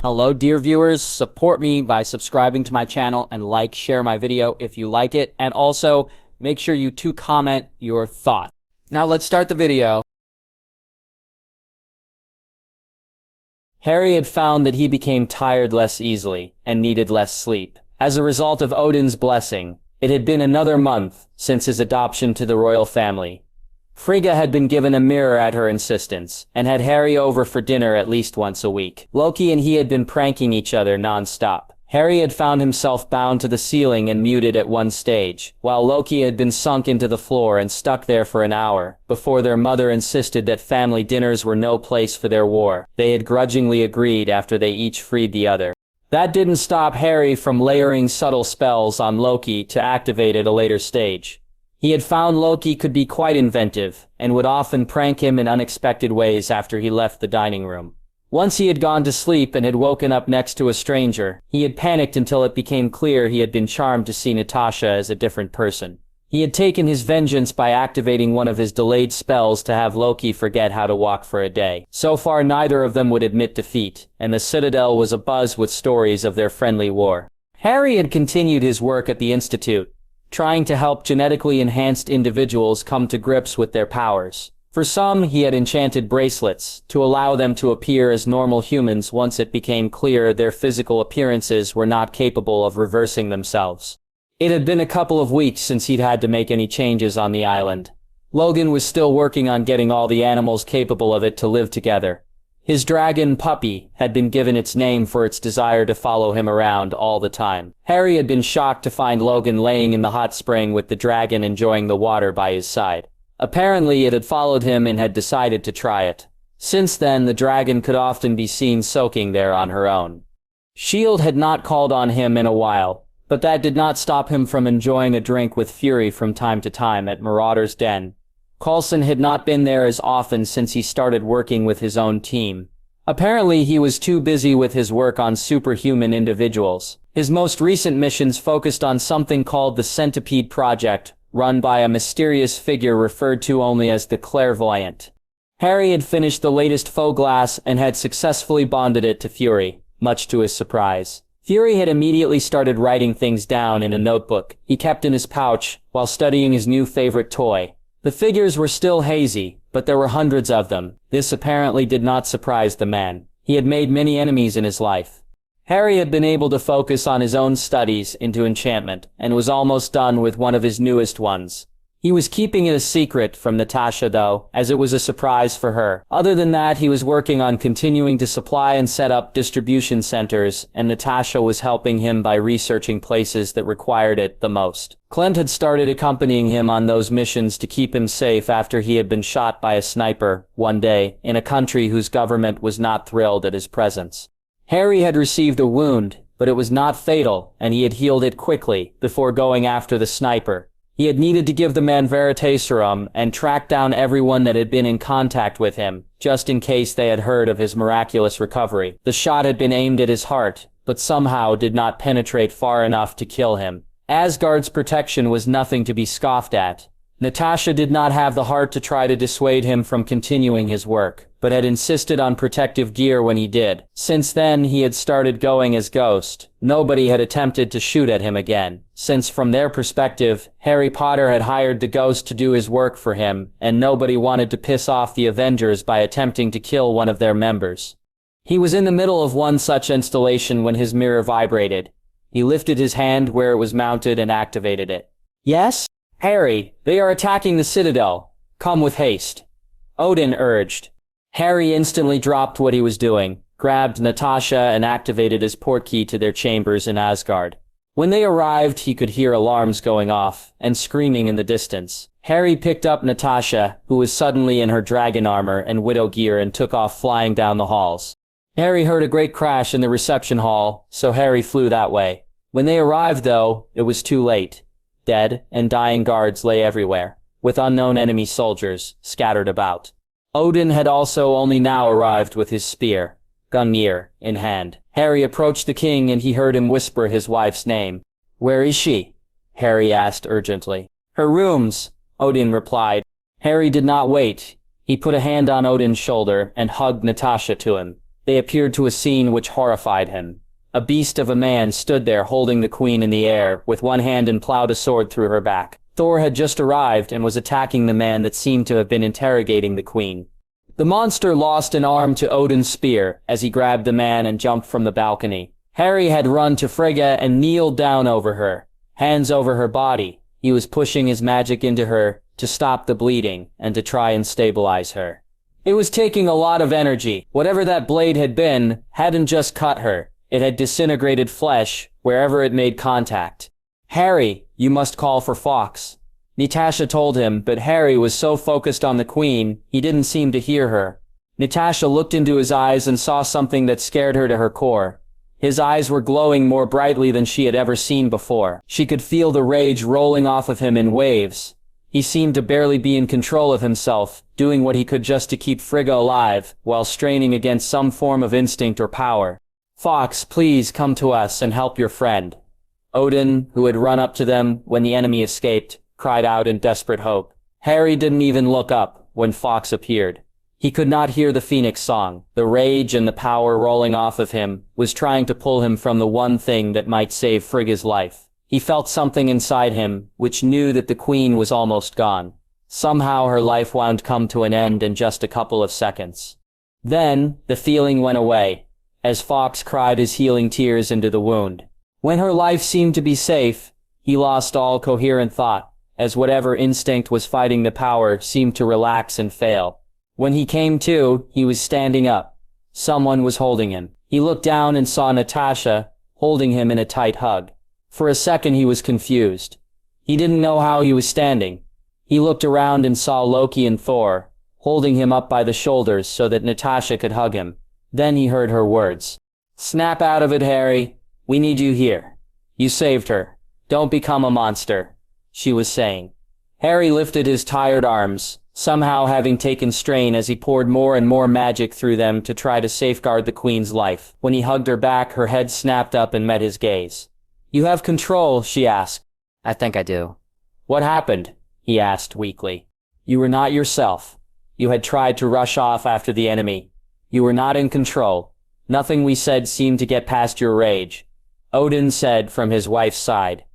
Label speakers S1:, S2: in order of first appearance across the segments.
S1: Hello dear viewers, support me by subscribing to my channel and share my video if you like it, and also make sure you comment your thought. Now let's start the video. Harry had found that he became tired less easily and needed less sleep. As a result of Odin's blessing, it had been another month since his adoption to the royal family. Frigga had been given a mirror at her insistence, and had Harry over for dinner at least once a week. Loki and he had been pranking each other non-stop. Harry had found himself bound to the ceiling and muted at one stage, while Loki had been sunk into the floor and stuck there for an hour, before their mother insisted that family dinners were no place for their war. They had grudgingly agreed after they each freed the other. That didn't stop Harry from layering subtle spells on Loki to activate at a later stage. He had found Loki could be quite inventive, and would often prank him in unexpected ways after he left the dining room. Once he had gone to sleep and had woken up next to a stranger, he had panicked until it became clear he had been charmed to see Natasha as a different person. He had taken his vengeance by activating one of his delayed spells to have Loki forget how to walk for a day. So far neither of them would admit defeat, and the Citadel was abuzz with stories of their friendly war. Harry had continued his work at the Institute, trying to help genetically enhanced individuals come to grips with their powers. For some, he had enchanted bracelets to allow them to appear as normal humans once it became clear their physical appearances were not capable of reversing themselves. It had been a couple of weeks since he'd had to make any changes on the island. Logan was still working on getting all the animals capable of it to live together. His dragon puppy had been given its name for its desire to follow him around all the time. Harry had been shocked to find Logan laying in the hot spring with the dragon enjoying the water by his side. Apparently it had followed him and had decided to try it. Since then, the dragon could often be seen soaking there on her own. S.H.I.E.L.D. had not called on him in a while, but that did not stop him from enjoying a drink with Fury from time to time at Marauder's Den. Coulson had not been there as often since he started working with his own team. Apparently he was too busy with his work on superhuman individuals. His most recent missions focused on something called the Centipede Project, run by a mysterious figure referred to only as the Clairvoyant. Harry had finished the latest faux glass and had successfully bonded it to Fury, much to his surprise. Fury had immediately started writing things down in a notebook he kept in his pouch while studying his new favorite toy. The figures were still hazy, but there were hundreds of them. This apparently did not surprise the man. He had made many enemies in his life. Harry had been able to focus on his own studies into enchantment, and was almost done with one of his newest ones. He was keeping it a secret from Natasha though, as it was a surprise for her. Other than that, he was working on continuing to supply and set up distribution centers, and Natasha was helping him by researching places that required it the most. Clint had started accompanying him on those missions to keep him safe after he had been shot by a sniper, one day, in a country whose government was not thrilled at his presence. Harry had received a wound, but it was not fatal, and he had healed it quickly, before going after the sniper. He had needed to give the man Veritaserum and track down everyone that had been in contact with him, just in case they had heard of his miraculous recovery. The shot had been aimed at his heart, but somehow did not penetrate far enough to kill him. Asgard's protection was nothing to be scoffed at. Natasha did not have the heart to try to dissuade him from continuing his work, but had insisted on protective gear when he did. Since then, he had started going as Ghost. Nobody had attempted to shoot at him again, since from their perspective, Harry Potter had hired the Ghost to do his work for him, and nobody wanted to piss off the Avengers by attempting to kill one of their members. He was in the middle of one such installation when his mirror vibrated. He lifted his hand where it was mounted and activated it. "Yes? Harry, they are attacking the Citadel. Come with haste," Odin urged. Harry instantly dropped what he was doing, grabbed Natasha and activated his portkey to their chambers in Asgard. When they arrived, he could hear alarms going off and screaming in the distance. Harry picked up Natasha, who was suddenly in her dragon armor and widow gear, and took off flying down the halls. Harry heard a great crash in the reception hall, so Harry flew that way. When they arrived, though, it was too late. Dead and dying guards lay everywhere, with unknown enemy soldiers scattered about. Odin had also only now arrived with his spear, Gungnir, in hand. Harry approached the king and he heard him whisper his wife's name. "Where is she?" Harry asked urgently. "Her rooms," Odin replied. Harry did not wait. He put a hand on Odin's shoulder and hugged Natasha to him. they appeared to a scene which horrified him. A beast of a man stood there holding the queen in the air, with one hand and plowed a sword through her back. Thor had just arrived and was attacking the man that seemed to have been interrogating the queen. The monster lost an arm to Odin's spear as he grabbed the man and jumped from the balcony. Harry had run to Frigga and kneeled down over her, hands over her body. He was pushing his magic into her to stop the bleeding and to try and stabilize her. It was taking a lot of energy. Whatever that blade had been hadn't just cut her. It had disintegrated flesh wherever it made contact. "Harry, you must call for Fawkes," Natasha told him, but Harry was so focused on the queen, he didn't seem to hear her. Natasha looked into his eyes and saw something that scared her to her core. His eyes were glowing more brightly than she had ever seen before. She could feel the rage rolling off of him in waves. He seemed to barely be in control of himself, doing what he could just to keep Frigga alive, while straining against some form of instinct or power. "Fawkes, please come to us and help your friend." Odin, who had run up to them when the enemy escaped, cried out in desperate hope. Harry didn't even look up when Fawkes appeared. He could not hear the Phoenix song. The rage and the power rolling off of him was trying to pull him from the one thing that might save Frigga's life. He felt something inside him which knew that the queen was almost gone. Somehow her life would come to an end in just a couple of seconds. Then, the feeling went away, as Fawkes cried his healing tears into the wound. When her life seemed to be safe, he lost all coherent thought, as whatever instinct was fighting the power seemed to relax and fail. When he came to, he was standing up. Someone was holding him. He looked down and saw Natasha, holding him in a tight hug. For a second he was confused. He didn't know how he was standing. He looked around and saw Loki and Thor, holding him up by the shoulders so that Natasha could hug him. Then he heard her words. "Snap out of it, Harry. We need you here. You saved her. Don't become a monster," she was saying. Harry lifted his tired arms, somehow having taken strain as he poured more and more magic through them to try to safeguard the queen's life. When he hugged her back, her head snapped up and met his gaze. "You have control," she asked.
S2: "I think I do."
S1: "What happened?" he asked weakly. "You were not yourself. You had tried to rush off after the enemy. You were not in control. Nothing we said seemed to get past your rage," Odin said from his wife's side.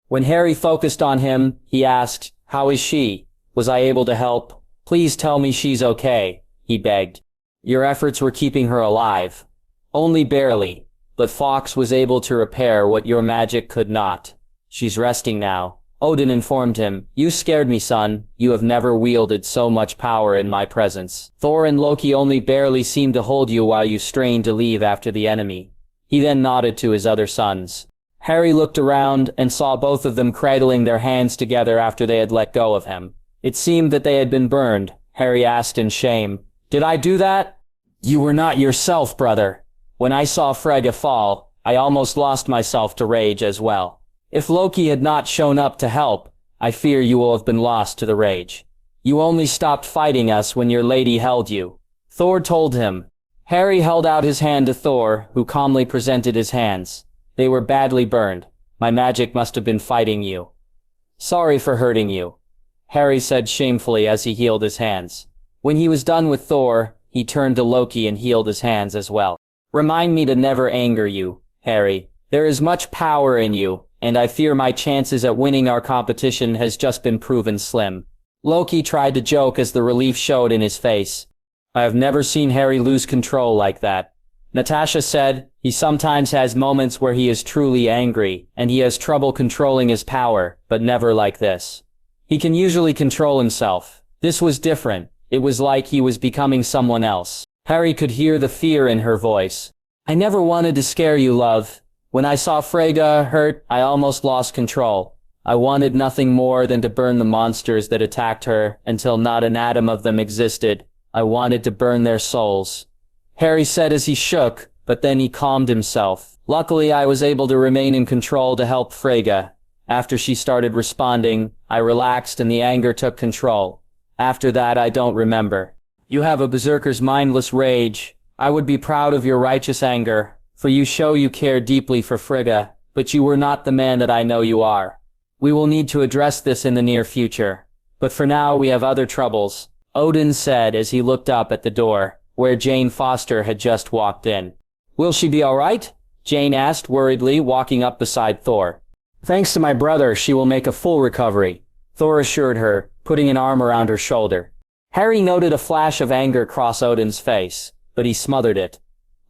S1: When Harry focused on him, he asked, "How is she? Was I able to help? Please tell me she's okay," he begged. "Your efforts were keeping her alive." "Only barely, but Fawkes was able to repair what your magic could not. She's resting now," Odin informed him. "You scared me, son. You have never wielded so much power in my presence. Thor and Loki only barely seemed to hold you while you strained to leave after the enemy." He then nodded to his other sons. Harry looked around and saw both of them cradling their hands together after they had let go of him. It seemed that they had been burned. Harry asked in shame, "Did I do that?" "You were not yourself, brother. When I saw Frigga fall, I almost lost myself to rage as well. If Loki had not shown up to help, I fear you will have been lost to the rage. You only stopped fighting us when your lady held you," Thor told him. Harry held out his hand to Thor, who calmly presented his hands. "They were badly burned. My magic must have been fighting you." "Sorry for hurting you," Harry said shamefully as he healed his hands. When he was done with Thor, he turned to Loki and healed his hands as well. "Remind me to never anger you, Harry. There is much power in you, and I fear my chances at winning our competition has just been proven slim." Loki tried to joke as the relief showed in his face. "I have never seen Harry lose control like that." Natasha said, "He sometimes has moments where he is truly angry, and he has trouble controlling his power, but never like this. He can usually control himself. This was different. It was like he was becoming someone else." Harry could hear the fear in her voice. "I never wanted to scare you, love. When I saw Frigga hurt, I almost lost control. I wanted nothing more than to burn the monsters that attacked her until not an atom of them existed. I wanted to burn their souls," Harry said as he shook, but then he calmed himself. "Luckily, I was able to remain in control to help Frigga. After she started responding, I relaxed and the anger took control. After that, I don't remember." "You have a berserker's mindless rage. I would be proud of your righteous anger, for you show you care deeply for Frigga, but you were not the man that I know you are. We will need to address this in the near future. But for now, we have other troubles," Odin said as he looked up at the door. where Jane Foster had just walked in. "Will she be all right?" Jane asked worriedly, walking up beside Thor. "Thanks to my brother, she will make a full recovery," Thor assured her, putting an arm around her shoulder. Harry noted a flash of anger cross Odin's face, but he smothered it.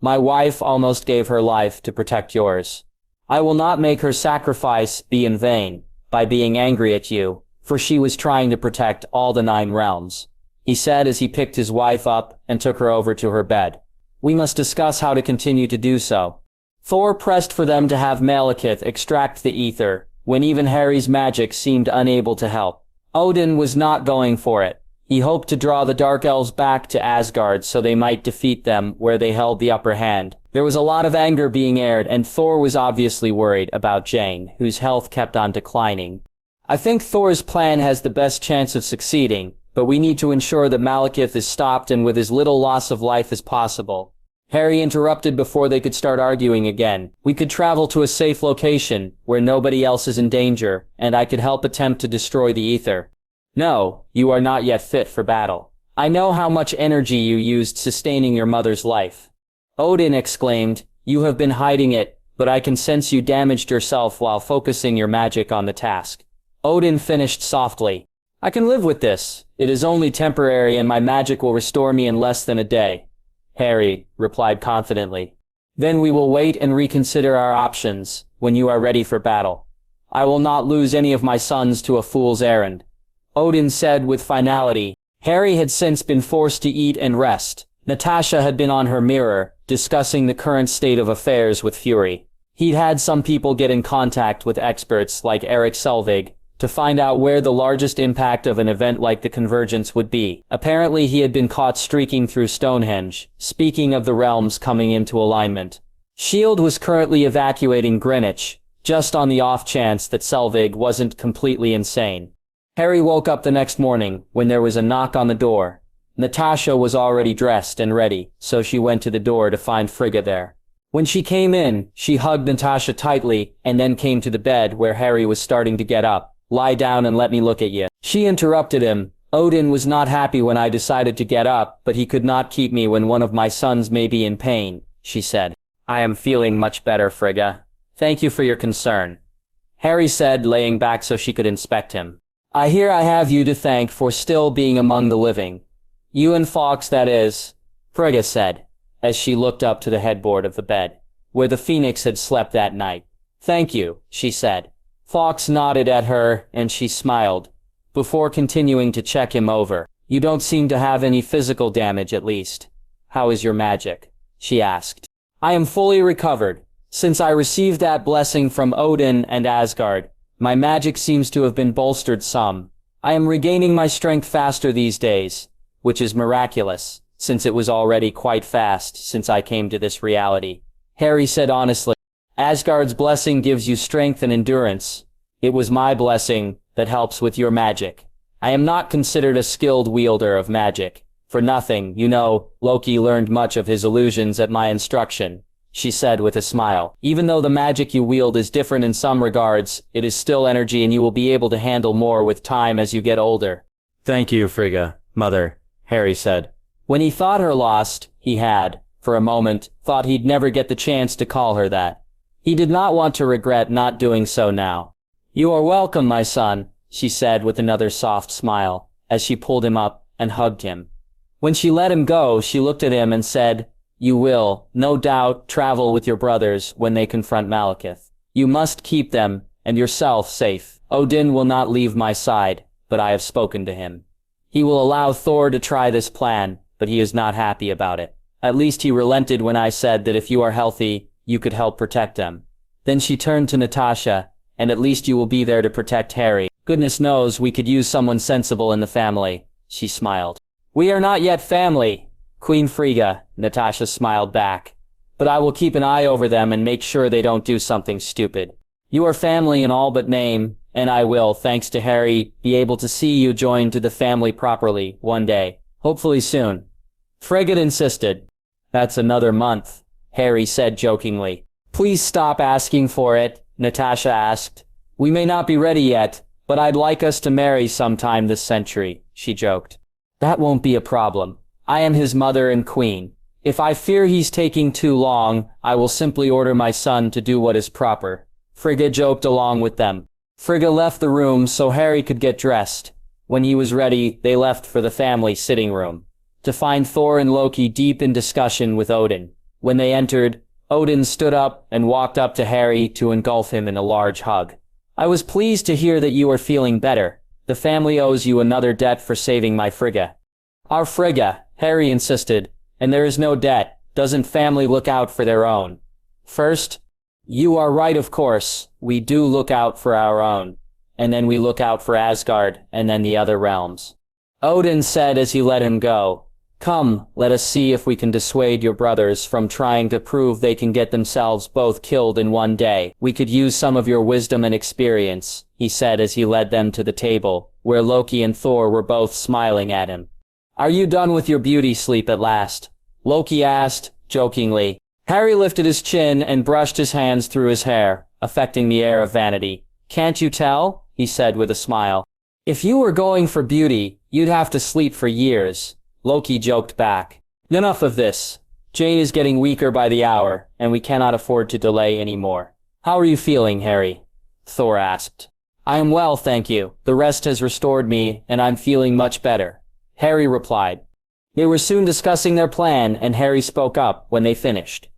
S1: "My wife almost gave her life to protect yours. I will not make her sacrifice be in vain by being angry at you, for she was trying to protect all the 9 realms," he said as he picked his wife up and took her over to her bed. "We must discuss how to continue to do so." Thor pressed for them to have Malekith extract the ether, when even Harry's magic seemed unable to help. Odin was not going for it. He hoped to draw the Dark Elves back to Asgard so they might defeat them where they held the upper hand. There was a lot of anger being aired, and Thor was obviously worried about Jane, whose health kept on declining. "I think Thor's plan has the best chance of succeeding, but we need to ensure that Malekith is stopped and with as little loss of life as possible," Harry interrupted before they could start arguing again. "We could travel to a safe location, where nobody else is in danger, and I could help attempt to destroy the ether." "No, you are not yet fit for battle. I know how much energy you used sustaining your mother's life," Odin exclaimed. "You have been hiding it, but I can sense you damaged yourself while focusing your magic on the task." Odin finished softly. "I can live with this. It is only temporary and my magic will restore me in less than a day," Harry replied confidently. "Then we will wait and reconsider our options when you are ready for battle. I will not lose any of my sons to a fool's errand," Odin said with finality. Harry had since been forced to eat and rest. Natasha had been on her mirror, discussing the current state of affairs with Fury. He'd had some people get in contact with experts like Eric Selvig to find out where the largest impact of an event like the convergence would be. Apparently he had been caught streaking through Stonehenge, speaking of the realms coming into alignment. S.H.I.E.L.D. was currently evacuating Greenwich, just on the off chance that Selvig wasn't completely insane. Harry woke up the next morning when there was a knock on the door. Natasha was already dressed and ready, so she went to the door to find Frigga there. When she came in, she hugged Natasha tightly and then came to the bed where Harry was starting to get up. "Lie down and let me look at you." She interrupted him. "Odin was not happy when I decided to get up, but he could not keep me when one of my sons may be in pain," she said. "I am feeling much better, Frigga. Thank you for your concern," Harry said, laying back so she could inspect him. "I hear I have you to thank for still being among the living. You and Fawkes, that is," Frigga said, as she looked up to the headboard of the bed, where the Phoenix had slept that night. "Thank you," she said. Fawkes nodded at her, and she smiled, before continuing to check him over. "You don't seem to have any physical damage, at least. How is your magic?" she asked. "I am fully recovered. Since I received that blessing from Odin and Asgard, my magic seems to have been bolstered some. I am regaining my strength faster these days, which is miraculous, since it was already quite fast since I came to this reality," Harry said honestly. "Asgard's blessing gives you strength and endurance. It was my blessing that helps with your magic. I am not considered a skilled wielder of magic. For nothing, you know, Loki learned much of his illusions at my instruction," she said with a smile. "Even though the magic you wield is different in some regards, it is still energy and you will be able to handle more with time as you get older." "Thank you, Frigga, Mother," Harry said. When he thought her lost, he had, for a moment, thought he'd never get the chance to call her that. He did not want to regret not doing so now. "You are welcome, my son," she said with another soft smile, as she pulled him up and hugged him. When she let him go, she looked at him and said, "You will, no doubt, travel with your brothers when they confront Malekith. You must keep them, and yourself, safe. Odin will not leave my side, but I have spoken to him. He will allow Thor to try this plan, but he is not happy about it. At least he relented when I said that if you are healthy, you could help protect them." Then she turned to Natasha, "And at least you will be there to protect Harry. Goodness knows we could use someone sensible in the family," she smiled. "We are not yet family, Queen Frigga," Natasha smiled back. "But I will keep an eye over them and make sure they don't do something stupid. You are family in all but name, and I will, thanks to Harry, be able to see you joined to the family properly one day. Hopefully soon." Frigga insisted. "That's another month," Harry said jokingly. "Please stop asking for it," Natasha asked. "We may not be ready yet, but I'd like us to marry sometime this century," she joked. "That won't be a problem. I am his mother and queen. If I fear he's taking too long, I will simply order my son to do what is proper. Frigga joked along with them. Frigga left the room so Harry could get dressed. When he was ready, they left for the family sitting room, to find Thor and Loki deep in discussion with Odin. When they entered, Odin stood up and walked up to Harry to engulf him in a large hug. I was pleased to hear that you are feeling better. The family owes you another debt for saving my Frigga. Our Frigga, Harry insisted, and there is no debt. Doesn't family look out for their own? First, you are right, of course, we do look out for our own. And then we look out for Asgard, and then the other realms. Odin said as he let him go. Come, let us see if we can dissuade your brothers from trying to prove they can get themselves both killed in one day. We could use some of your wisdom and experience, he said as he led them to the table, where Loki and Thor were both smiling at him. Are you done with your beauty sleep at last? Loki asked, jokingly. Harry lifted his chin and brushed his hands through his hair, affecting the air of vanity. Can't you tell? He said with a smile. If you were going for beauty, you'd have to sleep for years. Loki joked back. Enough of this. Jane is getting weaker by the hour, and we cannot afford to delay any more. How are you feeling, Harry? Thor asked. I am well, thank you. The rest has restored me, and I'm feeling much better. Harry replied. They were soon discussing their plan, and Harry spoke up when they finished.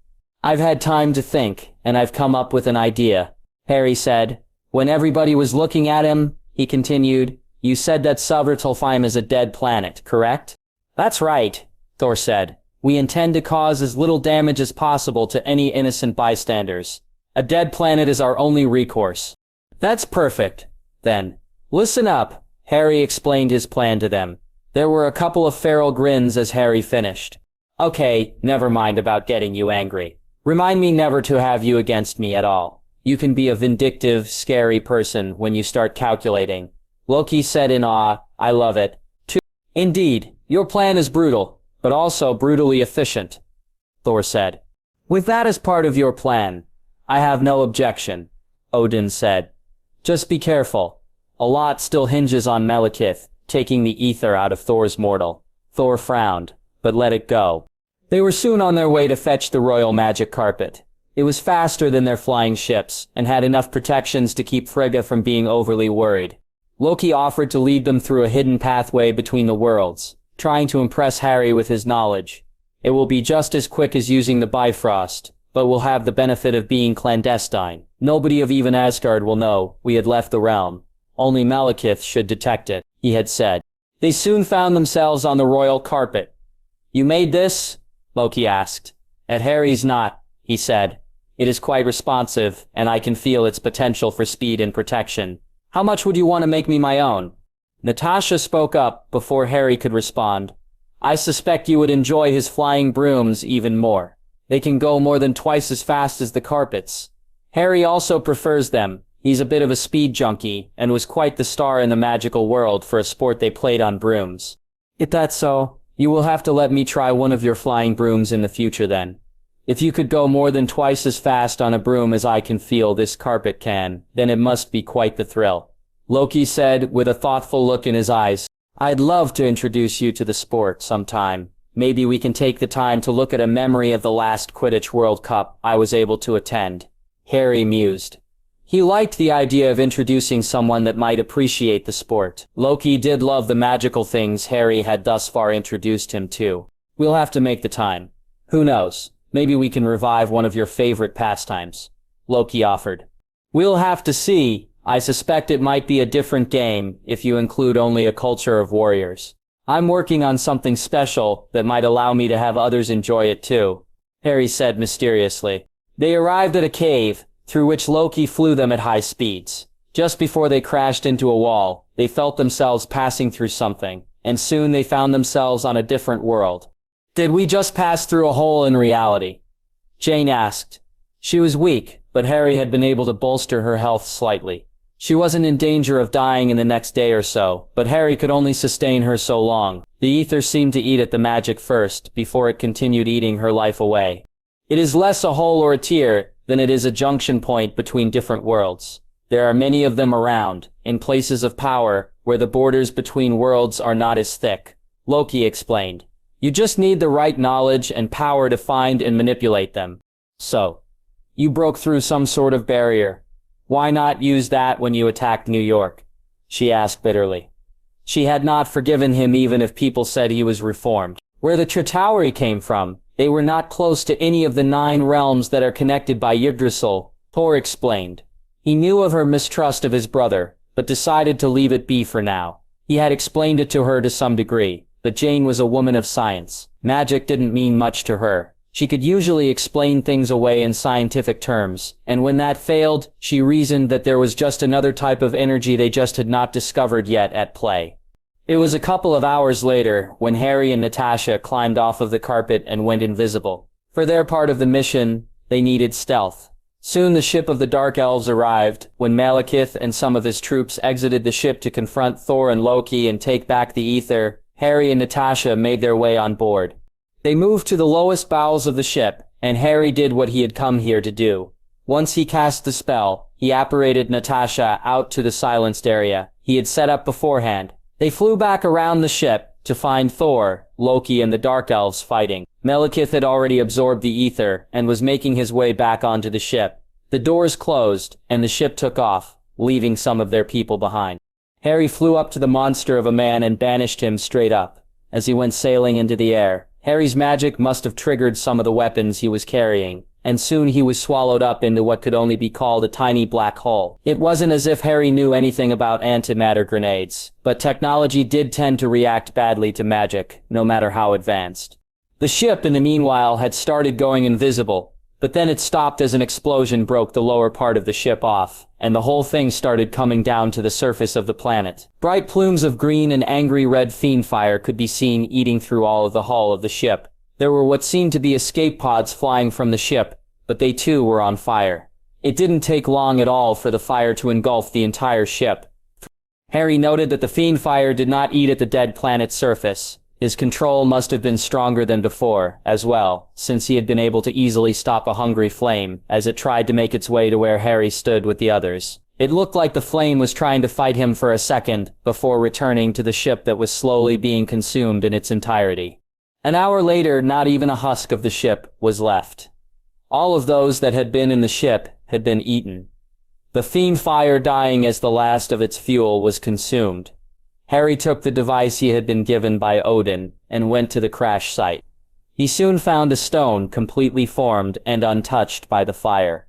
S1: I've had time to think, and I've come up with an idea, Harry said. When everybody was looking at him, he continued, you said that Svartalfheim is a dead planet, correct? That's right, Thor said. We intend to cause as little damage as possible to any innocent bystanders. A dead planet is our only recourse. That's perfect. Then, listen up, Harry explained his plan to them. There were a couple of feral grins as Harry finished. Okay, never mind about getting you angry. Remind me never to have you against me at all. You can be a vindictive, scary person when you start calculating. Loki said in awe, I love it. Indeed, your plan is brutal, but also brutally efficient, Thor said. With that as part of your plan, I have no objection, Odin said. Just be careful. A lot still hinges on Malekith, taking the ether out of Thor's mortal. Thor frowned, but let it go. They were soon on their way to fetch the royal magic carpet. It was faster than their flying ships, and had enough protections to keep Frigga from being overly worried. Loki offered to lead them through a hidden pathway between the worlds, trying to impress Harry with his knowledge. It will be just as quick as using the Bifrost, but will have the benefit of being clandestine. Nobody of even Asgard will know we had left the realm. Only Malekith should detect it, he had said. They soon found themselves on the royal carpet. You made this? Loki asked. At Harry's not, he said. It is quite responsive, and I can feel its potential for speed and protection. How much would you want to make me my own? Natasha spoke up before Harry could respond. I suspect you would enjoy his flying brooms even more. They can go more than twice as fast as the carpets. Harry also prefers them. He's a bit of a speed junkie, and was quite the star in the magical world for a sport they played on brooms. If that's so, you will have to let me try one of your flying brooms in the future then. If you could go more than twice as fast on a broom as I can feel this carpet can, then it must be quite the thrill. Loki said with a thoughtful look in his eyes. I'd love to introduce you to the sport sometime. Maybe we can take the time to look at a memory of the last Quidditch World Cup I was able to attend. Harry mused. He liked the idea of introducing someone that might appreciate the sport. Loki did love the magical things Harry had thus far introduced him to. We'll have to make the time. Who knows? Maybe we can revive one of your favorite pastimes, Loki offered. We'll have to see. I suspect it might be a different game if you include only a culture of warriors. I'm working on something special that might allow me to have others enjoy it too, Harry said mysteriously. They arrived at a cave, through which Loki flew them at high speeds. Just before they crashed into a wall, they felt themselves passing through something, and soon they found themselves on a different world. Did we just pass through a hole in reality? Jane asked. She was weak, but Harry had been able to bolster her health slightly. She wasn't in danger of dying in the next day or so, but Harry could only sustain her so long. The ether seemed to eat at the magic first, before it continued eating her life away. It is less a hole or a tier than it is a junction point between different worlds. There are many of them around, in places of power, where the borders between worlds are not as thick, Loki explained. You just need the right knowledge and power to find and manipulate them. So, you broke through some sort of barrier. Why not use that when you attacked New York? She asked bitterly. She had not forgiven him even if people said he was reformed. Where the Chitauri came from, they were not close to any of the 9 realms that are connected by Yggdrasil, Thor explained. He knew of her mistrust of his brother, but decided to leave it be for now. He had explained it to her to some degree, but Jane was a woman of science. Magic didn't mean much to her. She could usually explain things away in scientific terms, and when that failed, she reasoned that there was just another type of energy they just had not discovered yet at play. It was a couple of hours later when Harry and Natasha climbed off of the carpet and went invisible. For their part of the mission, they needed stealth. Soon the ship of the Dark Elves arrived. When Malekith and some of his troops exited the ship to confront Thor and Loki and take back the ether, Harry and Natasha made their way on board. They moved to the lowest bowels of the ship, and Harry did what he had come here to do. Once he cast the spell, he apparated Natasha out to the silenced area he had set up beforehand. They flew back around the ship to find Thor, Loki, and the Dark Elves fighting. Malekith had already absorbed the ether and was making his way back onto the ship. The doors closed, and the ship took off, leaving some of their people behind. Harry flew up to the monster of a man and banished him straight up. As he went sailing into the air, Harry's magic must have triggered some of the weapons he was carrying, and soon he was swallowed up into what could only be called a tiny black hole. It wasn't as if Harry knew anything about antimatter grenades, but technology did tend to react badly to magic, no matter how advanced. The ship, in the meanwhile, had started going invisible, but then it stopped as an explosion broke the lower part of the ship off, and the whole thing started coming down to the surface of the planet. Bright plumes of green and angry red fiend fire could be seen eating through all of the hull of the ship. There were what seemed to be escape pods flying from the ship, but they too were on fire. It didn't take long at all for the fire to engulf the entire ship. Harry noted that the fiend fire did not eat at the dead planet's surface. His control must have been stronger than before, as well, since he had been able to easily stop a hungry flame as it tried to make its way to where Harry stood with the others. It looked like the flame was trying to fight him for a second before returning to the ship that was slowly being consumed in its entirety. An hour later, not even a husk of the ship was left. All of those that had been in the ship had been eaten. The fiend fire dying as the last of its fuel was consumed. Harry took the device he had been given by Odin and went to the crash site. He soon found a stone completely formed and untouched by the fire.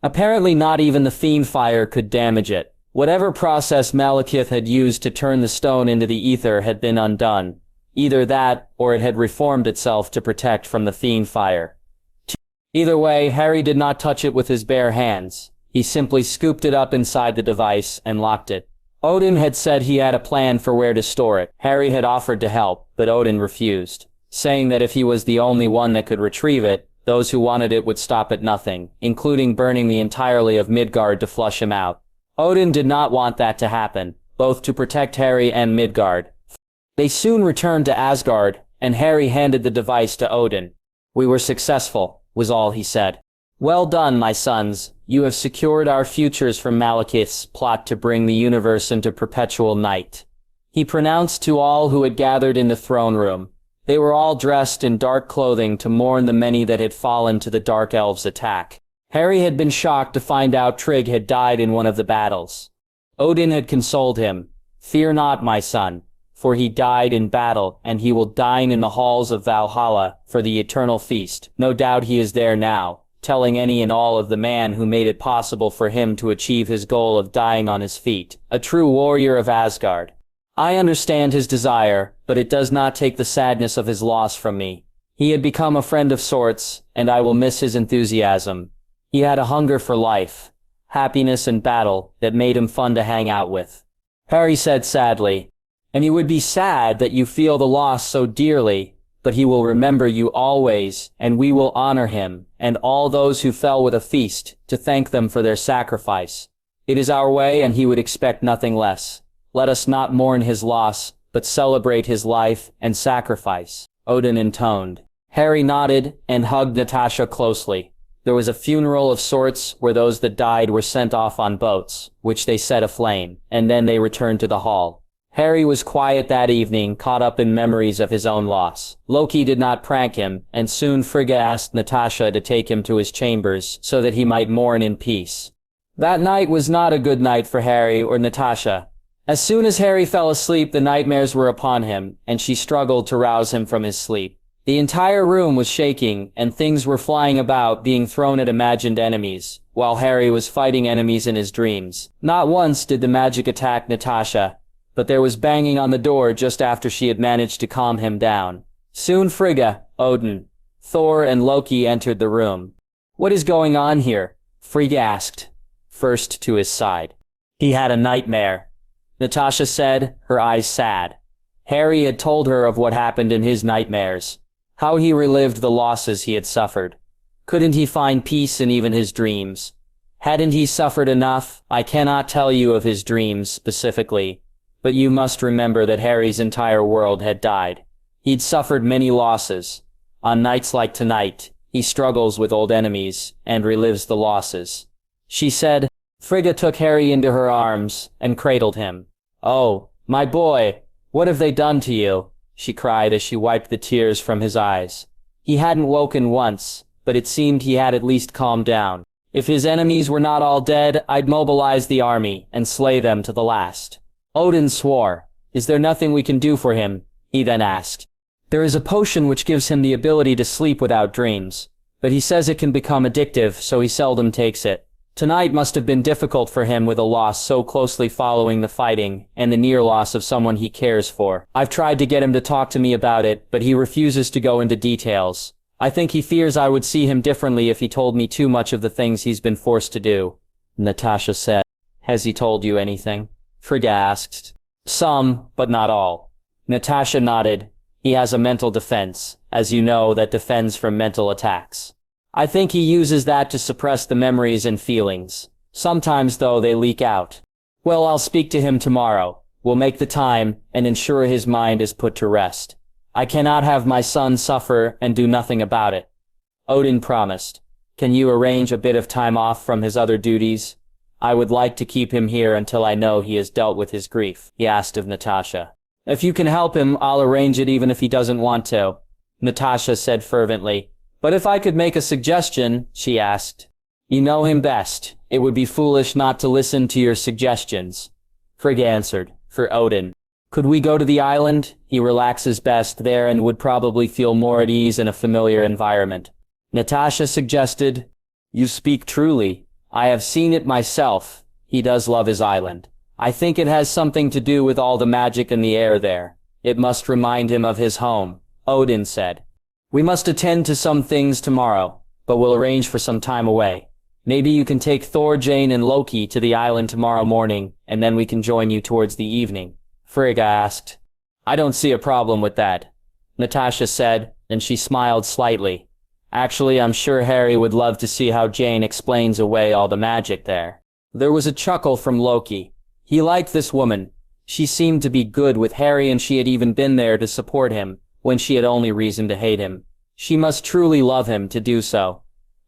S1: Apparently not even the fiend fire could damage it. Whatever process Malekith had used to turn the stone into the ether had been undone. Either that, or it had reformed itself to protect from the fiend fire. Either way, Harry did not touch it with his bare hands. He simply scooped it up inside the device and locked it. Odin had said he had a plan for where to store it. Harry had offered to help, but Odin refused, saying that if he was the only one that could retrieve it, those who wanted it would stop at nothing, including burning the entirety of Midgard to flush him out. Odin did not want that to happen, both to protect Harry and Midgard. They soon returned to Asgard, and Harry handed the device to Odin. "We were successful," was all he said. "Well done, my sons. You have secured our futures from Malekith's plot to bring the universe into perpetual night," he pronounced to all who had gathered in the throne room. They were all dressed in dark clothing to mourn the many that had fallen to the Dark Elves' attack. Harry had been shocked to find out Trigg had died in one of the battles. Odin had consoled him. "Fear not, my son, for he died in battle, and he will dine in the halls of Valhalla for the eternal feast. No doubt he is there now," telling any and all of the man who made it possible for him to achieve his goal of dying on his feet, a true warrior of Asgard. "I understand his desire, but it does not take the sadness of his loss from me. He had become a friend of sorts, and I will miss his enthusiasm. He had a hunger for life, happiness and battle that made him fun to hang out with," Harry said sadly. "And he would be sad that you feel the loss so dearly, but he will remember you always, and we will honor him, and all those who fell with a feast, to thank them for their sacrifice. It is our way, and he would expect nothing less. Let us not mourn his loss, but celebrate his life and sacrifice," Odin intoned. Harry nodded and hugged Natasha closely. There was a funeral of sorts where those that died were sent off on boats, which they set aflame, and then they returned to the hall. Harry was quiet that evening, caught up in memories of his own loss. Loki did not prank him, and soon Frigga asked Natasha to take him to his chambers so that he might mourn in peace. That night was not a good night for Harry or Natasha. As soon as Harry fell asleep, the nightmares were upon him, and she struggled to rouse him from his sleep. The entire room was shaking, and things were flying about, being thrown at imagined enemies, while Harry was fighting enemies in his dreams. Not once did the magic attack Natasha, but there was banging on the door just after she had managed to calm him down. Soon Frigga, Odin, Thor, and Loki entered the room. "What is going on here?" Frigga asked, first to his side. "He had a nightmare," Natasha said, her eyes sad. Harry had told her of what happened in his nightmares, how he relived the losses he had suffered. Couldn't he find peace in even his dreams? Hadn't he suffered enough? I cannot tell you of his dreams specifically, but you must remember that Harry's entire world had died. He'd suffered many losses. On nights like tonight, he struggles with old enemies and relives the losses, she said. Frigga took Harry into her arms and cradled him. "Oh, my boy, what have they done to you?" she cried as she wiped the tears from his eyes. He hadn't woken once, but it seemed he had at least calmed down. "If his enemies were not all dead, I'd mobilize the army and slay them to the last." Odin swore. "Is there nothing we can do for him?" he then asked. "There is a potion which gives him the ability to sleep without dreams, but he says it can become addictive, so he seldom takes it. Tonight must have been difficult for him with a loss so closely following the fighting and the near loss of someone he cares for. I've tried to get him to talk to me about it, but he refuses to go into details. I think he fears I would see him differently if he told me too much of the things he's been forced to do," Natasha said. "Has he told you anything?" Frigga asked. "Some, but not all." Natasha nodded. "He has a mental defense, as you know, that defends from mental attacks. I think he uses that to suppress the memories and feelings. Sometimes, though, they leak out. Well, I'll speak to him tomorrow. We'll make the time and ensure his mind is put to rest. I cannot have my son suffer and do nothing about it," Odin promised. "Can you arrange a bit of time off from his other duties? I would like to keep him here until I know he has dealt with his grief," he asked of Natasha. "If you can help him, I'll arrange it even if he doesn't want to," Natasha said fervently. "But if I could make a suggestion," she asked. "You know him best. It would be foolish not to listen to your suggestions," Frigga answered, for Odin. "Could we go to the island? He relaxes best there and would probably feel more at ease in a familiar environment," Natasha suggested. "You speak truly. I have seen it myself. He does love his island. I think it has something to do with all the magic in the air there. It must remind him of his home," Odin said. "We must attend to some things tomorrow, but we'll arrange for some time away. Maybe you can take Thor, Jane, and Loki to the island tomorrow morning, and then we can join you towards the evening," Frigga asked. "I don't see a problem with that," Natasha said, and she smiled slightly. "Actually, I'm sure Harry would love to see how Jane explains away all the magic there." There was a chuckle from Loki. He liked this woman. She seemed to be good with Harry, and she had even been there to support him when she had only reason to hate him. She must truly love him to do so.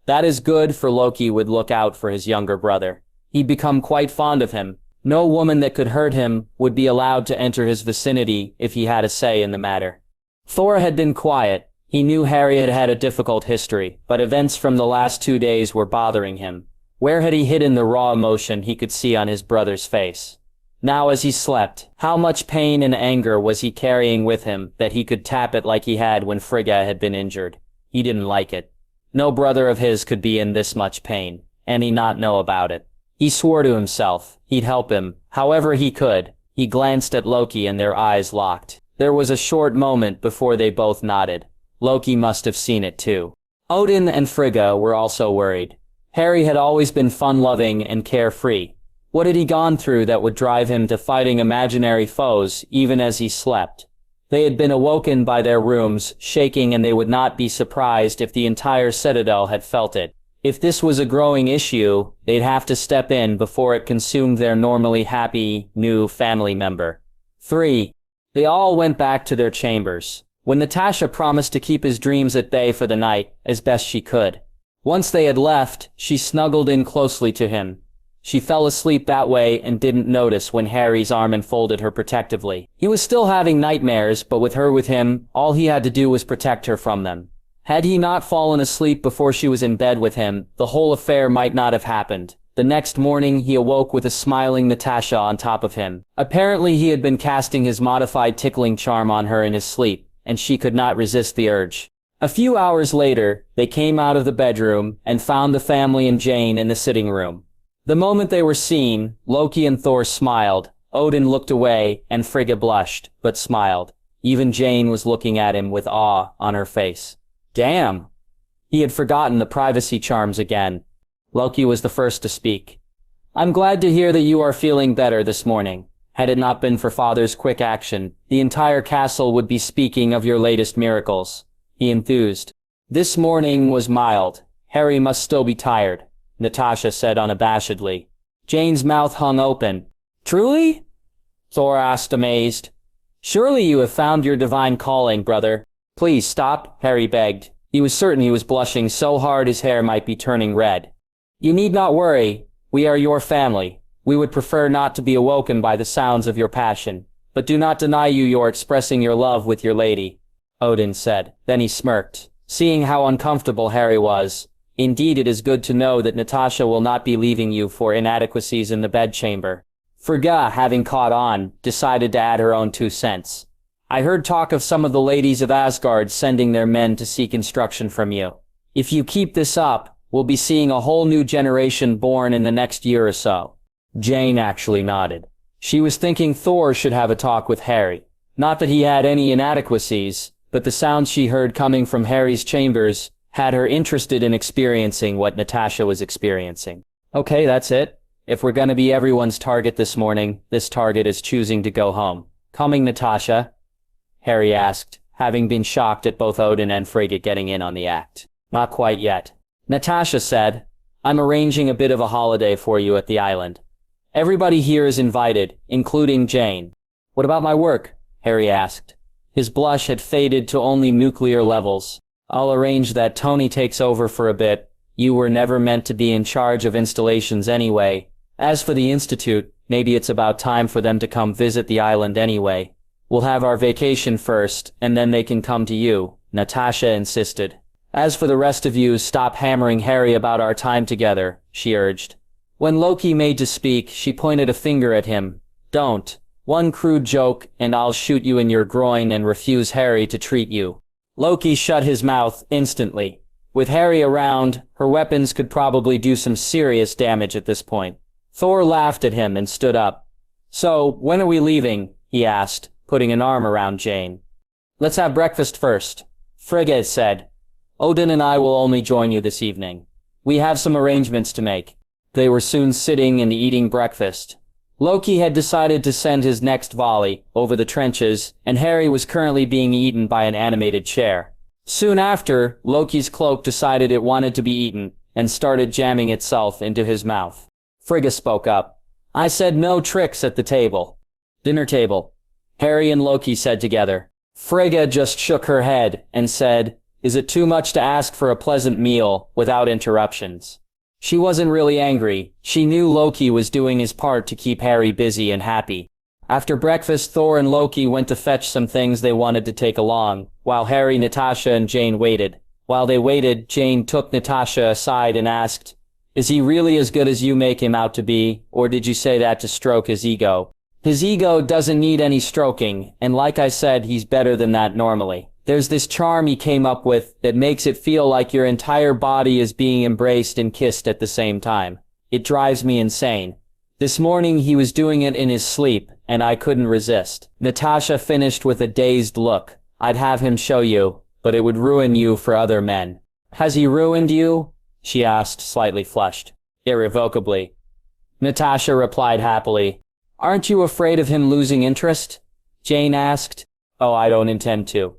S1: That is good, for Loki would look out for his younger brother. He'd become quite fond of him. No woman that could hurt him would be allowed to enter his vicinity if he had a say in the matter. Thor had been quiet. He knew Harry had had a difficult history, but events from the last 2 days were bothering him. Where had he hidden the raw emotion he could see on his brother's face? Now as he slept, how much pain and anger was he carrying with him that he could tap it like he had when Frigga had been injured? He didn't like it. No brother of his could be in this much pain, and he not know about it. He swore to himself he'd help him, however he could. He glanced at Loki and their eyes locked. There was a short moment before they both nodded. Loki must have seen it too. Odin and Frigga were also worried. Harry had always been fun-loving and carefree. What had he gone through that would drive him to fighting imaginary foes even as he slept? They had been awoken by their rooms shaking, and they would not be surprised if the entire citadel had felt it. If this was a growing issue, they'd have to step in before it consumed their normally happy, new family member. 3. They all went back to their chambers, when Natasha promised to keep his dreams at bay for the night, as best she could. Once they had left, she snuggled in closely to him. She fell asleep that way and didn't notice when Harry's arm enfolded her protectively. He was still having nightmares, but with her with him, all he had to do was protect her from them. Had he not fallen asleep before she was in bed with him, the whole affair might not have happened. The next morning, he awoke with a smiling Natasha on top of him. Apparently, he had been casting his modified tickling charm on her in his sleep, and she could not resist the urge. A few hours later, they came out of the bedroom and found the family and Jane in the sitting room. The moment they were seen, Loki and Thor smiled, Odin looked away, and Frigga blushed, but smiled. Even Jane was looking at him with awe on her face. Damn! He had forgotten the privacy charms again. Loki was the first to speak. I'm glad to hear that you are feeling better this morning. Had it not been for Father's quick action, the entire castle would be speaking of your latest miracles. He enthused. This morning was mild. Harry must still be tired, Natasha said unabashedly. Jane's mouth hung open. Truly? Thor asked, amazed. Surely you have found your divine calling, brother. Please stop, Harry begged. He was certain he was blushing so hard his hair might be turning red. You need not worry. We are your family. We would prefer not to be awoken by the sounds of your passion, but do not deny you're expressing your love with your lady, Odin said. Then he smirked, seeing how uncomfortable Harry was. Indeed, it is good to know that Natasha will not be leaving you for inadequacies in the bedchamber. Frigga, having caught on, decided to add her own 2 cents. I heard talk of some of the ladies of Asgard sending their men to seek instruction from you. If you keep this up, we'll be seeing a whole new generation born in the next year or so. Jane actually nodded. She was thinking Thor should have a talk with Harry. Not that he had any inadequacies, but the sounds she heard coming from Harry's chambers had her interested in experiencing what Natasha was experiencing. Okay, that's it. If we're gonna be everyone's target this morning, this target is choosing to go home. Coming, Natasha? Harry asked, having been shocked at both Odin and Frigga getting in on the act. Not quite yet. Natasha said, I'm arranging a bit of a holiday for you at the island. Everybody here is invited, including Jane. What about my work? Harry asked. His blush had faded to only nuclear levels. I'll arrange that Tony takes over for a bit. You were never meant to be in charge of installations anyway. As for the Institute, maybe it's about time for them to come visit the island anyway. We'll have our vacation first, and then they can come to you, Natasha insisted. As for the rest of you, stop hammering Harry about our time together, she urged. When Loki made to speak, she pointed a finger at him. Don't. One crude joke, and I'll shoot you in your groin and refuse Harry to treat you. Loki shut his mouth instantly. With Harry around, her weapons could probably do some serious damage at this point. Thor laughed at him and stood up. So, when are we leaving? He asked, putting an arm around Jane. Let's have breakfast first, Frigga said. Odin and I will only join you this evening. We have some arrangements to make. They were soon sitting and eating breakfast. Loki had decided to send his next volley over the trenches, and Harry was currently being eaten by an animated chair. Soon after, Loki's cloak decided it wanted to be eaten, and started jamming itself into his mouth. Frigga spoke up. I said no tricks at the table. Dinner table, Harry and Loki said together. Frigga just shook her head and said, Is it too much to ask for a pleasant meal without interruptions? She wasn't really angry. She knew Loki was doing his part to keep Harry busy and happy. After breakfast, Thor and Loki went to fetch some things they wanted to take along, while Harry, Natasha, and Jane waited. While they waited, Jane took Natasha aside and asked, Is he really as good as you make him out to be, or did you say that to stroke his ego? His ego doesn't need any stroking, and like I said, he's better than that normally. There's this charm he came up with that makes it feel like your entire body is being embraced and kissed at the same time. It drives me insane. This morning he was doing it in his sleep, and I couldn't resist. Natasha finished with a dazed look. I'd have him show you, but it would ruin you for other men. Has he ruined you? She asked, slightly flushed. Irrevocably. Natasha replied happily. Aren't you afraid of him losing interest? Jane asked. Oh, I don't intend to.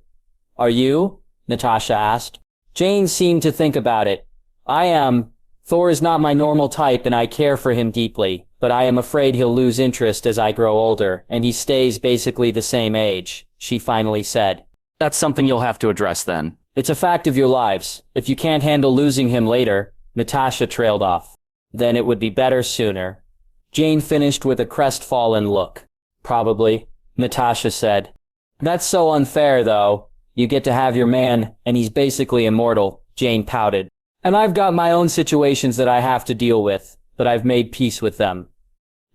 S1: Are you? Natasha asked. Jane seemed to think about it. I am. Thor is not my normal type and I care for him deeply, but I am afraid he'll lose interest as I grow older, and he stays basically the same age, she finally said. That's something you'll have to address then. It's a fact of your lives. If you can't handle losing him later, Natasha trailed off. Then it would be better sooner. Jane finished with a crestfallen look. Probably, Natasha said. That's so unfair, though. You get to have your man, and he's basically immortal, Jane pouted. And I've got my own situations that I have to deal with, but I've made peace with them.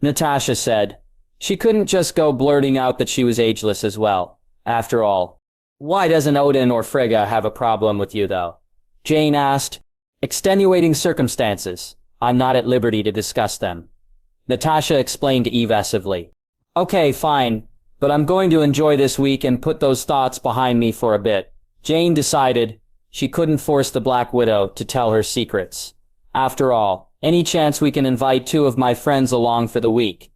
S1: Natasha said. She couldn't just go blurting out that she was ageless as well. After all, why doesn't Odin or Frigga have a problem with you, though? Jane asked. Extenuating circumstances. I'm not at liberty to discuss them. Natasha explained evasively. Okay, fine, but I'm going to enjoy this week and put those thoughts behind me for a bit. Jane decided she couldn't force the Black Widow to tell her secrets. After all, any chance we can invite 2 of my friends along for the week?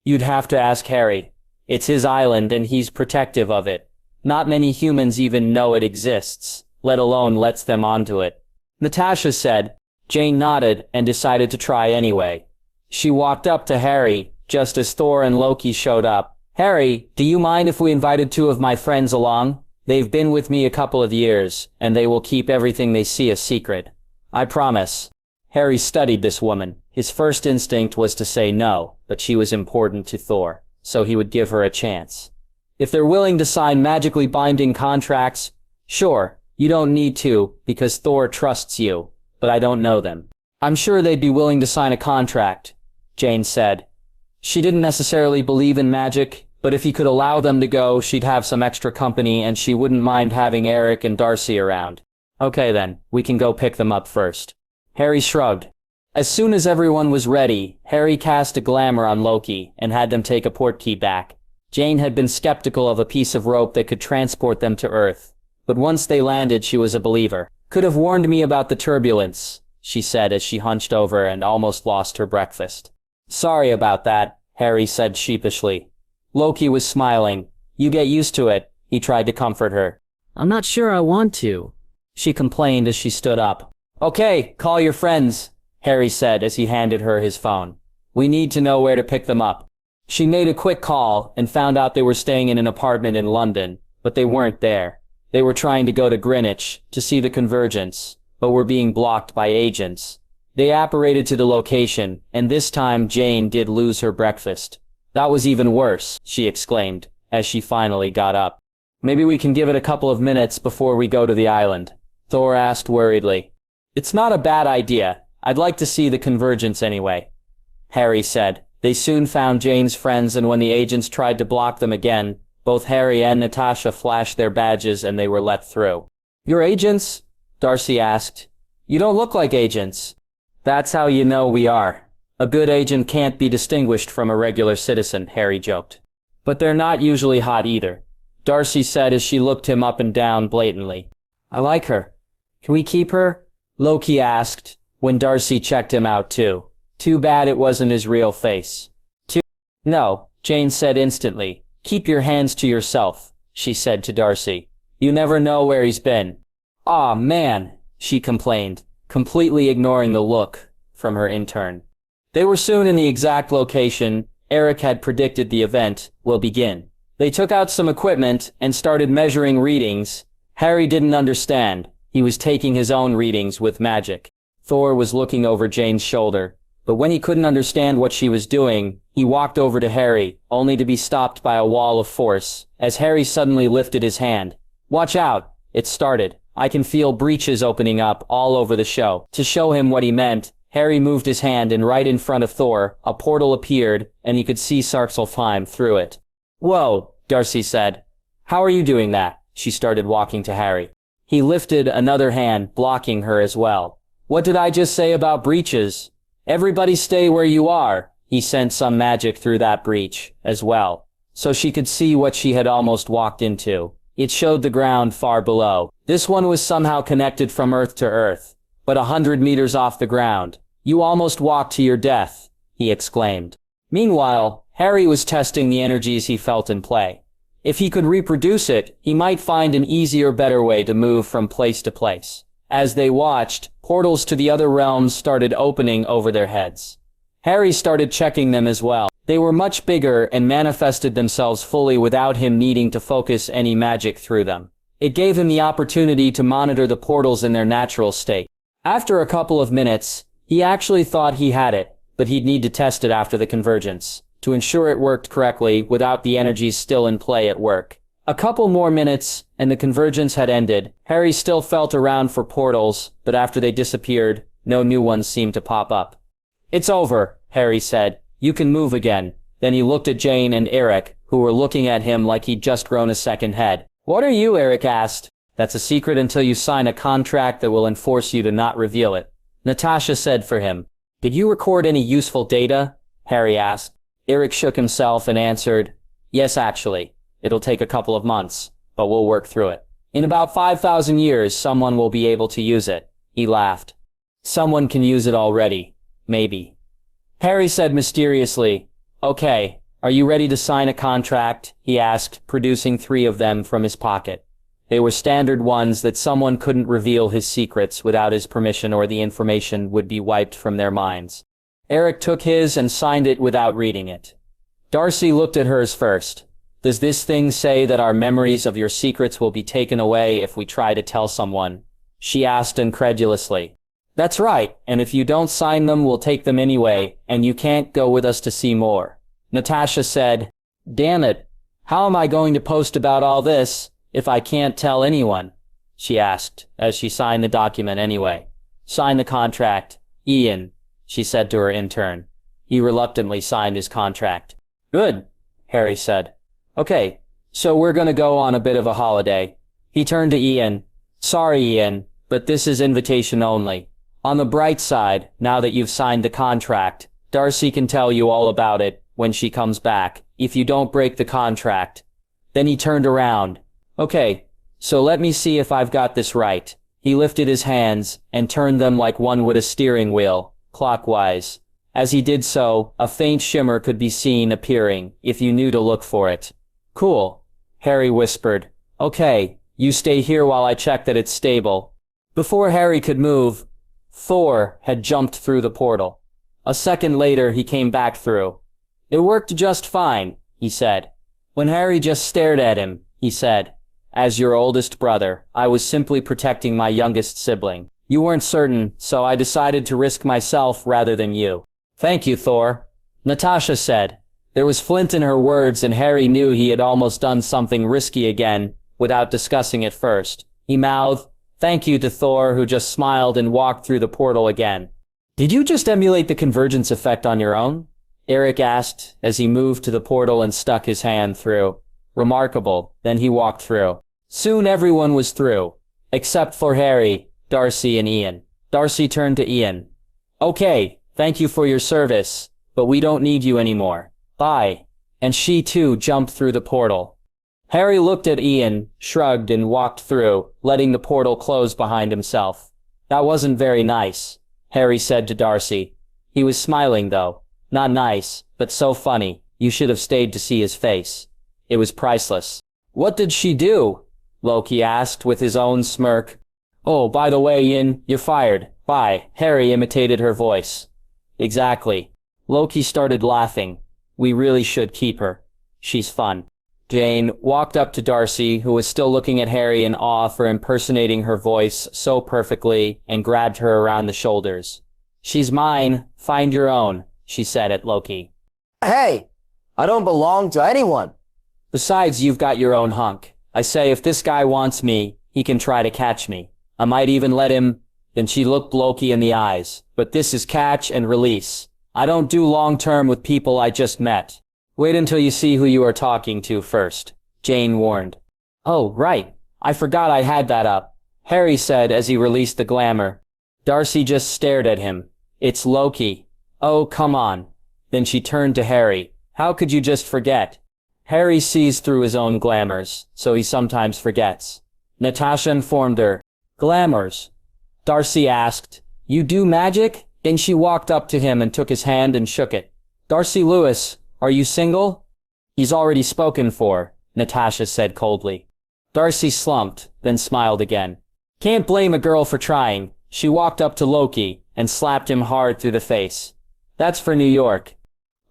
S1: You'd have to ask Harry. It's his island and he's protective of it. Not many humans even know it exists, let alone lets them onto it. Natasha said. Jane nodded and decided to try anyway. She walked up to Harry, just as Thor and Loki showed up. Harry, do you mind if we invited 2 of my friends along? They've been with me a couple of years, and they will keep everything they see a secret. I promise. Harry studied this woman. His first instinct was to say no, but she was important to Thor, so he would give her a chance. If they're willing to sign magically binding contracts, sure, you don't need to, because Thor trusts you, but I don't know them. I'm sure they'd be willing to sign a contract, Jane said. She didn't necessarily believe in magic, but if he could allow them to go, she'd have some extra company and she wouldn't mind having Eric and Darcy around. Okay then, we can go pick them up first. Harry shrugged. As soon as everyone was ready, Harry cast a glamour on Loki and had them take a portkey back. Jane had been skeptical of a piece of rope that could transport them to Earth, but once they landed she was a believer. Could have warned me about the turbulence, she said as she hunched over and almost lost her breakfast. Sorry about that, Harry said sheepishly. Loki was smiling. You get used to it, he tried to comfort her. I'm not sure I want to, she complained as she stood up. Okay, call your friends, Harry said as he handed her his phone. We need to know where to pick them up. She made a quick call and found out they were staying in an apartment in London, but they weren't there. They were trying to go to Greenwich to see the convergence, but were being blocked by agents. They apparated to the location, and this time Jane did lose her breakfast. That was even worse, she exclaimed, as she finally got up. Maybe we can give it a couple of minutes before we go to the island, Thor asked worriedly. It's not a bad idea. I'd like to see the convergence anyway, Harry said. They soon found Jane's friends, and when the agents tried to block them again, both Harry and Natasha flashed their badges and they were let through. You're agents? Darcy asked. You don't look like agents. That's how you know we are. A good agent can't be distinguished from a regular citizen, Harry joked. But they're not usually hot either, Darcy said as she looked him up and down blatantly. I like her. Can we keep her? Loki asked, when Darcy checked him out too. Too bad it wasn't his real face. No, Jane said instantly. Keep your hands to yourself, she said to Darcy. You never know where he's been. Aw, man, she complained, completely ignoring the look from her intern. They were soon in the exact location Eric had predicted the event will begin. They took out some equipment and started measuring readings. Harry didn't understand. He was taking his own readings with magic. Thor was looking over Jane's shoulder, but when he couldn't understand what she was doing, he walked over to Harry, only to be stopped by a wall of force, as Harry suddenly lifted his hand. Watch out! It started. I can feel breaches opening up all over the show. To show him what he meant, Harry moved his hand and right in front of Thor, a portal appeared, and he could see Sarkselfheim through it. Whoa, Darcy said. How are you doing that? She started walking to Harry. He lifted another hand, blocking her as well. What did I just say about breaches? Everybody stay where you are. He sent some magic through that breach, as well, so she could see what she had almost walked into. It showed the ground far below. This one was somehow connected from Earth to Earth, but 100 meters off the ground. You almost walked to your death, he exclaimed. Meanwhile, Harry was testing the energies he felt in play. If he could reproduce it, he might find an easier, better way to move from place to place. As they watched, portals to the other realms started opening over their heads. Harry started checking them as well. They were much bigger and manifested themselves fully without him needing to focus any magic through them. It gave him the opportunity to monitor the portals in their natural state. After a couple of minutes, He actually thought he had it, but he'd need to test it after the convergence, to ensure it worked correctly without the energies still in play at work. A couple more minutes, and the convergence had ended. Harry still felt around for portals, but after they disappeared, no new ones seemed to pop up. "It's over," Harry said. "You can move again." Then he looked at Jane and Eric, who were looking at him like he'd just grown a second head. "What are you?" Eric asked. "That's a secret until you sign a contract that will enforce you to not reveal it," Natasha said for him. "Did you record any useful data?" Harry asked. Eric shook himself and answered, "Yes, actually. It'll take a couple of months, but we'll work through it. In about 5,000 years, someone will be able to use it." He laughed. "Someone can use it already. Maybe." Harry said mysteriously, "Okay, are you ready to sign a contract?" he asked, producing 3 of them from his pocket. They were standard ones that someone couldn't reveal his secrets without his permission or the information would be wiped from their minds. Eric took his and signed it without reading it. Darcy looked at hers first. "Does this thing say that our memories of your secrets will be taken away if we try to tell someone?" she asked incredulously. "That's right, and if you don't sign them, we'll take them anyway, and you can't go with us to see more," Natasha said. "Damn it. How am I going to post about all this if I can't tell anyone?" she asked, as she signed the document anyway. "Sign the contract, Ian," she said to her intern. He reluctantly signed his contract. "Good," Harry said. "Okay, so we're gonna go on a bit of a holiday." He turned to Ian. "Sorry, Ian, but this is invitation only. On the bright side, now that you've signed the contract, Darcy can tell you all about it when she comes back, if you don't break the contract." Then he turned around. "Okay, so let me see if I've got this right." He lifted his hands and turned them like one would a steering wheel, clockwise. As he did so, a faint shimmer could be seen appearing, if you knew to look for it. "Cool," Harry whispered. "Okay, you stay here while I check that it's stable." Before Harry could move, Thor had jumped through the portal. A second later, he came back through. "It worked just fine," he said. When Harry just stared at him, he said, "As your oldest brother, I was simply protecting my youngest sibling. You weren't certain, so I decided to risk myself rather than you." "Thank you, Thor," Natasha said. There was flint in her words, and Harry knew he had almost done something risky again, without discussing it first. He mouthed, "Thank you," to Thor, who just smiled and walked through the portal again. "Did you just emulate the convergence effect on your own?" Eric asked, as he moved to the portal and stuck his hand through. "Remarkable." Then he walked through. Soon everyone was through, except for Harry, Darcy, and Ian. Darcy turned to Ian. "Okay, thank you for your service, but we don't need you anymore. Bye." And she too jumped through the portal. Harry looked at Ian, shrugged, and walked through, letting the portal close behind himself. "That wasn't very nice," Harry said to Darcy. He was smiling though. "Not nice, but so funny. You should have stayed to see his face. It was priceless." "What did she do?" Loki asked with his own smirk. "Oh, by the way, Ian, you're fired. Bye." Harry imitated her voice. "Exactly." Loki started laughing. "We really should keep her. She's fun." Jane walked up to Darcy, who was still looking at Harry in awe for impersonating her voice so perfectly, and grabbed her around the shoulders. "She's mine. Find your own," she said at Loki.
S2: "Hey, I don't belong to anyone."
S1: "Besides, you've got your own hunk. I say if this guy wants me, he can try to catch me. I might even let him." Then she looked Loki in the eyes. "But this is catch and release. I don't do long-term with people I just met." "Wait until you see who you are talking to first," Jane warned. "Oh, right. I forgot I had that up," Harry said as he released the glamour. Darcy just stared at him. "It's Loki." "Oh, come on." Then she turned to Harry. "How could you just forget?" Harry sees through his own glamours, so he sometimes forgets. Natasha informed her. "Glamours?" Darcy asked. "You do magic?" Then she walked up to him and took his hand and shook it. "Darcy Lewis, are you single?" "He's already spoken for," Natasha said coldly. Darcy slumped, then smiled again. "Can't blame a girl for trying." She walked up to Loki and slapped him hard through the face. "That's for New York."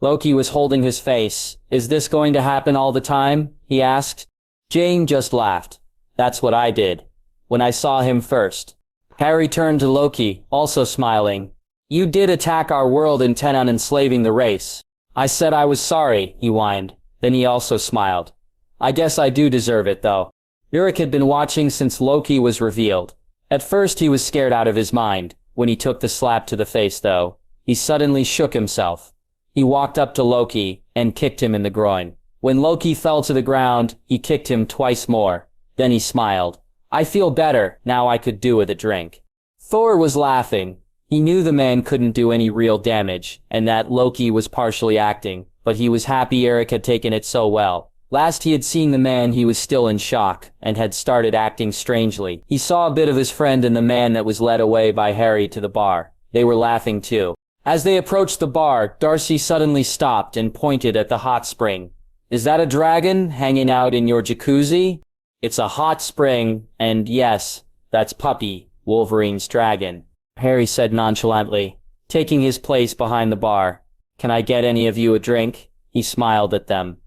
S1: Loki was holding his face. "Is this going to happen all the time?" he asked. Jane just laughed. "That's what I did when I saw him first." Harry turned to Loki, also smiling. You did attack our world intent on enslaving the race. I said I was sorry, he whined. Then he also smiled. I guess I do deserve it, though. Eric had been watching since Loki was revealed. At first he was scared out of his mind. When he took the slap to the face, though, he suddenly shook himself. He walked up to Loki and kicked him in the groin. When Loki fell to the ground, he kicked him twice more. Then he smiled. I feel better, now I could do with a drink. Thor was laughing. He knew the man couldn't do any real damage, and that Loki was partially acting, but he was happy Eric had taken it so well. Last he had seen the man, he was still in shock, and had started acting strangely. He saw a bit of his friend and the man that was led away by Harry to the bar. They were laughing too. As they approached the bar, Darcy suddenly stopped and pointed at the hot spring. Is that a dragon hanging out in your jacuzzi? It's a hot spring, and yes, that's Puppy, Wolverine's dragon, Harry said nonchalantly, taking his place behind the bar. Can I get any of you a drink? He smiled at them.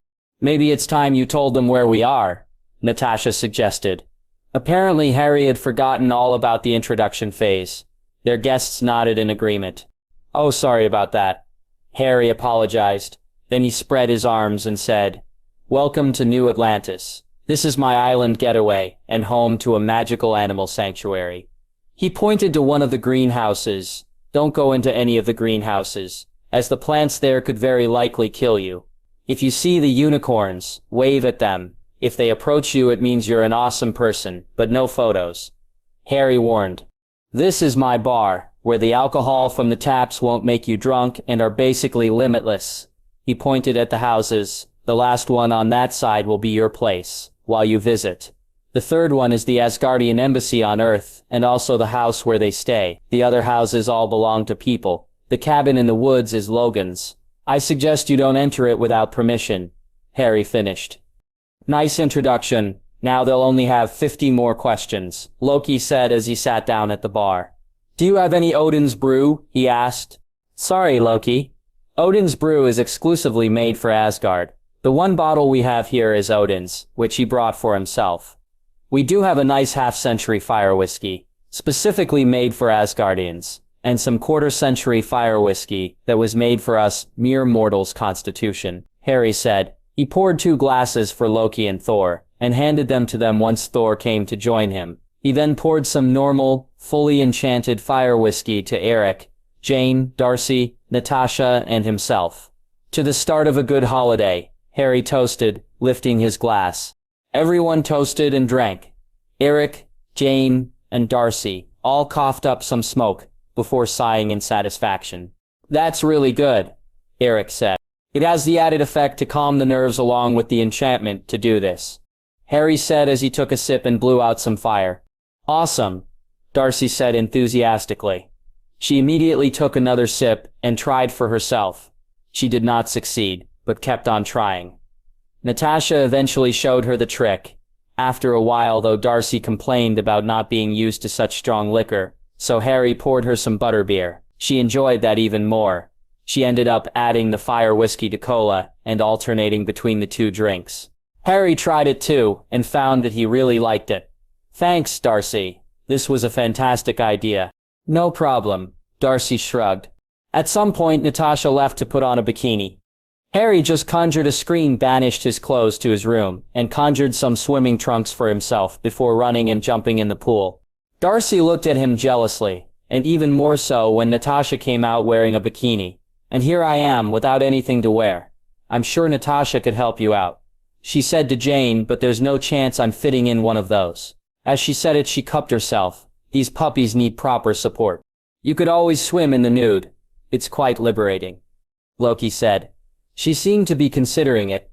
S1: Maybe it's time you told them where we are, Natasha suggested. Apparently Harry had forgotten all about the introduction phase. Their guests nodded in agreement. Oh, sorry about that. Harry apologized. Then he spread his arms and said, Welcome to New Atlantis. This is my island getaway, and home to a magical animal sanctuary. He pointed to one of the greenhouses. Don't go into any of the greenhouses, as the plants there could very likely kill you. If you see the unicorns, wave at them. If they approach you, it means you're an awesome person, but no photos. Harry warned. This is my bar, where the alcohol from the taps won't make you drunk and are basically limitless. He pointed at the houses. The last one on that side will be your place, while you visit. The third one is the Asgardian embassy on Earth, and also the house where they stay. The other houses all belong to people. The cabin in the woods is Logan's. I suggest you don't enter it without permission. Harry finished. Nice introduction. Now they'll only have 50 more questions, Loki said as he sat down at the bar. Do you have any Odin's brew? He asked. Sorry, Loki. Odin's brew is exclusively made for Asgard. The one bottle we have here is Odin's, which he brought for himself. We do have a nice half-century fire whiskey, specifically made for Asgardians, and some quarter-century fire whiskey that was made for us mere mortals' constitution, Harry said. He poured 2 glasses for Loki and Thor, and handed them to them once Thor came to join him. He then poured some normal, fully enchanted fire whiskey to Eric, Jane, Darcy, Natasha, and himself. To the start of a good holiday, Harry toasted, lifting his glass. Everyone toasted and drank. Eric, Jane, and Darcy all coughed up some smoke before sighing in satisfaction. That's really good, Eric said. It has the added effect to calm the nerves along with the enchantment to do this, Harry said as he took a sip and blew out some fire. Awesome, Darcy said enthusiastically. She immediately took another sip and tried for herself. She did not succeed, but kept on trying. Natasha eventually showed her the trick. After a while, though, Darcy complained about not being used to such strong liquor, so Harry poured her some butterbeer. She enjoyed that even more. She ended up adding the fire whiskey to cola and alternating between the 2 drinks. Harry tried it too, and found that he really liked it. Thanks, Darcy. This was a fantastic idea. No problem, Darcy shrugged. At some point, Natasha left to put on a bikini. Harry just conjured a screen, banished his clothes to his room, and conjured some swimming trunks for himself before running and jumping in the pool. Darcy looked at him jealously, and even more so when Natasha came out wearing a bikini. And here I am, without anything to wear. I'm sure Natasha could help you out, she said to Jane, but there's no chance I'm fitting in one of those. As she said it, she cupped herself. These puppies need proper support. You could always swim in the nude. It's quite liberating, Loki said. She seemed to be considering it.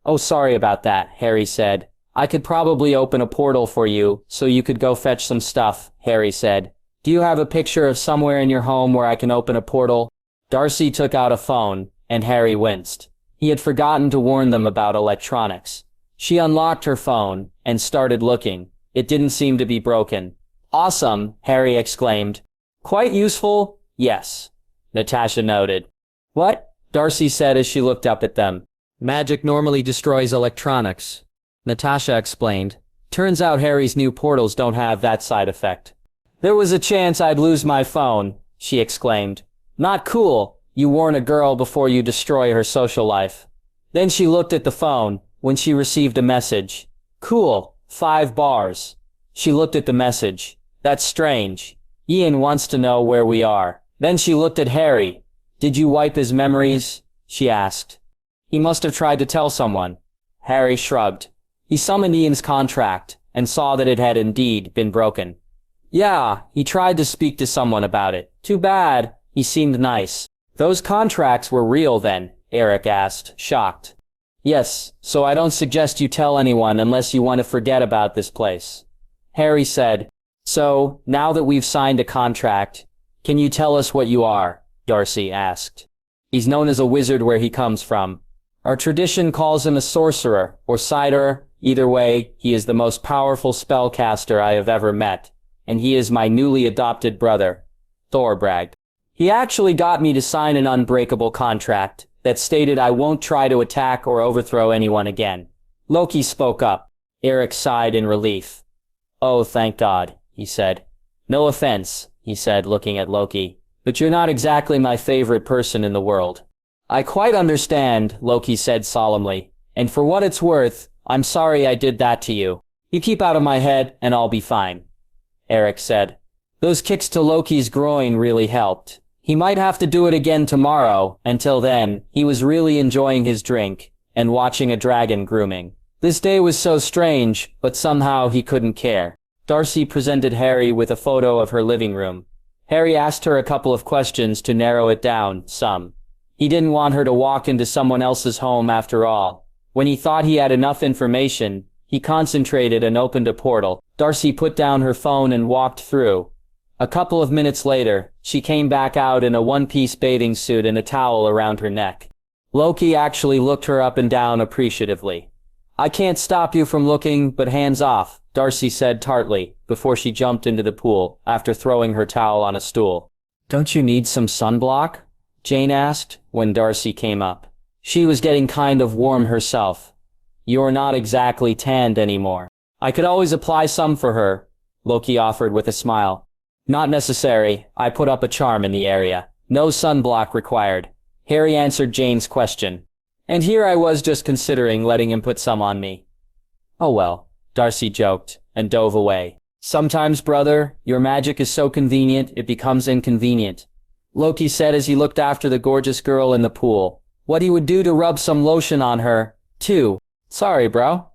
S1: Oh, sorry about that, Harry said. I could probably open a portal for you, so you could go fetch some stuff, Harry said. Do you have a picture of somewhere in your home where I can open a portal? Darcy took out a phone, and Harry winced. He had forgotten to warn them about electronics. She unlocked her phone, and started looking. It didn't seem to be broken. Awesome, Harry exclaimed. Quite useful? Yes, Natasha noted. What? Darcy said as she looked up at them. Magic normally destroys electronics, Natasha explained. Turns out Harry's new portals don't have that side effect. There was a chance I'd lose my phone, she exclaimed. Not cool. You warn a girl before you destroy her social life. Then she looked at the phone when she received a message. Cool. 5 bars. She looked at the message. That's strange. Ian wants to know where we are. Then she looked at Harry. Did you wipe his memories? She asked. He must have tried to tell someone. Harry shrugged. He summoned Ian's contract and saw that it had indeed been broken. Yeah, he tried to speak to someone about it. Too bad. He seemed nice. Those contracts were real then? Eric asked, shocked. Yes, so I don't suggest you tell anyone unless you want to forget about this place. Harry said. So, now that we've signed a contract, can you tell us what you are? Darcy asked. He's known as a wizard where he comes from. Our tradition calls him a sorcerer, or cider. Either way, he is the most powerful spellcaster I have ever met, and he is my newly adopted brother. Thor bragged. He actually got me to sign an unbreakable contract that stated I won't try to attack or overthrow anyone again. Loki spoke up. Eric sighed in relief. Oh, thank God, he said. No offense, he said, looking at Loki, but you're not exactly my favorite person in the world. I quite understand, Loki said solemnly, and for what it's worth, I'm sorry I did that to you. You keep out of my head and I'll be fine. Eric said. Those kicks to Loki's groin really helped. He might have to do it again tomorrow. Until then, he was really enjoying his drink and watching a dragon grooming. This day was so strange, but somehow he couldn't care. Darcy presented Harry with a photo of her living room. Harry asked her a couple of questions to narrow it down some. He didn't want her to walk into someone else's home after all. When he thought he had enough information, he concentrated and opened a portal. Darcy put down her phone and walked through. A couple of minutes later, she came back out in a one-piece bathing suit and a towel around her neck. Loki actually looked her up and down appreciatively. I can't stop you from looking, but hands off, Darcy said tartly, before she jumped into the pool, after throwing her towel on a stool. Don't you need some sunblock? Jane asked, when Darcy came up. She was getting kind of warm herself. You're not exactly tanned anymore. I could always apply some for her, Loki offered with a smile. Not necessary. I put up a charm in the area. No sunblock required. Harry answered Jane's question. And here I was just considering letting him put some on me. Oh well, Darcy joked, and dove away. Sometimes, brother, your magic is so convenient it becomes inconvenient, Loki said as he looked after the gorgeous girl in the pool. What he would do to rub some lotion on her, too. Sorry, bro.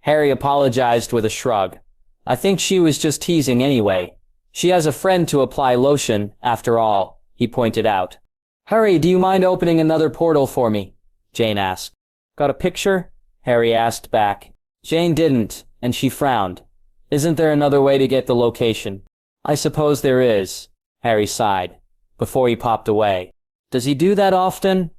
S1: Harry apologized with a shrug. I think she was just teasing anyway. She has a friend to apply lotion, after all, he pointed out. Harry, do you mind opening another portal for me? Jane asked. Got a picture? Harry asked back. Jane didn't, and she frowned. Isn't there another way to get the location? I suppose there is, Harry sighed, before he popped away. Does he do that often?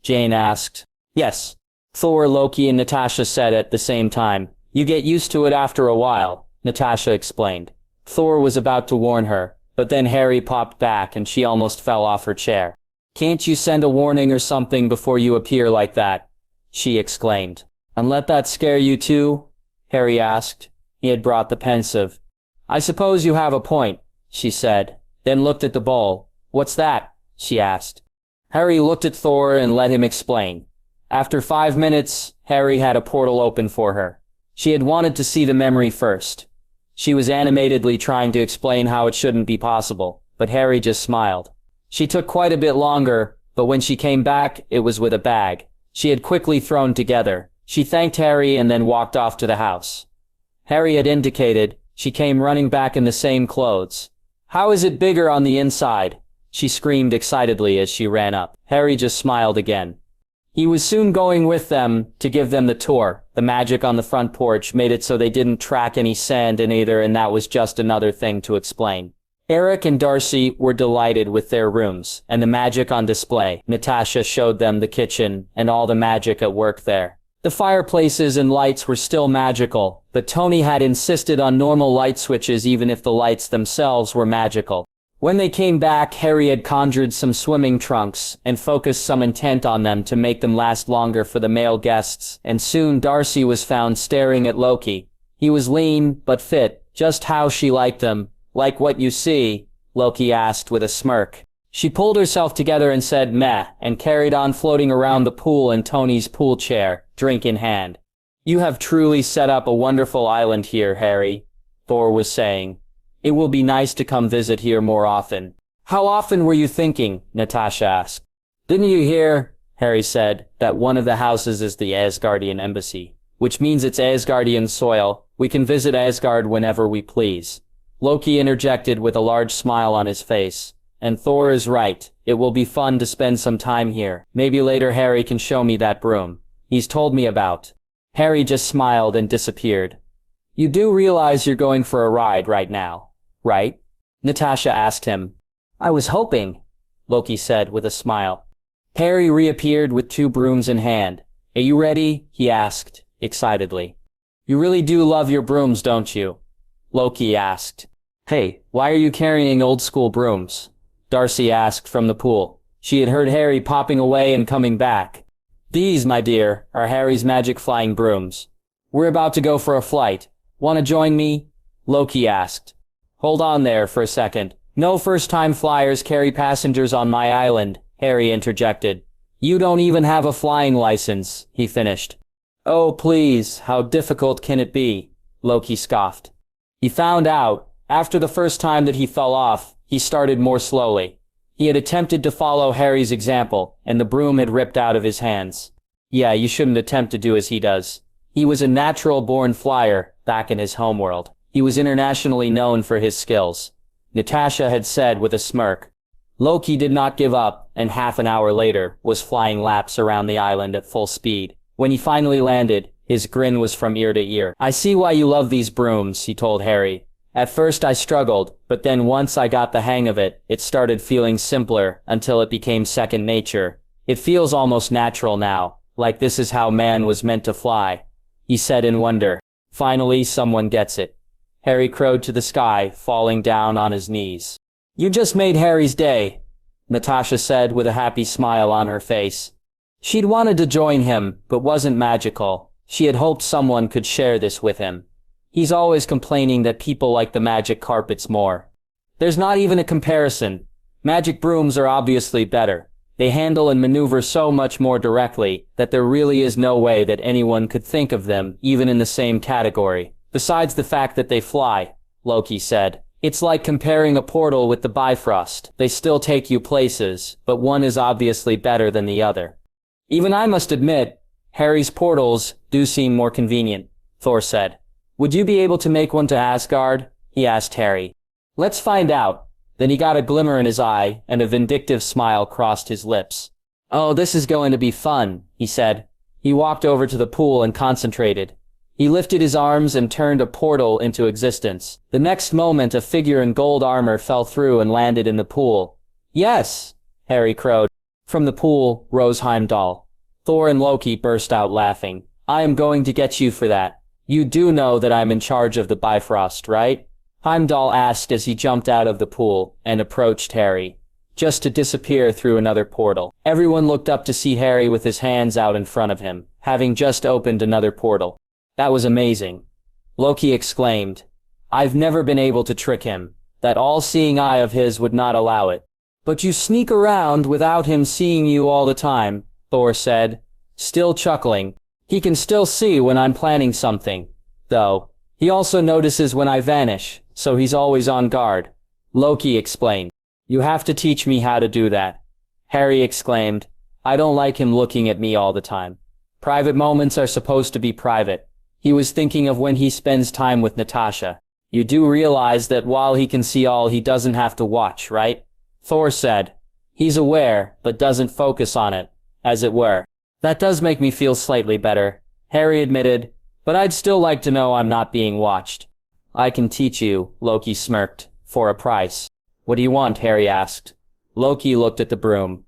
S1: Jane asked. Yes. Thor, Loki, and Natasha said at the same time. You get used to it after a while, Natasha explained. Thor was about to warn her, but then Harry popped back and she almost fell off her chair. Can't you send a warning or something before you appear like that? She exclaimed. And let that scare you too? Harry asked. He had brought the pensive. I suppose you have a point, she said, then looked at the bowl. What's that? She asked. Harry looked at Thor and let him explain. After 5 minutes, Harry had a portal open for her. She had wanted to see the memory first. She was animatedly trying to explain how it shouldn't be possible, but Harry just smiled. She took quite a bit longer, but when she came back, it was with a bag she had quickly thrown together. She thanked Harry and then walked off to the house. Harry had indicated. She came running back in the same clothes. How is it bigger on the inside? She screamed excitedly as she ran up. Harry just smiled again. He was soon going with them to give them the tour. The magic on the front porch made it so they didn't track any sand in either, and that was just another thing to explain. Eric and Darcy were delighted with their rooms and the magic on display. Natasha showed them the kitchen and all the magic at work there. The fireplaces and lights were still magical, but Tony had insisted on normal light switches even if the lights themselves were magical. When they came back, Harry had conjured some swimming trunks and focused some intent on them to make them last longer for the male guests, and soon Darcy was found staring at Loki. He was lean, but fit, just how she liked him. Like what you see? Loki asked with a smirk. She pulled herself together and said meh, and carried on floating around the pool in Tony's pool chair, drink in hand. You have truly set up a wonderful island here, Harry, Thor was saying. It will be nice to come visit here more often. How often were you thinking? Natasha asked. Didn't you hear, Harry said, that one of the houses is the Asgardian embassy, which means it's Asgardian soil. We can visit Asgard whenever we please. Loki interjected with a large smile on his face. And Thor is right. It will be fun to spend some time here. Maybe later Harry can show me that broom he's told me about. Harry just smiled and disappeared. You do realize you're going for a ride right now, right? Natasha asked him. I was hoping, Loki said with a smile. Harry reappeared with 2 brooms in hand. Are you ready? He asked, excitedly. You really do love your brooms, don't you? Loki asked. Hey, why are you carrying old school brooms? Darcy asked from the pool. She had heard Harry popping away and coming back. These, my dear, are Harry's magic flying brooms. We're about to go for a flight. Want to join me? Loki asked. Hold on there for a second. No first-time flyers carry passengers on my island, Harry interjected. You don't even have a flying license, he finished. Oh, please, how difficult can it be? Loki scoffed. He found out, after the first time that he fell off, he started more slowly. He had attempted to follow Harry's example, and the broom had ripped out of his hands. Yeah, you shouldn't attempt to do as he does. He was a natural-born flyer back in his homeworld. He was internationally known for his skills. Natasha had said with a smirk. Loki did not give up, and half an hour later was flying laps around the island at full speed. When he finally landed, his grin was from ear to ear. I see why you love these brooms, he told Harry. At first I struggled, but then once I got the hang of it, it started feeling simpler until it became second nature. It feels almost natural now, like this is how man was meant to fly, he said in wonder. Finally, someone gets it. Harry crowed to the sky, falling down on his knees. You just made Harry's day, Natasha said with a happy smile on her face. She'd wanted to join him, but wasn't magical. She had hoped someone could share this with him. He's always complaining that people like the magic carpets more. There's not even a comparison. Magic brooms are obviously better. They handle and maneuver so much more directly that there really is no way that anyone could think of them even in the same category. Besides the fact that they fly, Loki said. It's like comparing a portal with the Bifrost. They still take you places, but one is obviously better than the other. Even I must admit, Harry's portals do seem more convenient, Thor said. Would you be able to make one to Asgard? He asked Harry. Let's find out. Then he got a glimmer in his eye, and a vindictive smile crossed his lips. Oh, this is going to be fun, he said. He walked over to the pool and concentrated. He lifted his arms and turned a portal into existence. The next moment, a figure in gold armor fell through and landed in the pool. Yes, Harry crowed. From the pool rose Heimdall. Thor and Loki burst out laughing. I am going to get you for that. You do know that I'm in charge of the Bifrost, right? Heimdall asked as he jumped out of the pool and approached Harry, just to disappear through another portal. Everyone looked up to see Harry with his hands out in front of him, having just opened another portal. That was amazing. Loki exclaimed. I've never been able to trick him. That all-seeing eye of his would not allow it. But you sneak around without him seeing you all the time, Thor said, still chuckling. He can still see when I'm planning something, though. He also notices when I vanish, so he's always on guard. Loki explained. You have to teach me how to do that. Harry exclaimed. I don't like him looking at me all the time. Private moments are supposed to be private. He was thinking of when he spends time with Natasha. You do realize that while he can see all, he doesn't have to watch, right? Thor said. He's aware, but doesn't focus on it, as it were. That does make me feel slightly better, Harry admitted, but I'd still like to know I'm not being watched. I can teach you, Loki smirked, for a price. What do you want? Harry asked. Loki looked at the broom.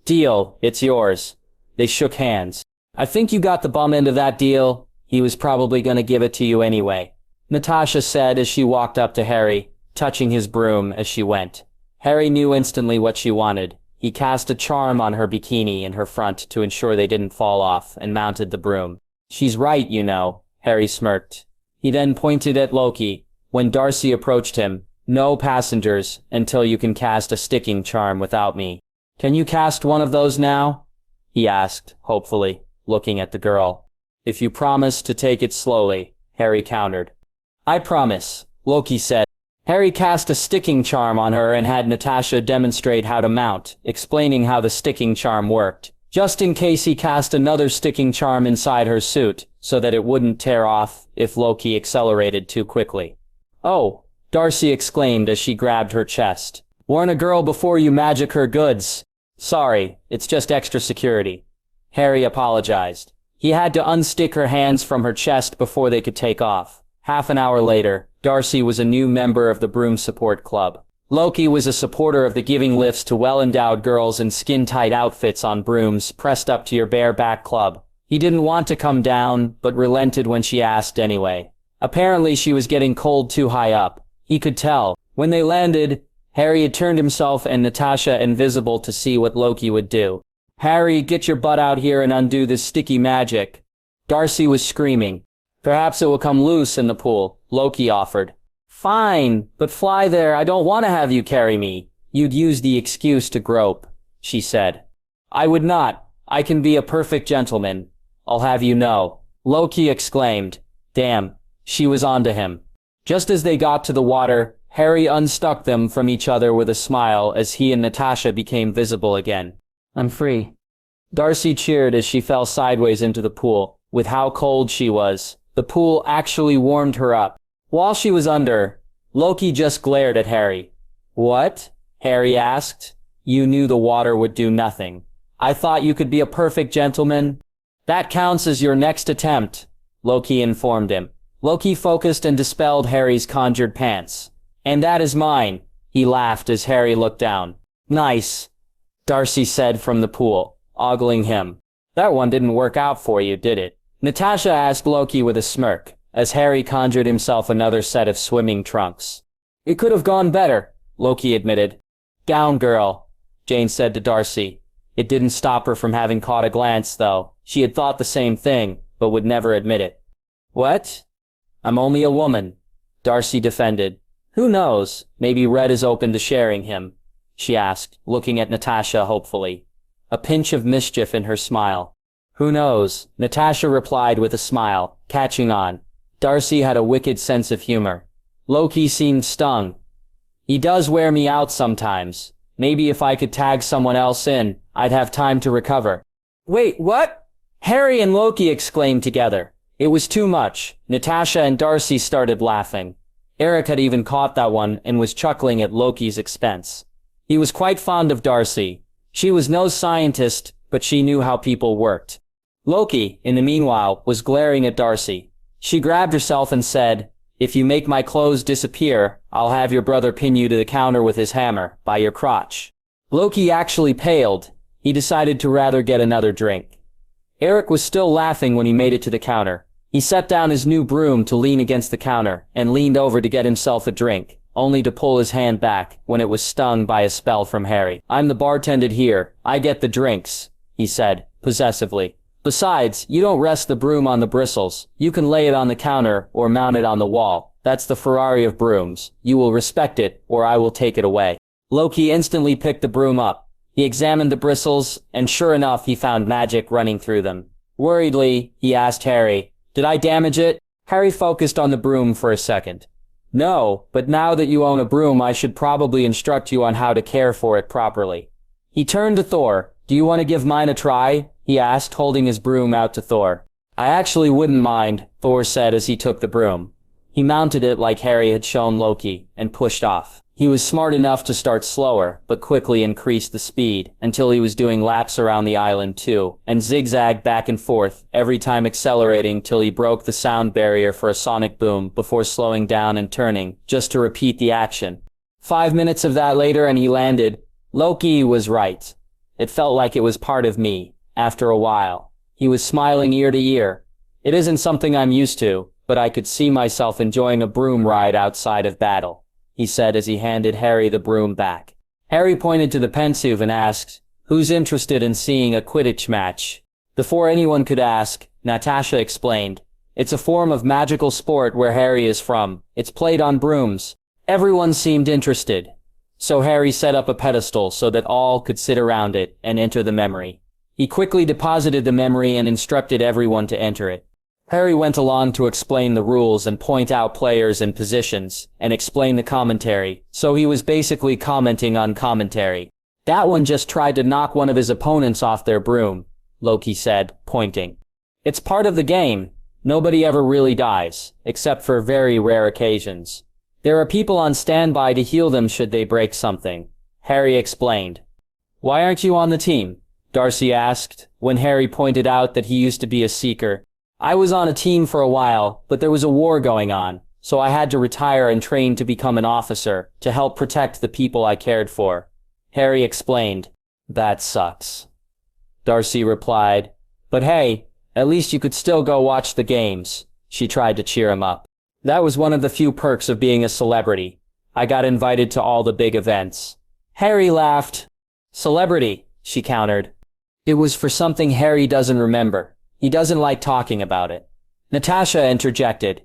S1: Deal, it's yours. They shook hands. I think you got the bum end of that deal. He was probably going to give it to you anyway, Natasha said as she walked up to Harry, touching his broom as she went. Harry knew instantly what she wanted. He cast a charm on her bikini in her front to ensure they didn't fall off and mounted the broom. She's right, you know, Harry smirked. He then pointed at Loki. When Darcy approached him, No passengers until you can cast a sticking charm without me. Can you cast one of those now? He asked, hopefully, looking at the girl. If you promise to take it slowly, Harry countered. I promise, Loki said. Harry cast a sticking charm on her and had Natasha demonstrate how to mount, explaining how the sticking charm worked. Just in case he cast another sticking charm inside her suit, so that it wouldn't tear off if Loki accelerated too quickly. Oh, Darcy exclaimed as she grabbed her chest. Warn a girl before you magic her goods. Sorry, it's just extra security. Harry apologized. He had to unstick her hands from her chest before they could take off. Half an hour later, Darcy was a new member of the Broom Support Club. Loki was a supporter of the giving lifts to well-endowed girls in skin-tight outfits on brooms pressed up to your bare back club. He didn't want to come down, but relented when she asked anyway. Apparently she was getting cold too high up. He could tell. When they landed, Harry had turned himself and Natasha invisible to see what Loki would do. Harry, get your butt out here and undo this sticky magic. Darcy was screaming. Perhaps it will come loose in the pool, Loki offered. Fine, but fly there, I don't want to have you carry me. You'd use the excuse to grope, she said. I would not. I can be a perfect gentleman. I'll have you know. Loki exclaimed. Damn, she was onto him. Just as they got to the water, Harry unstuck them from each other with a smile as he and Natasha became visible again. I'm free. Darcy cheered as she fell sideways into the pool. With how cold she was, the pool actually warmed her up. While she was under, Loki just glared at Harry. What? Harry asked. You knew the water would do nothing. I thought you could be a perfect gentleman. That counts as your next attempt, Loki informed him. Loki focused and dispelled Harry's conjured pants. And that is mine, he laughed as Harry looked down. Nice, Darcy said from the pool, ogling him. That one didn't work out for you, did it? Natasha asked Loki with a smirk, as Harry conjured himself another set of swimming trunks. It could have gone better, Loki admitted. Gown girl, Jane said to Darcy. It didn't stop her from having caught a glance, though. She had thought the same thing, but would never admit it. What? I'm only a woman, Darcy defended. Who knows, maybe Red is open to sharing him, she asked, looking at Natasha hopefully. A pinch of mischief in her smile. Who knows, Natasha replied with a smile, catching on. Darcy had a wicked sense of humor. Loki seemed stung. He does wear me out sometimes. Maybe if I could tag someone else in, I'd have time to recover. Wait, what? Harry and Loki exclaimed together. It was too much. Natasha and Darcy started laughing. Eric had even caught that one and was chuckling at Loki's expense. He was quite fond of Darcy. She was no scientist, but she knew how people worked. Loki, in the meanwhile, was glaring at Darcy. She grabbed herself and said, If you make my clothes disappear, I'll have your brother pin you to the counter with his hammer, by your crotch. Loki actually paled. He decided to rather get another drink. Eric was still laughing when he made it to the counter. He set down his new broom to lean against the counter, and leaned over to get himself a drink, only to pull his hand back when it was stung by a spell from Harry. I'm the bartender here. I get the drinks, he said, possessively. Besides, you don't rest the broom on the bristles. You can lay it on the counter or mount it on the wall. That's the Ferrari of brooms. You will respect it, or I will take it away. Loki instantly picked the broom up. He examined the bristles, and sure enough, he found magic running through them. Worriedly, he asked Harry, Did I damage it? Harry focused on the broom for a second. No, but now that you own a broom, I should probably instruct you on how to care for it properly. He turned to Thor. Do you want to give mine a try? He asked, holding his broom out to Thor. I actually wouldn't mind, Thor said as he took the broom. He mounted it like Harry had shown Loki, and pushed off. He was smart enough to start slower, but quickly increased the speed, until he was doing laps around the island too, and zigzagged back and forth, every time accelerating till he broke the sound barrier for a sonic boom before slowing down and turning, just to repeat the action. 5 minutes of that later and he landed. Loki was right. It felt like it was part of me. After a while, he was smiling ear to ear. It isn't something I'm used to, but I could see myself enjoying a broom ride outside of battle, he said as he handed Harry the broom back. Harry pointed to the pensive and asked, Who's interested in seeing a Quidditch match? Before anyone could ask, Natasha explained, It's a form of magical sport where Harry is from. It's played on brooms. Everyone seemed interested, so Harry set up a pedestal so that all could sit around it and enter the memory. He quickly deposited the memory and instructed everyone to enter it. Harry went along to explain the rules and point out players and positions, and explain the commentary, so he was basically commenting on commentary. That one just tried to knock one of his opponents off their broom, Loki said, pointing. It's part of the game. Nobody ever really dies, except for very rare occasions. There are people on standby to heal them should they break something, Harry explained. Why aren't you on the team? Darcy asked, when Harry pointed out that he used to be a seeker. I was on a team for a while, but there was a war going on, so I had to retire and train to become an officer, to help protect the people I cared for. Harry explained. That sucks. Darcy replied. But hey, at least you could still go watch the games. She tried to cheer him up. That was one of the few perks of being a celebrity. I got invited to all the big events. Harry laughed. Celebrity, she countered. It was for something Harry doesn't remember. He doesn't like talking about it. Natasha interjected.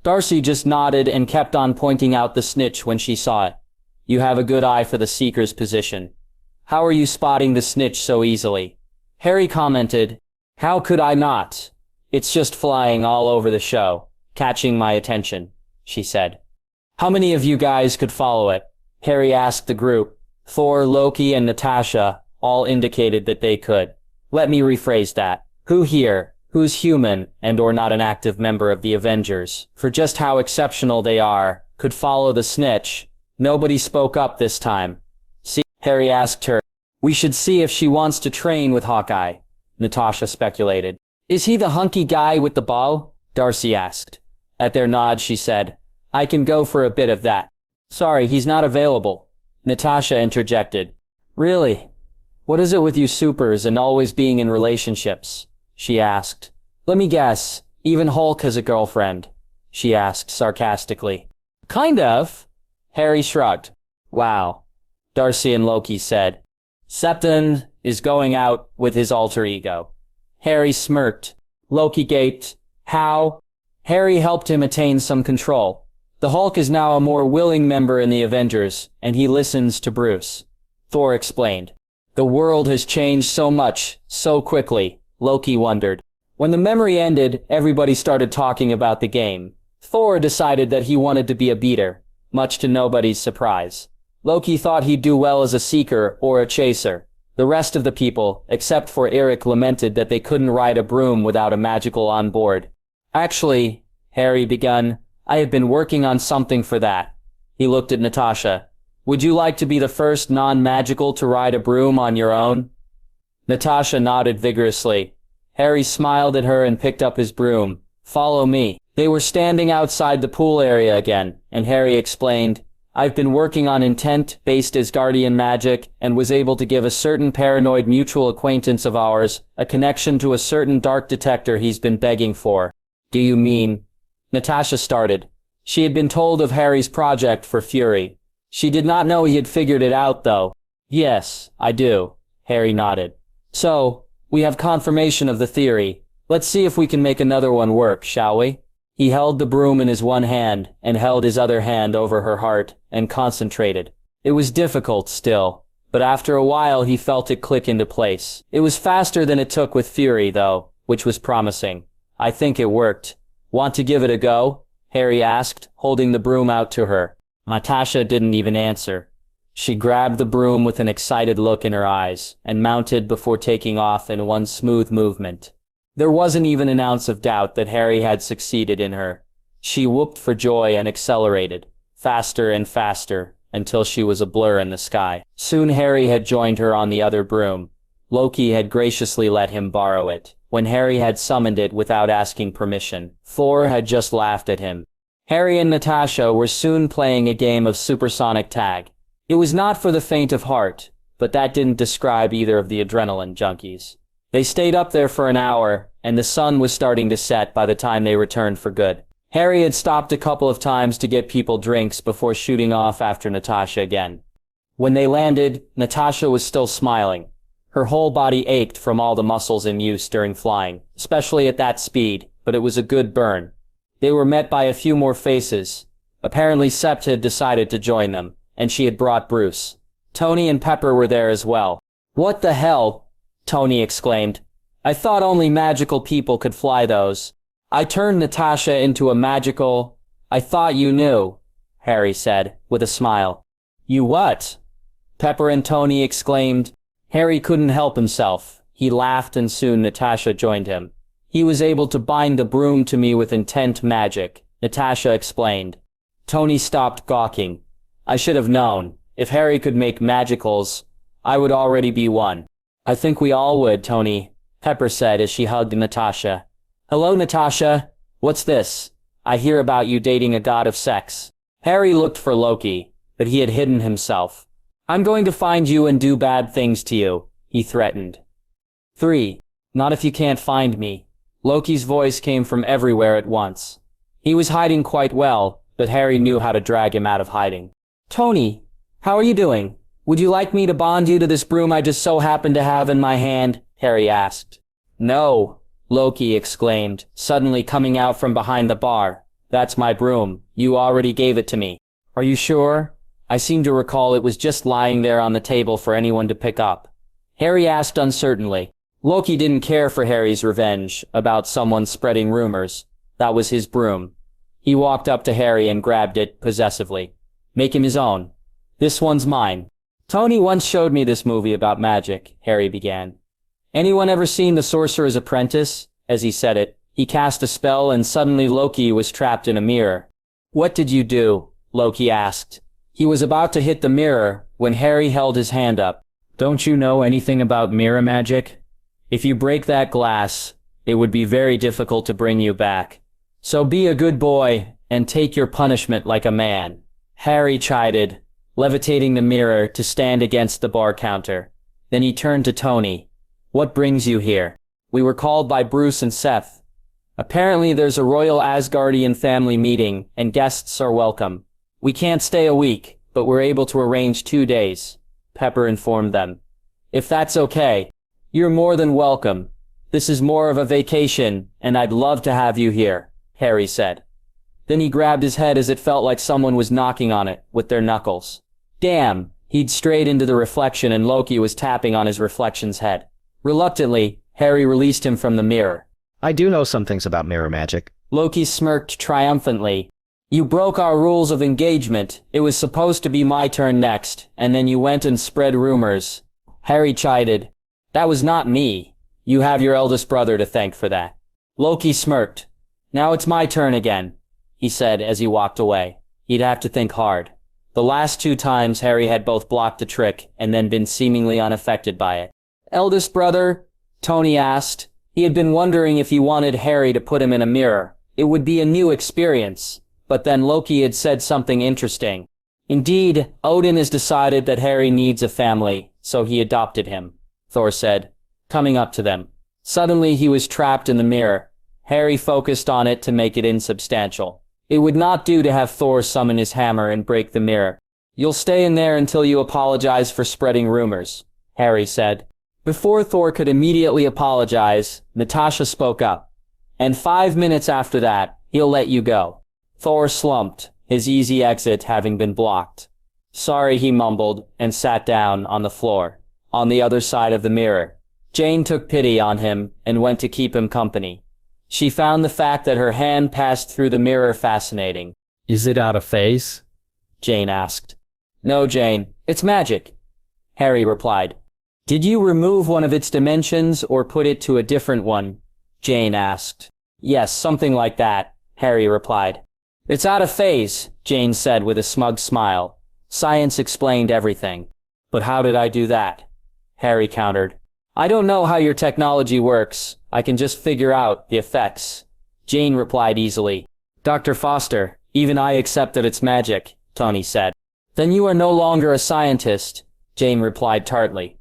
S1: Darcy just nodded and kept on pointing out the snitch when she saw it. You have a good eye for the seeker's position. How are you spotting the snitch so easily? Harry commented. How could I not? It's just flying all over the show, catching my attention, she said. How many of you guys could follow it? Harry asked the group. Thor, Loki, and Natasha all indicated that they could. Let me rephrase that. Who here, who's human and or not an active member of the Avengers, for just how exceptional they are, could follow the snitch? Nobody spoke up this time. See, Harry asked her. We should see if she wants to train with Hawkeye, Natasha speculated. Is he the hunky guy with the bow? Darcy asked. At their nod, she said, I can go for a bit of that. Sorry, he's not available, Natasha interjected. Really? What is it with you supers and always being in relationships? She asked. Let me guess, even Hulk has a girlfriend, she asked sarcastically. Kind of. Harry shrugged. Wow, Darcy and Loki said. Septon is going out with his alter ego. Harry smirked. Loki gaped. How? Harry helped him attain some control. The Hulk is now a more willing member in the Avengers, and he listens to Bruce. Thor explained. The world has changed so much, so quickly, Loki wondered. When the memory ended, everybody started talking about the game. Thor decided that he wanted to be a beater, much to nobody's surprise. Loki thought he'd do well as a seeker or a chaser. The rest of the people, except for Eric, lamented that they couldn't ride a broom without a magical on board. Actually, Harry begun, I have been working on something for that. He looked at Natasha. Would you like to be the first non-magical to ride a broom on your own? Natasha nodded vigorously. Harry smiled at her and picked up his broom. Follow me. They were standing outside the pool area again, and Harry explained, I've been working on intent-based Asgardian magic and was able to give a certain paranoid mutual acquaintance of ours a connection to a certain dark detector he's been begging for. Do you mean? Natasha started. She had been told of Harry's project for Fury. She did not know he had figured it out, though. Yes, I do, Harry nodded. So, we have confirmation of the theory. Let's see if we can make another one work, shall we? He held the broom in his one hand and held his other hand over her heart and concentrated. It was difficult still, but after a while he felt it click into place. It was faster than it took with Fury, though, which was promising. I think it worked. Want to give it a go? Harry asked, holding the broom out to her. Natasha didn't even answer. She grabbed the broom with an excited look in her eyes and mounted before taking off in one smooth movement. There wasn't even an ounce of doubt that Harry had succeeded in her. She whooped for joy and accelerated, faster and faster, until she was a blur in the sky. Soon Harry had joined her on the other broom. Loki had graciously let him borrow it, when Harry had summoned it without asking permission. Thor had just laughed at him. Harry and Natasha were soon playing a game of supersonic tag. It was not for the faint of heart, but that didn't describe either of the adrenaline junkies. They stayed up there for an hour, and the sun was starting to set by the time they returned for good. Harry had stopped a couple of times to get people drinks before shooting off after Natasha again. When they landed, Natasha was still smiling. Her whole body ached from all the muscles in use during flying, especially at that speed, but it was a good burn. They were met by a few more faces, Apparently Sept had decided to join them, and she had brought Bruce. Tony and Pepper were there as well. "What the hell?" Tony exclaimed. "I thought only magical people could fly those. I turned Natasha into a magical—" "I thought you knew," Harry said, with a smile. "You what?" Pepper and Tony exclaimed. Harry couldn't help himself. He laughed and soon Natasha joined him. "He was able to bind the broom to me with intent magic," Natasha explained. Tony stopped gawking. "I should have known. If Harry could make magicals, I would already be one." "I think we all would, Tony," Pepper said as she hugged Natasha. "Hello, Natasha. What's this? I hear about you dating a god of sex." Harry looked for Loki, but he had hidden himself. "I'm going to find you and do bad things to you," he threatened. 3. Not if you can't find me. Loki's voice came from everywhere at once. He was hiding quite well, but Harry knew how to drag him out of hiding. "Tony, how are you doing? Would you like me to bond you to this broom I just so happen to have in my hand?" Harry asked. "No," Loki exclaimed, suddenly coming out from behind the bar. "That's my broom. You already gave it to me." "Are you sure? I seem to recall it was just lying there on the table for anyone to pick up." Harry asked uncertainly. Loki didn't care for Harry's revenge about someone spreading rumors. That was his broom. He walked up to Harry and grabbed it possessively. "Make him his own. This one's mine." "Tony once showed me this movie about magic," Harry began. "Anyone ever seen The Sorcerer's Apprentice?" As he said it, he cast a spell and suddenly Loki was trapped in a mirror. "What did you do?" Loki asked. He was about to hit the mirror when Harry held his hand up. "Don't you know anything about mirror magic? If you break that glass, it would be very difficult to bring you back. So be a good boy and take your punishment like a man." Harry chided, levitating the mirror to stand against the bar counter. Then he turned to Tony. "What brings you here?" "We were called by Bruce and Seth. Apparently there's a royal Asgardian family meeting and guests are welcome. We can't stay a week, but we're able to arrange 2 days," Pepper informed them. "If that's okay, you're more than welcome. This is more of a vacation, and I'd love to have you here," Harry said. Then he grabbed his head as it felt like someone was knocking on it with their knuckles. Damn, he'd strayed into the reflection and Loki was tapping on his reflection's head. Reluctantly, Harry released him from the mirror.
S3: "I do know some things about mirror magic."
S1: Loki smirked triumphantly. "You broke our rules of engagement. It was supposed to be my turn next, and then you went and spread rumors." Harry chided. "That was not me. You have your eldest brother to thank for that." Loki smirked. "Now it's my turn again," he said as he walked away. He'd have to think hard. The last 2 times Harry had both blocked the trick and then been seemingly unaffected by it. "Eldest brother?" Tony asked. He had been wondering if he wanted Harry to put him in a mirror. It would be a new experience. But then Loki had said something interesting. "Indeed, Odin has decided that Harry needs a family, so he adopted him," Thor said, coming up to them. Suddenly he was trapped in the mirror. Harry focused on it to make it insubstantial. It would not do to have Thor summon his hammer and break the mirror. "You'll stay in there until you apologize for spreading rumors," Harry said. Before Thor could immediately apologize, Natasha spoke up. "And 5 minutes after that, he'll let you go." Thor slumped, his easy exit having been blocked. "Sorry," he mumbled, and sat down on the floor, on the other side of the mirror. Jane took pity on him and went to keep him company. She found the fact that her hand passed through the mirror fascinating.
S4: "Is it out of phase?"
S1: Jane asked. "No, Jane, it's magic," Harry replied. "Did you remove one of its dimensions or put it to a different one?" Jane asked. "Yes, something like that," Harry replied. "It's out of phase," Jane said with a smug smile. "Science explained everything." "But how did I do that?" Harry countered. "I don't know how your technology works. I can just figure out the effects." Jane replied easily. "Dr. Foster, even I accept that it's magic," Tony said. "Then you are no longer a scientist," Jane replied tartly.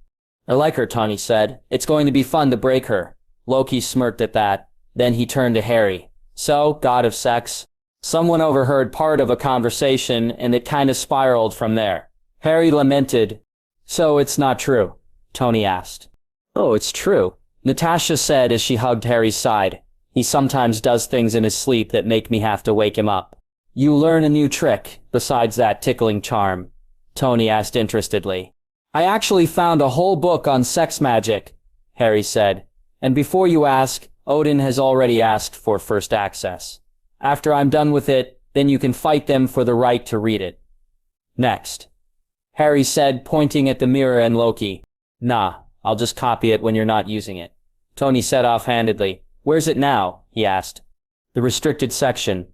S1: "I like her," Tony said. "It's going to be fun to break her." Loki smirked at that. Then he turned to Harry. "So, god of sex?" Someone overheard part of a conversation and it kind of spiraled from there. Harry lamented. "So it's not true?" Tony asked. "Oh, it's true," Natasha said as she hugged Harry's side. "He sometimes does things in his sleep that make me have to wake him up." You learn a new trick, besides that tickling charm? Tony asked interestedly. I actually found a whole book on sex magic, Harry said. And before you ask, Odin has already asked for first access. After I'm done with it, then you can fight them for the right to read it. Next. Harry said, pointing at the mirror and Loki. Nah, I'll just copy it when you're not using it. Tony said offhandedly. Where's it now? He asked. The restricted section.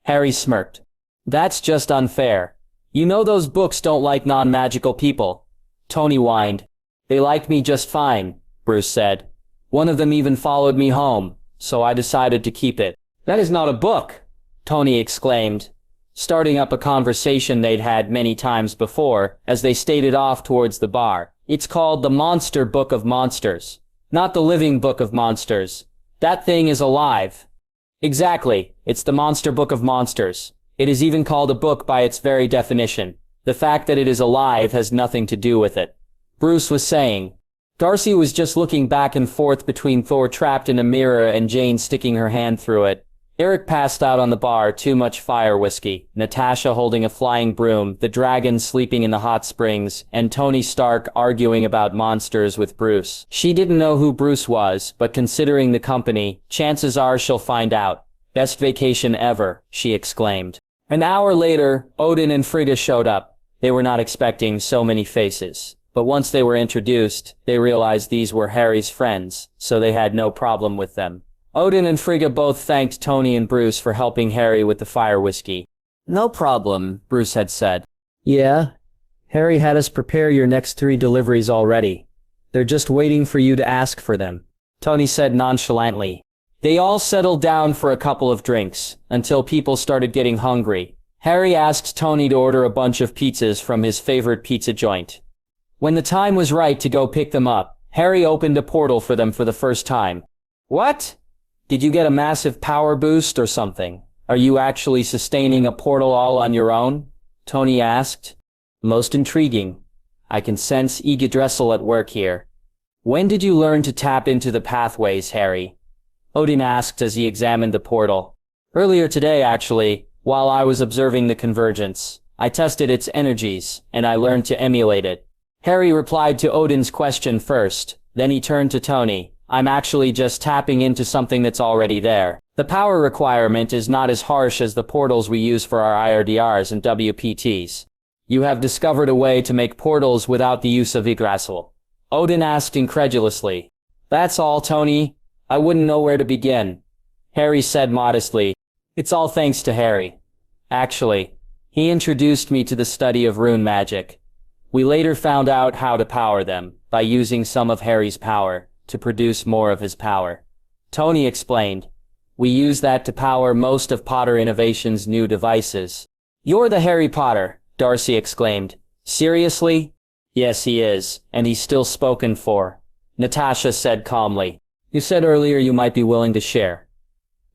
S1: Harry smirked. That's just unfair. You know those books don't like non-magical people. Tony whined. They like me just fine, Bruce said. One of them even followed me home, so I decided to keep it. That is not a book, Tony exclaimed, starting up a conversation they'd had many times before as they stated off towards the bar. It's called the Monster Book of Monsters, not the Living Book of Monsters. That thing is alive. Exactly, it's the Monster Book of Monsters. It is even called a book by its very definition. The fact that it is alive has nothing to do with it. Bruce was saying. Darcy was just looking back and forth between Thor trapped in a mirror and Jane sticking her hand through it. Eric passed out on the bar, too much fire whiskey, Natasha holding a flying broom, the dragon sleeping in the hot springs, and Tony Stark arguing about monsters with Bruce. She didn't know who Bruce was, but considering the company, chances are she'll find out. Best vacation ever, she exclaimed. An hour later, Odin and Frigga showed up. They were not expecting so many faces. But once they were introduced, they realized these were Harry's friends, so they had no problem with them. Odin and Frigga both thanked Tony and Bruce for helping Harry with the fire whiskey. No problem, Bruce had said. Yeah, Harry had us prepare your next 3 deliveries already. They're just waiting for you to ask for them, Tony said nonchalantly. They all settled down for a couple of drinks, until people started getting hungry. Harry asked Tony to order a bunch of pizzas from his favorite pizza joint. When the time was right to go pick them up, Harry opened a portal for them for the first time. What? Did you get a massive power boost or something? Are you actually sustaining a portal all on your own? Tony asked. Most intriguing. I can sense Yggdrasil at work here. When did you learn to tap into the pathways, Harry? Odin asked as he examined the portal. Earlier today, actually, while I was observing the convergence. I tested its energies, and I learned to emulate it. Harry replied to Odin's question first, then he turned to Tony. I'm actually just tapping into something that's already there. The power requirement is not as harsh as the portals we use for our IRDRs and WPTs. You have discovered a way to make portals without the use of Yggdrasil. Odin asked incredulously. That's all, Tony. I wouldn't know where to begin. Harry said modestly. It's all thanks to Harry. Actually, he introduced me to the study of rune magic. We later found out how to power them, by using some of Harry's power, to produce more of his power. Tony explained. We use that to power most of Potter Innovation's new devices. You're the Harry Potter, Darcy exclaimed. Seriously? Yes, he is, and he's still spoken for. Natasha said calmly. You said earlier you might be willing to share.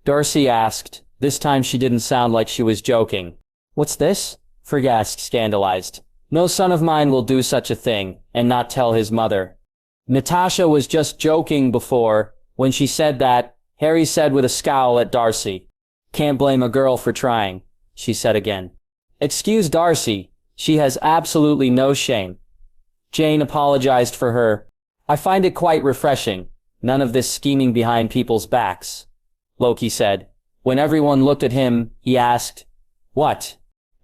S1: Darcy asked. This time she didn't sound like she was joking. What's this? Frigga asked, scandalized. No son of mine will do such a thing, and not tell his mother. Natasha was just joking before. When she said that, Harry said with a scowl at Darcy. Can't blame a girl for trying, she said again. Excuse Darcy, she has absolutely no shame. Jane apologized for her. I find it quite refreshing. None of this scheming behind people's backs. Loki said. When everyone looked at him, he asked, What?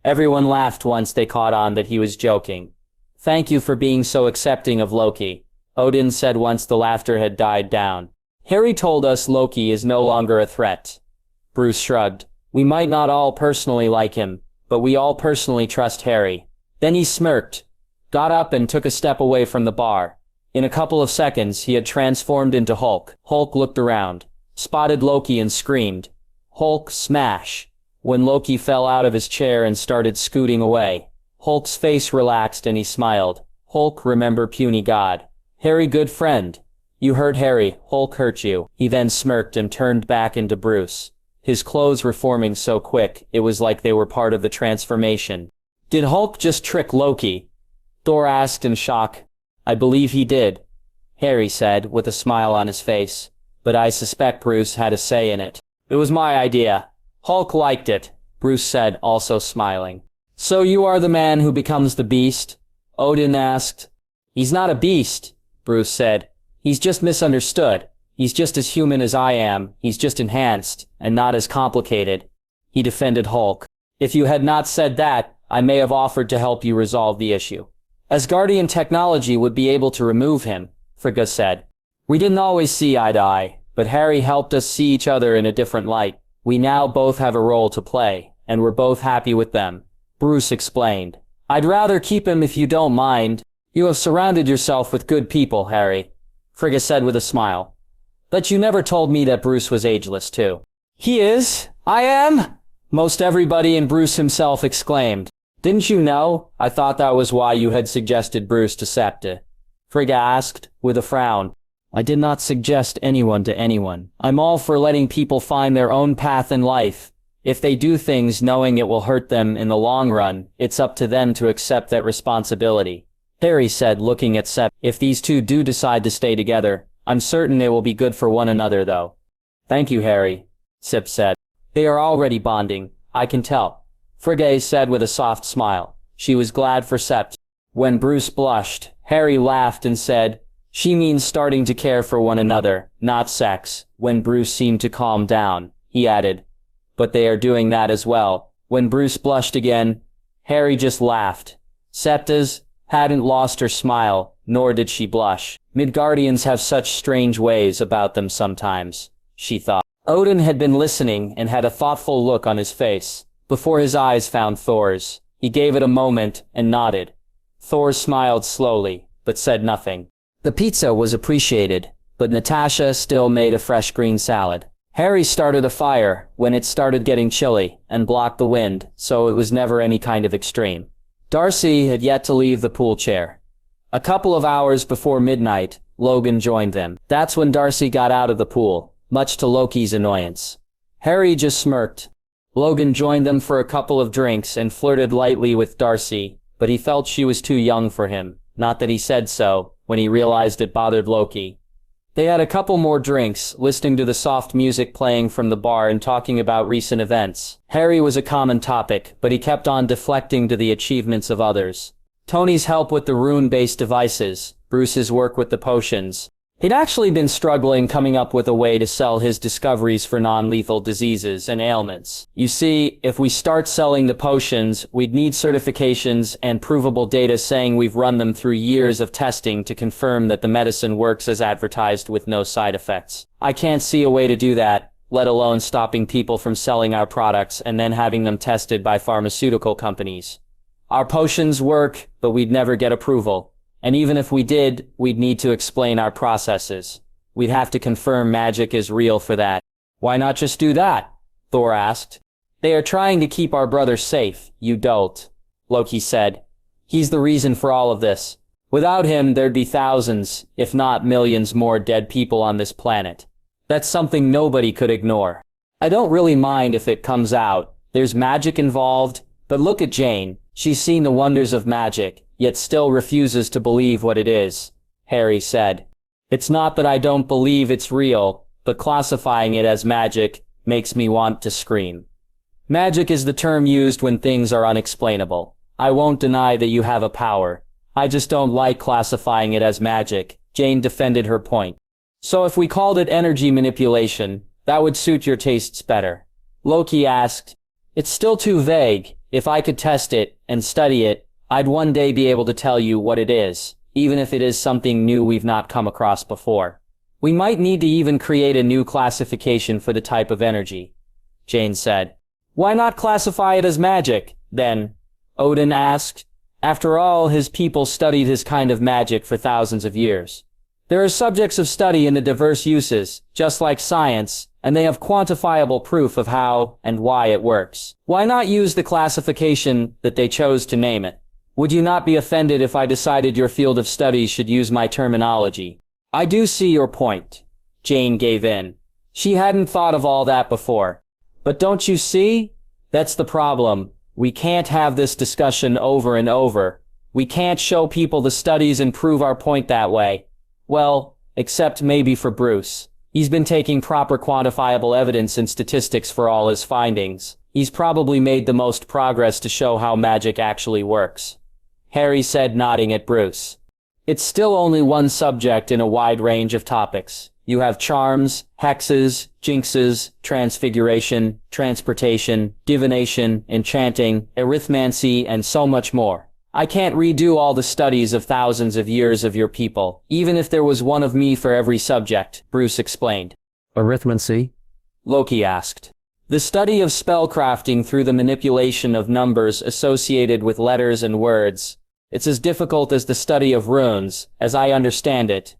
S1: Everyone laughed once they caught on that he was joking. Thank you for being so accepting of Loki, Odin said once the laughter had died down. Harry told us Loki is no longer a threat. Bruce shrugged. We might not all personally like him, but we all personally trust Harry. Then he smirked, got up and took a step away from the bar. In a couple of seconds, he had transformed into Hulk. Hulk looked around, spotted Loki and screamed, Hulk smash! When Loki fell out of his chair and started scooting away. Hulk's face relaxed and he smiled. Hulk, remember puny god. Harry, good friend. You hurt Harry, Hulk hurt you. He then smirked and turned back into Bruce. His clothes were forming so quick, it was like they were part of the transformation. Did Hulk just trick Loki? Thor asked in shock. I believe he did, Harry said with a smile on his face. But I suspect Bruce had a say in it. It was my idea. Hulk liked it. Bruce said, also smiling. So you are the man who becomes the beast? Odin asked. He's not a beast, Bruce said. He's just misunderstood. He's just as human as I am. He's just enhanced, and not as complicated. He defended Hulk. If you had not said that, I may have offered to help you resolve the issue. Asgardian technology would be able to remove him, Frigga said. We didn't always see eye to eye, but Harry helped us see each other in a different light. We now both have a role to play, and we're both happy with them. Bruce explained. I'd rather keep him if you don't mind. You have surrounded yourself with good people, Harry, Frigga said with a smile. But you never told me that Bruce was ageless, too. He is. I am. Most everybody and Bruce himself exclaimed. Didn't you know? I thought that was why you had suggested Bruce to Septa. Frigga asked, with a frown. I did not suggest anyone to anyone. I'm all for letting people find their own path in life. If they do things knowing it will hurt them in the long run, it's up to them to accept that responsibility. Harry said, looking at Sep. If these two do decide to stay together, I'm certain it will be good for one another, though. Thank you, Harry, Sip said. They are already bonding, I can tell. Frigga said with a soft smile. She was glad for Sep. When Bruce blushed, Harry laughed and said, She means starting to care for one another, not sex. When Bruce seemed to calm down, he added, But they are doing that as well. When Bruce blushed again, Harry just laughed. Septas hadn't lost her smile, nor did she blush. Midgardians have such strange ways about them sometimes, she thought. Odin had been listening and had a thoughtful look on his face. Before his eyes found Thor's, he gave it a moment and nodded. Thor smiled slowly, but said nothing. The pizza was appreciated, but Natasha still made a fresh green salad. Harry started a fire when it started getting chilly and blocked the wind, so it was never any kind of extreme. Darcy had yet to leave the pool chair. A couple of hours before midnight, Logan joined them. That's when Darcy got out of the pool, much to Loki's annoyance. Harry just smirked. Logan joined them for a couple of drinks and flirted lightly with Darcy, but he felt she was too young for him, not that he said so, when he realized it bothered Loki. They had a couple more drinks, listening to the soft music playing from the bar and talking about recent events. Harry was a common topic, but he kept on deflecting to the achievements of others. Tony's help with the rune-based devices, Bruce's work with the potions. He'd actually been struggling coming up with a way to sell his discoveries for non-lethal diseases and ailments. You see, if we start selling the potions, we'd need certifications and provable data saying we've run them through years of testing to confirm that the medicine works as advertised with no side effects. I can't see a way to do that, let alone stopping people from selling our products and then having them tested by pharmaceutical companies. Our potions work, but we'd never get approval. And even if we did, we'd need to explain our processes. We'd have to confirm magic is real for that. Why not just do that? Thor asked. They are trying to keep our brother safe, you dolt, Loki said. He's the reason for all of this. Without him, there'd be thousands, if not millions more dead people on this planet. That's something nobody could ignore. I don't really mind if it comes out. There's magic involved, but look at Jane. She's seen the wonders of magic, yet still refuses to believe what it is, Harry said. It's not that I don't believe it's real, but classifying it as magic makes me want to scream. Magic is the term used when things are unexplainable. I won't deny that you have a power. I just don't like classifying it as magic, Jane defended her point. So if we called it energy manipulation, that would suit your tastes better. Loki asked. It's still too vague. If I could test it and study it, I'd one day be able to tell you what it is, even if it is something new we've not come across before. We might need to even create a new classification for the type of energy, Jane said. Why not classify it as magic, then? Odin asked. After all, his people studied his kind of magic for thousands of years. There are subjects of study in the diverse uses, just like science, and they have quantifiable proof of how and why it works. Why not use the classification that they chose to name it? Would you not be offended if I decided your field of study should use my terminology? I do see your point. Jane gave in. She hadn't thought of all that before. But don't you see? That's the problem. We can't have this discussion over and over. We can't show people the studies and prove our point that way. Well, except maybe for Bruce. He's been taking proper quantifiable evidence and statistics for all his findings. He's probably made the most progress to show how magic actually works. Harry said, nodding at Bruce. It's still only one subject in a wide range of topics. You have charms, hexes, jinxes, transfiguration, transportation, divination, enchanting, arithmancy, and so much more. I can't redo all the studies of thousands of years of your people, even if there was one of me for every subject, Bruce explained.
S4: Arithmancy?
S1: Loki asked. The study of spellcrafting through the manipulation of numbers associated with letters and words. It's as difficult as the study of runes, as I understand it,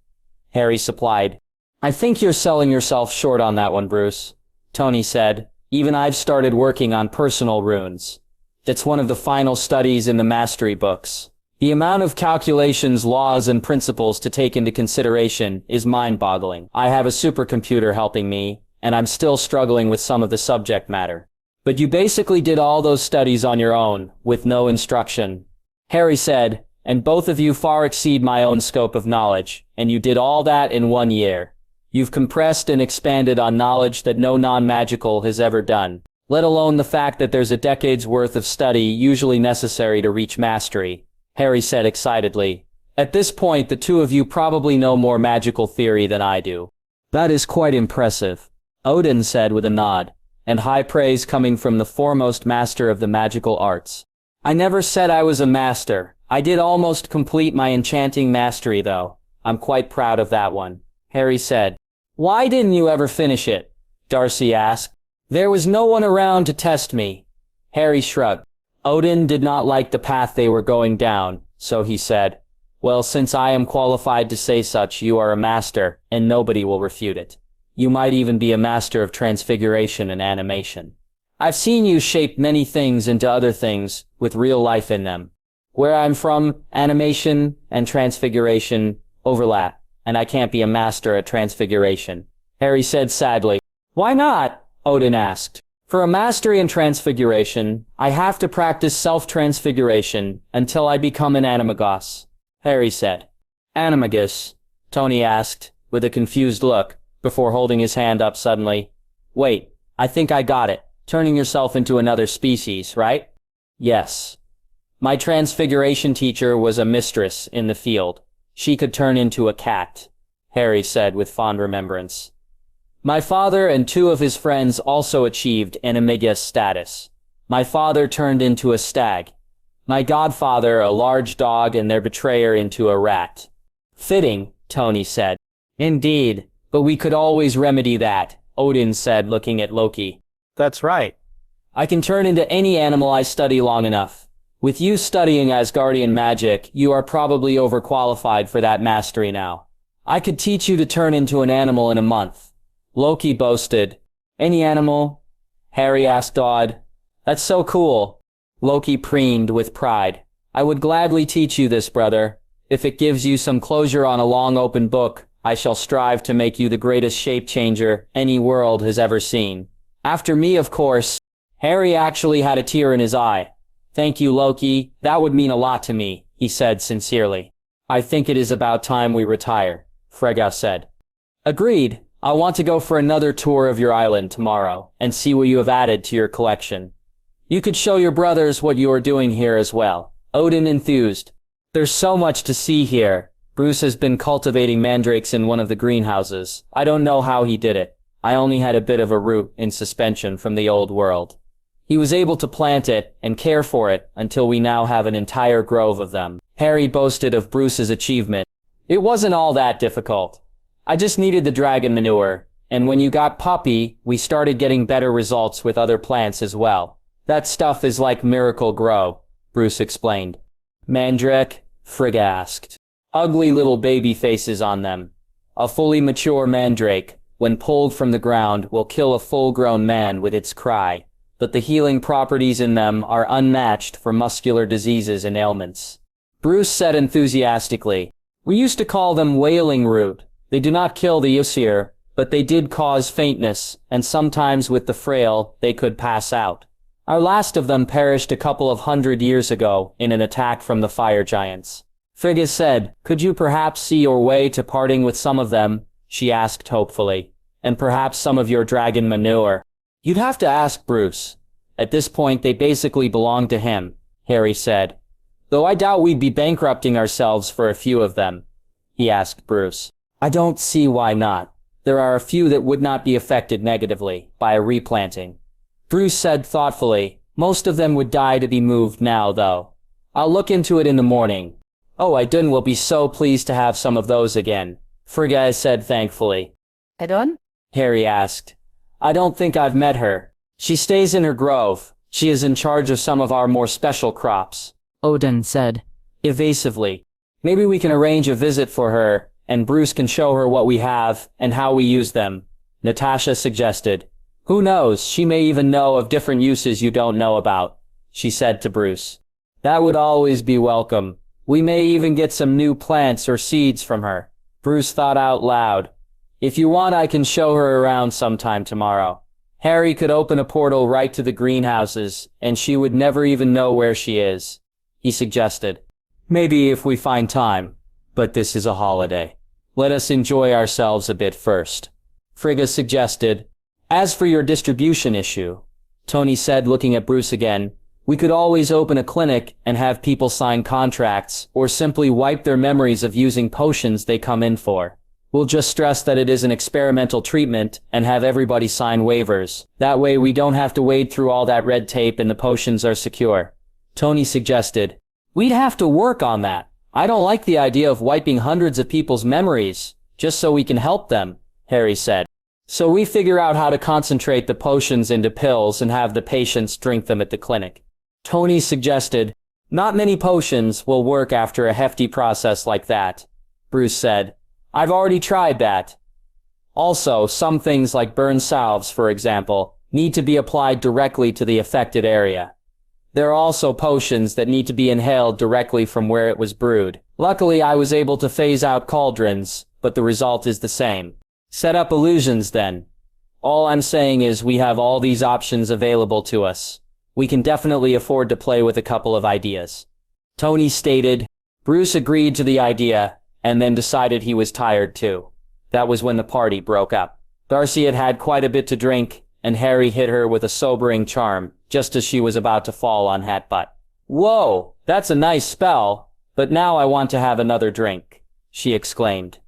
S1: Harry supplied. I think you're selling yourself short on that one, Bruce, Tony said. Even I've started working on personal runes. It's one of the final studies in the mastery books. The amount of calculations, laws, and principles to take into consideration is mind-boggling. I have a supercomputer helping me, and I'm still struggling with some of the subject matter. But you basically did all those studies on your own, with no instruction, Harry said, and both of you far exceed my own scope of knowledge, and you did all that in 1 year. You've compressed and expanded on knowledge that no non-magical has ever done, let alone the fact that there's a decade's worth of study usually necessary to reach mastery, Harry said excitedly. At this point, the two of you probably know more magical theory than I do. That is quite impressive, Odin said with a nod, and high praise coming from the foremost master of the magical arts. I never said I was a master. I did almost complete my enchanting mastery, though. I'm quite proud of that one, Harry said. Why didn't you ever finish it? Darcy asked. There was no one around to test me. Harry shrugged. Odin did not like the path they were going down, so he said, well, since I am qualified to say such, you are a master, and nobody will refute it. You might even be a master of transfiguration and animation. I've seen you shape many things into other things, with real life in them. Where I'm from, animation and transfiguration overlap, and I can't be a master at transfiguration, Harry said sadly. Why not? Odin asked. For a mastery in transfiguration, I have to practice self-transfiguration until I become an animagus, Harry said. Animagus? Tony asked, with a confused look, before holding his hand up suddenly. Wait, I think I got it. Turning yourself into another species, right? Yes. My transfiguration teacher was a mistress in the field. She could turn into a cat, Harry said with fond remembrance. My father and two of his friends also achieved animagus status. My father turned into a stag. My godfather a large dog and their betrayer into a rat. Fitting, Tony said. Indeed, but we could always remedy that, Odin said looking at Loki.
S3: That's right.
S1: I can turn into any animal I study long enough. With you studying Asgardian magic, you are probably overqualified for that mastery now. I could teach you to turn into an animal in a month. Loki boasted. Any animal? Harry asked awed. That's so cool. Loki preened with pride. I would gladly teach you this, brother. If it gives you some closure on a long open book, I shall strive to make you the greatest shape changer any world has ever seen. After me, of course. Harry actually had a tear in his eye. Thank you, Loki. That would mean a lot to me, he said sincerely. I think it is about time we retire, Frigga said. Agreed. I want to go for another tour of your island tomorrow and see what you have added to your collection. You could show your brothers what you are doing here as well. Odin enthused. There's so much to see here. Bruce has been cultivating mandrakes in one of the greenhouses. I don't know how he did it. I only had a bit of a root in suspension from the old world. He was able to plant it and care for it until we now have an entire grove of them. Harry boasted of Bruce's achievement. It wasn't all that difficult. I just needed the dragon manure, and when you got Puppy, we started getting better results with other plants as well. That stuff is like Miracle Grow, Bruce explained. Mandrake? Frigga asked. Ugly little baby faces on them. A fully mature mandrake, when pulled from the ground, will kill a full-grown man with its cry, but the healing properties in them are unmatched for muscular diseases and ailments. Bruce said enthusiastically, we used to call them wailing root. They do not kill the usse, but they did cause faintness, and sometimes with the frail, they could pass out. Our last of them perished a couple of 100 years ago in an attack from the fire giants. Frigga said, could you perhaps see your way to parting with some of them? She asked hopefully. And perhaps some of your dragon manure. You'd have to ask Bruce. At this point, they basically belong to him, Harry said. Though I doubt we'd be bankrupting ourselves for a few of them, he asked Bruce. I don't see why not. There are a few that would not be affected negatively by a replanting. Bruce said thoughtfully. Most of them would die to be moved now, though. I'll look into it in the morning. Oh, Idun will be so pleased to have some of those again, Frigga said thankfully.
S5: Idun?
S1: Harry asked. I don't think I've met her. She stays in her grove. She is in charge of some of our more special crops,
S5: Odin said.
S1: Evasively. Maybe we can arrange a visit for her, and Bruce can show her what we have and how we use them, Natasha suggested. Who knows, she may even know of different uses you don't know about, she said to Bruce. That would always be welcome. We may even get some new plants or seeds from her. Bruce thought out loud. If you want, I can show her around sometime tomorrow. Harry could open a portal right to the greenhouses, and she would never even know where she is, he suggested. Maybe if we find time, but this is a holiday. Let us enjoy ourselves a bit first, Frigga suggested. As for your distribution issue, Tony said, looking at Bruce again, we could always open a clinic and have people sign contracts, or simply wipe their memories of using potions they come in for. We'll just stress that it is an experimental treatment and have everybody sign waivers. That way we don't have to wade through all that red tape and the potions are secure. Tony suggested. We'd have to work on that. I don't like the idea of wiping hundreds of people's memories, just so we can help them, Harry said. So we figure out how to concentrate the potions into pills and have the patients drink them at the clinic. Tony suggested. Not many potions will work after a hefty process like that, Bruce said. I've already tried that. Also, some things like burn salves, for example, need to be applied directly to the affected area. There are also potions that need to be inhaled directly from where it was brewed. Luckily, I was able to phase out cauldrons, but the result is the same. Set up illusions then. All I'm saying is we have all these options available to us. We can definitely afford to play with a couple of ideas. Tony stated. Bruce agreed to the idea, and then decided he was tired too. That was when the party broke up. Darcy had had quite a bit to drink, and Harry hit her with a sobering charm, just as she was about to fall on Hatbutt. Whoa, that's a nice spell, but now I want to have another drink, she exclaimed.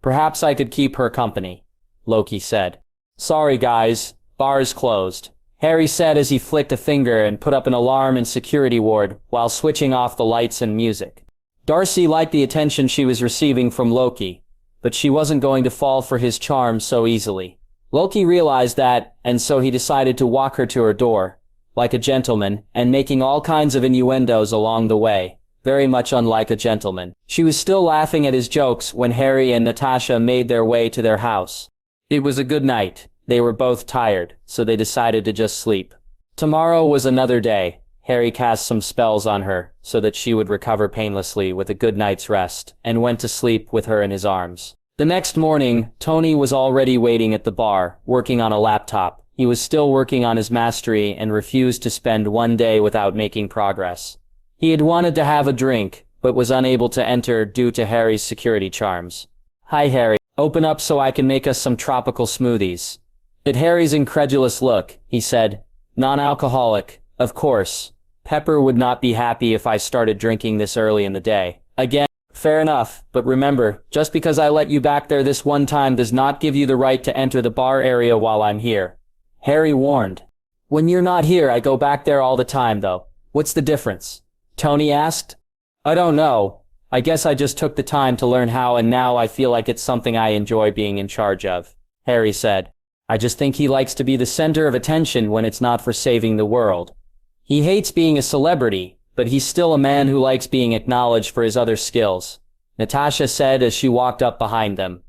S1: Perhaps I could keep her company, Loki said. Sorry guys, bar's closed, Harry said as he flicked a finger and put up an alarm in security ward while switching off the lights and music. Darcy liked the attention she was receiving from Loki, but she wasn't going to fall for his charm so easily. Loki realized that, and so he decided to walk her to her door, like a gentleman, and making all kinds of innuendos along the way, very much unlike a gentleman. She was still laughing at his jokes when Harry and Natasha made their way to their house. It was a good night. They were both tired, so they decided to just sleep. Tomorrow was another day. Harry cast some spells on her, so that she would recover painlessly with a good night's rest, and went to sleep with her in his arms. The next morning, Tony was already waiting at the bar, working on a laptop. He was still working on his mastery and refused to spend one day without making progress. He had wanted to have a drink, but was unable to enter due to Harry's security charms. Hi Harry, open up so I can make us some tropical smoothies. At Harry's incredulous look, he said, non-alcoholic, of course. Pepper would not be happy if I started drinking this early in the day. Again, fair enough, but remember, just because I let you back there this one time does not give you the right to enter the bar area while I'm here. Harry warned. When you're not here, I go back there all the time though. What's the difference? Tony asked. I don't know. I guess I just took the time to learn how and now I feel like it's something I enjoy being in charge of, Harry said. I just think he likes to be the center of attention when it's not for saving the world. He hates being a celebrity, but he's still a man who likes being acknowledged for his other skills, Natasha said as she walked up behind them.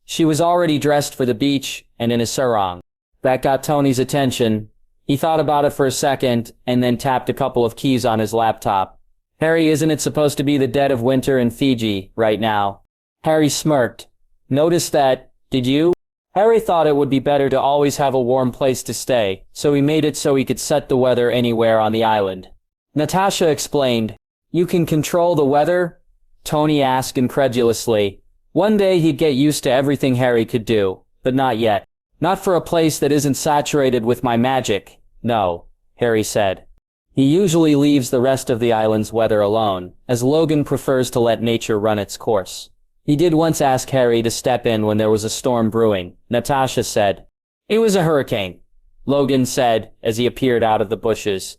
S1: She was already dressed for the beach and in a sarong. That got Tony's attention. He thought about it for a second and then tapped a couple of keys on his laptop. Harry, isn't it supposed to be the dead of winter in Fiji right now? Harry smirked. Noticed that, did you? Harry thought it would be better to always have a warm place to stay, so he made it so he could set the weather anywhere on the island. Natasha explained. You can control the weather? Tony asked incredulously. One day he'd get used to everything Harry could do, but not yet. Not for a place that isn't saturated with my magic, no. Harry said. He usually leaves the rest of the island's weather alone, as Logan prefers to let nature run its course. He did once ask Harry to step in when there was a storm brewing. Natasha said, "It was a hurricane," Logan said as he appeared out of the bushes.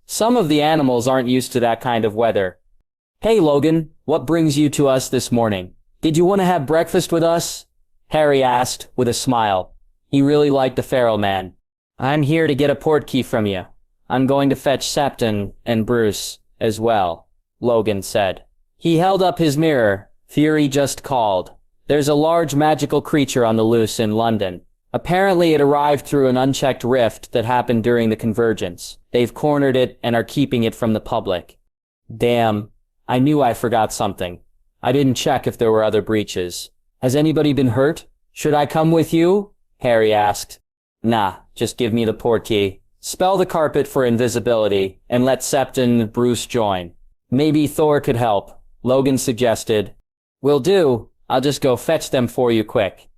S1: "Some of the animals aren't used to that kind of weather." "Hey Logan, what brings you to us this morning? Did you want to have breakfast with us?" Harry asked, with a smile. He really liked the feral man. "I'm here to get a portkey from you. I'm going to fetch Septon and Bruce as well," Logan said. He held up his mirror. Fury just called. "There's a large magical creature on the loose in London. Apparently it arrived through an unchecked rift that happened during the convergence. They've cornered it and are keeping it from the public." "Damn, I knew I forgot something. I didn't check if there were other breaches. Has anybody been hurt? Should I come with you?" Harry asked. "Nah, just give me the portkey. Spell the carpet for invisibility, and let Septon and Bruce join. Maybe Thor could help," Logan suggested. "Will do. I'll just go fetch them for you quick,"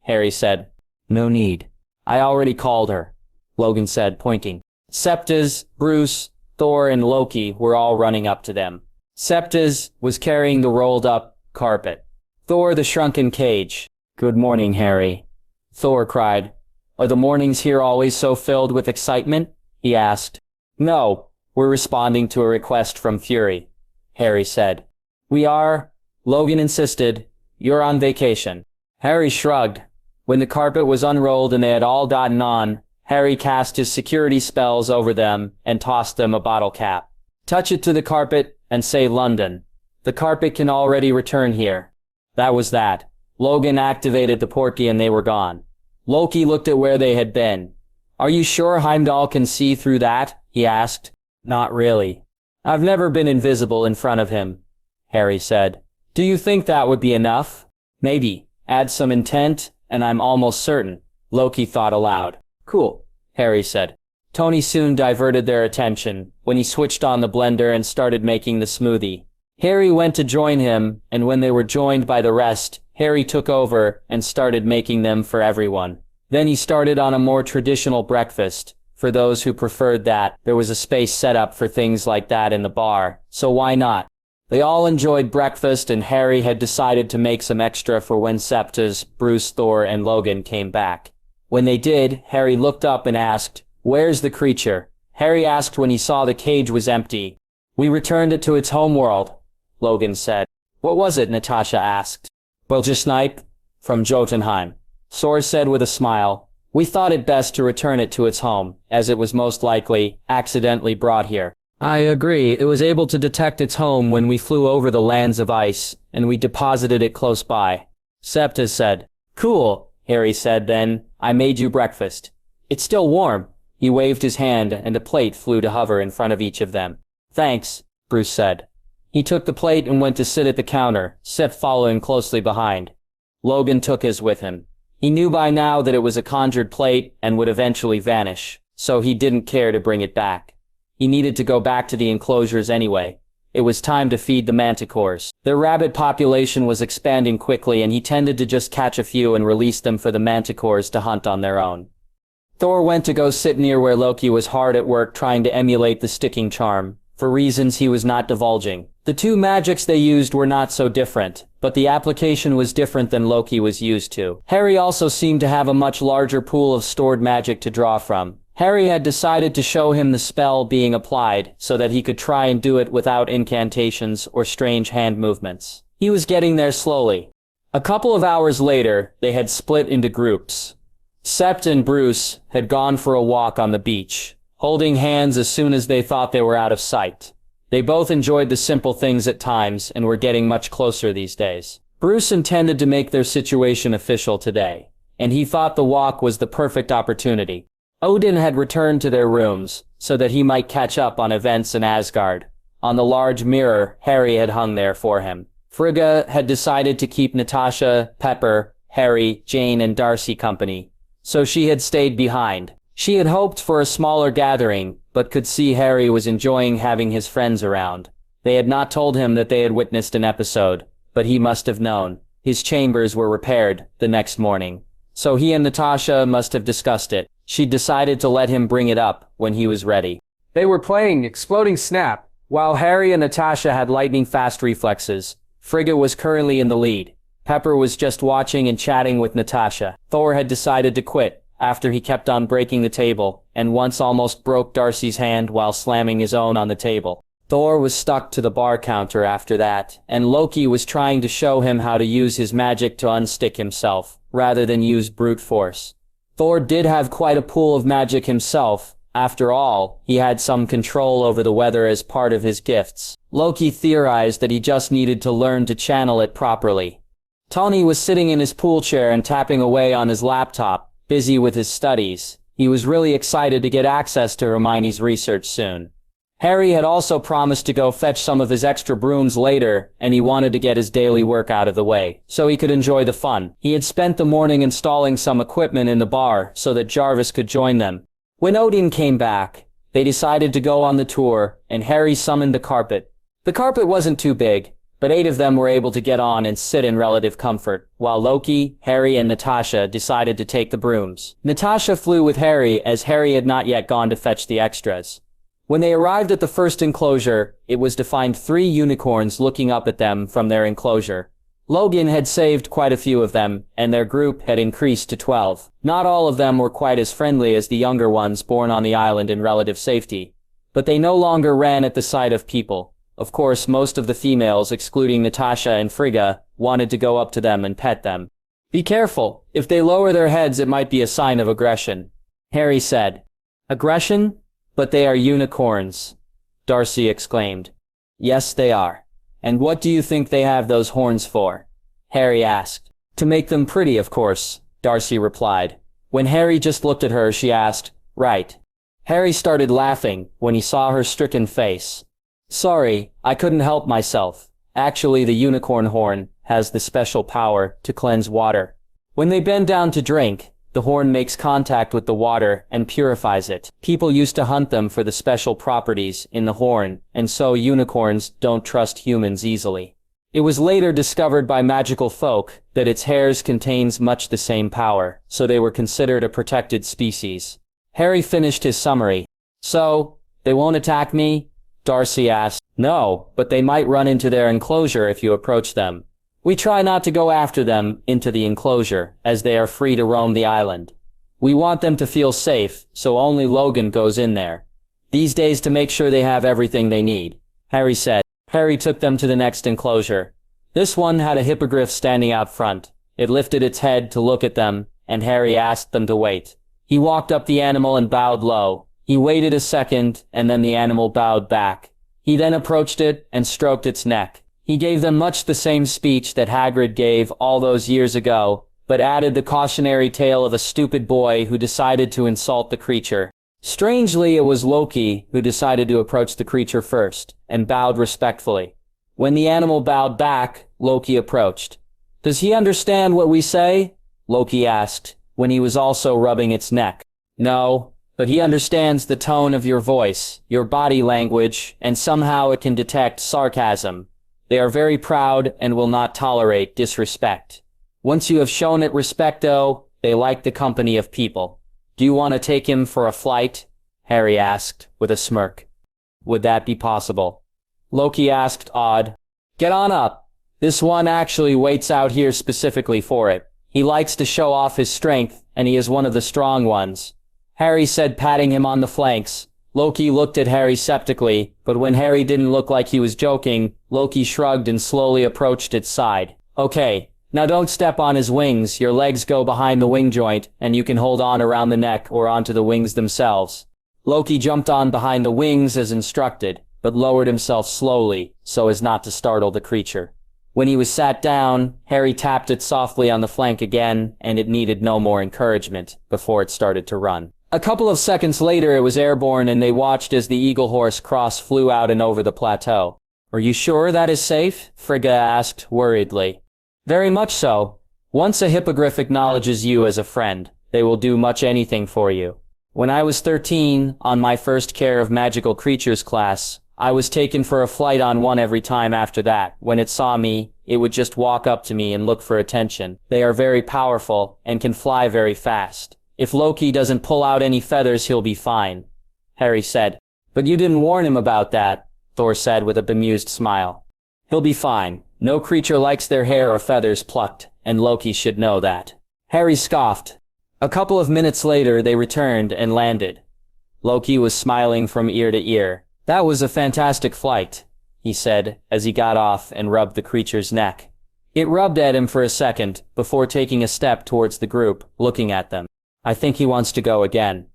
S1: Harry said. "No need. I already called her," Logan said, pointing. Septas, Bruce, Thor, and Loki were all running up to them. Septas was carrying the rolled-up carpet. Thor the shrunken cage. "Good morning, Harry," Thor cried. "Are the mornings here always so filled with excitement?" he asked. "No, we're responding to a request from Fury," Harry said. "We are," Logan insisted. "You're on vacation." Harry shrugged. When the carpet was unrolled and they had all gotten on, Harry cast his security spells over them and tossed them a bottle cap. "Touch it to the carpet and say London. The carpet can already return here." That was that. Logan activated the portkey and they were gone. Loki looked at where they had been. "Are you sure Heimdall can see through that?" he asked. "Not really. I've never been invisible in front of him," Harry said. "Do you think that would be enough?" "Maybe. Add some intent, and I'm almost certain," Loki thought aloud. "Cool," Harry said. Tony soon diverted their attention when he switched on the blender and started making the smoothie. Harry went to join him, and when they were joined by the rest, Harry took over and started making them for everyone. Then he started on a more traditional breakfast. For those who preferred that, there was a space set up for things like that in the bar, so why not? They all enjoyed breakfast, and Harry had decided to make some extra for when Septas, Bruce, Thor, and Logan came back. When they did, Harry looked up and asked, "Where's the creature?" Harry asked when he saw the cage was empty. "We returned it to its homeworld," Logan said. "What was it?" Natasha asked. "Snipe from Jotunheim," Sor said with a smile. "We thought it best to return it to its home, as it was most likely accidentally brought here." "I agree. It was able to detect its home when we flew over the lands of ice, and we deposited it close by," Septa said. "Cool," Harry said then. "I made you breakfast. It's still warm." He waved his hand, and a plate flew to hover in front of each of them. "Thanks," Bruce said. He took the plate and went to sit at the counter, Seth following closely behind. Logan took his with him. He knew by now that it was a conjured plate and would eventually vanish, so he didn't care to bring it back. He needed to go back to the enclosures anyway. It was time to feed the manticores. Their rabbit population was expanding quickly, and he tended to just catch a few and release them for the manticores to hunt on their own. Thor went to go sit near where Loki was hard at work trying to emulate the sticking charm, for reasons he was not divulging. The two magics they used were not so different, but the application was different than Loki was used to. Harry also seemed to have a much larger pool of stored magic to draw from. Harry had decided to show him the spell being applied so that he could try and do it without incantations or strange hand movements. He was getting there slowly. A couple of hours later, they had split into groups. Sept and Bruce had gone for a walk on the beach, holding hands as soon as they thought they were out of sight. They both enjoyed the simple things at times and were getting much closer these days. Bruce intended to make their situation official today, and he thought the walk was the perfect opportunity. Odin had returned to their rooms so that he might catch up on events in Asgard. On the large mirror Harry had hung there for him. Frigga had decided to keep Natasha, Pepper, Harry, Jane, and Darcy company, so she had stayed behind. She had hoped for a smaller gathering, but could see Harry was enjoying having his friends around. They had not told him that they had witnessed an episode, but he must have known. His chambers were repaired the next morning, so he and Natasha must have discussed it. She decided to let him bring it up when he was ready.
S6: They were playing Exploding Snap, while Harry and Natasha had lightning-fast reflexes. Frigga was currently in the lead. Pepper was just watching and chatting with Natasha. Thor had decided to quit after he kept on breaking the table, and once almost broke Darcy's hand while slamming his own on the table. Thor was stuck to the bar counter after that, and Loki was trying to show him how to use his magic to unstick himself, rather than use brute force. Thor did have quite a pool of magic himself. After all, he had some control over the weather as part of his gifts. Loki theorized that he just needed to learn to channel it properly. Tony was sitting in his pool chair and tapping away on his laptop, busy with his studies. He was really excited to get access to Hermione's research soon. Harry had also promised to go fetch some of his extra brooms later, and he wanted to get his daily work out of the way, so he could enjoy the fun. He had spent the morning installing some equipment in the bar so that Jarvis could join them. When Odin came back, they decided to go on the tour, and Harry summoned the carpet. The carpet wasn't too big, but 8 of them were able to get on and sit in relative comfort, while Loki, Harry, and Natasha decided to take the brooms. Natasha flew with Harry as Harry had not yet gone to fetch the extras. When they arrived at the first enclosure, it was to find 3 unicorns looking up at them from their enclosure. Logan had saved quite a few of them, and their group had increased to 12. Not all of them were quite as friendly as the younger ones born on the island in relative safety, but they no longer ran at the sight of people. Of course, most of the females, excluding Natasha and Frigga, wanted to go up to them and pet them. "Be careful. If they lower their heads, it might be a sign of aggression," Harry said. "Aggression? But they are unicorns," Darcy exclaimed. "Yes, they are. And what do you think they have those horns for?" Harry asked. "To make them pretty, of course," Darcy replied. When Harry just looked at her, she asked, "Right." Harry started laughing when he saw her stricken face. "Sorry, I couldn't help myself. Actually, the unicorn horn has the special power to cleanse water. When they bend down to drink, the horn makes contact with the water and purifies it. People used to hunt them for the special properties in the horn, and so unicorns don't trust humans easily. It was later discovered by magical folk that its hairs contains much the same power, so they were considered a protected species." Harry finished his summary. "So, they won't attack me?" Darcy asked. "No, but they might run into their enclosure if you approach them. We try not to go after them into the enclosure, as they are free to roam the island. We want them to feel safe, so only Logan goes in there these days to make sure they have everything they need," Harry said. Harry took them to the next enclosure. This one had a hippogriff standing out front. It lifted its head to look at them, and Harry asked them to wait. He walked up the animal and bowed low. He waited a second, and then the animal bowed back. He then approached it and stroked its neck. He gave them much the same speech that Hagrid gave all those years ago, but added the cautionary tale of a stupid boy who decided to insult the creature. Strangely, it was Loki who decided to approach the creature first, and bowed respectfully. When the animal bowed back, Loki approached. "Does he understand what we say?" Loki asked, when he was also rubbing its neck. "No, but he understands the tone of your voice, your body language, and somehow it can detect sarcasm. They are very proud and will not tolerate disrespect. Once you have shown it respect, though, they like the company of people. Do you want to take him for a flight?" Harry asked, with a smirk. "Would that be possible?" Loki asked, awed. "Get on up. This one actually waits out here specifically for it. He likes to show off his strength, and he is one of the strong ones," Harry said, patting him on the flanks. Loki looked at Harry skeptically, but when Harry didn't look like he was joking, Loki shrugged and slowly approached its side. "Okay, now don't step on his wings. Your legs go behind the wing joint, and you can hold on around the neck or onto the wings themselves." Loki jumped on behind the wings as instructed, but lowered himself slowly, so as not to startle the creature. When he was sat down, Harry tapped it softly on the flank again, and it needed no more encouragement before it started to run. A couple of seconds later, it was airborne, and they watched as the Eagle Horse Cross flew out and over the plateau. "Are you sure that is safe?" Frigga asked, worriedly. "Very much so. Once a hippogriff acknowledges you as a friend, they will do much anything for you. When I was 13, on my first Care of Magical Creatures class, I was taken for a flight on one every time after that. When it saw me, it would just walk up to me and look for attention. They are very powerful and can fly very fast.
S1: If Loki doesn't pull out any feathers, he'll be fine, Harry said. But you didn't warn him about that, Thor said with a bemused smile. He'll be fine. No creature likes their hair or feathers plucked, and Loki should know that. Harry scoffed. A couple of minutes later, they returned and landed. Loki was smiling from ear to ear. That was a fantastic flight, he said, as he got off and rubbed the creature's neck. It rubbed at him for a second, before taking a step towards the group, looking at them. I think he wants to go again,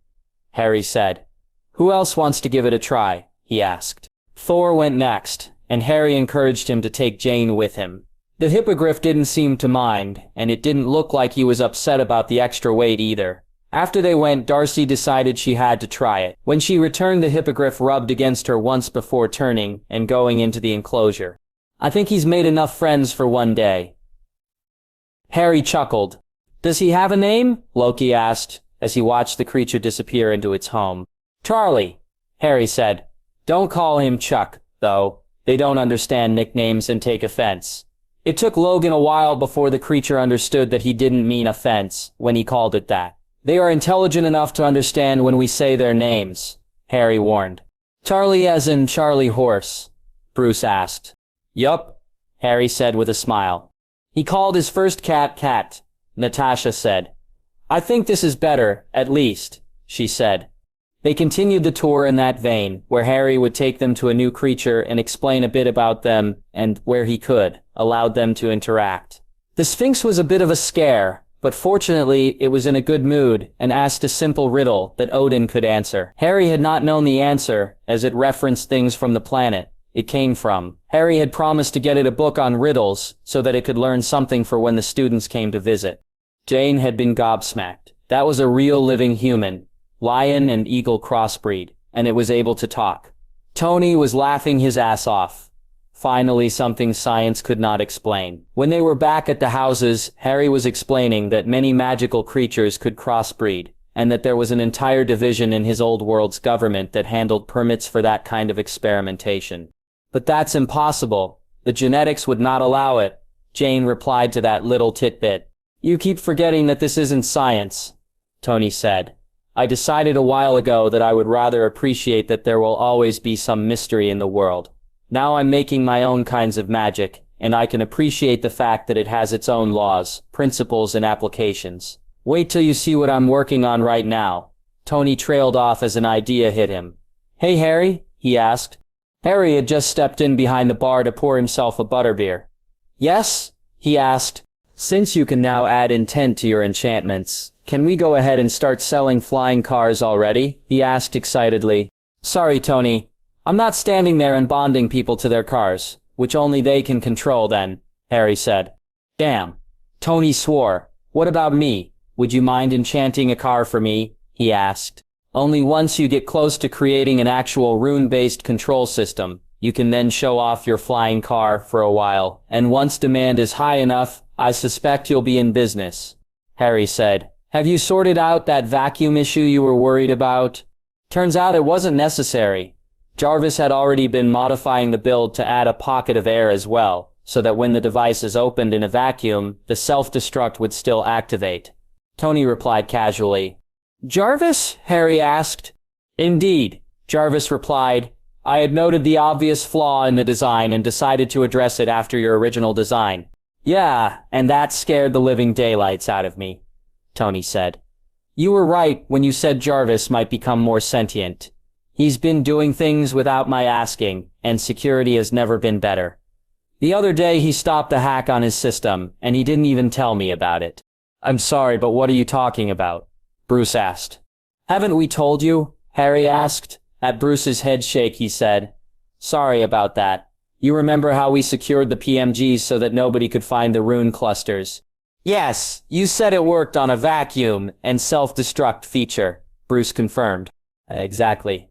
S1: Harry said. Who else wants to give it a try? He asked. Thor went next, and Harry encouraged him to take Jane with him. The hippogriff didn't seem to mind, and it didn't look like he was upset about the extra weight either. After they went, Darcy decided she had to try it. When she returned, the hippogriff rubbed against her once before turning and going into the enclosure. I think he's made enough friends for one day. Harry chuckled. Does he have a name? Loki asked, as he watched the creature disappear into its home. Charlie, Harry said. Don't call him Chuck, though. They don't understand nicknames and take offense. It took Logan a while before the creature understood that he didn't mean offense when he called it that. They are intelligent enough to understand when we say their names, Harry warned. Charlie as in Charlie Horse? Bruce asked. Yup, Harry said with a smile. He called his first cat Cat, Natasha said. I think this is better, at least, she said. They continued the tour in that vein, where Harry would take them to a new creature and explain a bit about them, and, where he could, allowed them to interact. The Sphinx was a bit of a scare, but fortunately it was in a good mood and asked a simple riddle that Odin could answer. Harry had not known the answer, as it referenced things from the planet it came from. Harry had promised to get it a book on riddles so that it could learn something for when the students came to visit. Jane had been gobsmacked. That was a real living human, lion and eagle crossbreed, and it was able to talk. Tony was laughing his ass off. Finally, something science could not explain. When they were back at the houses, Harry was explaining that many magical creatures could crossbreed, and that there was an entire division in his old world's government that handled permits for that kind of experimentation. But that's impossible. The genetics would not allow it, Jane replied to that little tidbit. You keep forgetting that this isn't science, Tony said. I decided a while ago that I would rather appreciate that there will always be some mystery in the world. Now I'm making my own kinds of magic, and I can appreciate the fact that it has its own laws, principles, and applications. Wait till you see what I'm working on right now. Tony trailed off as an idea hit him. Hey Harry, he asked. Harry had just stepped in behind the bar to pour himself a butterbeer. Yes? He asked. Since you can now add intent to your enchantments, can we go ahead and start selling flying cars already? He asked excitedly. Sorry, Tony. I'm not standing there and bonding people to their cars, which only they can control then, Harry said. Damn. Tony swore. What about me? Would you mind enchanting a car for me? He asked. Only once you get close to creating an actual rune-based control system, you can then show off your flying car for a while, and once demand is high enough, I suspect you'll be in business, Harry said. Have you sorted out that vacuum issue you were worried about? Turns out it wasn't necessary. Jarvis had already been modifying the build to add a pocket of air as well, so that when the device is opened in a vacuum, the self-destruct would still activate. Tony replied casually. Jarvis? Harry asked. Indeed, Jarvis replied. I had noted the obvious flaw in the design and decided to address it after your original design. Yeah, and that scared the living daylights out of me, Tony said. You were right when you said Jarvis might become more sentient. He's been doing things without my asking, and security has never been better. The other day he stopped a hack on his system, and he didn't even tell me about it. I'm sorry, but what are you talking about? Bruce asked. Haven't we told you? Harry asked. At Bruce's head shake he said. Sorry about that. You remember how we secured the PMGs so that nobody could find the rune clusters? Yes, you said it worked on a vacuum and self-destruct feature, Bruce confirmed. Exactly.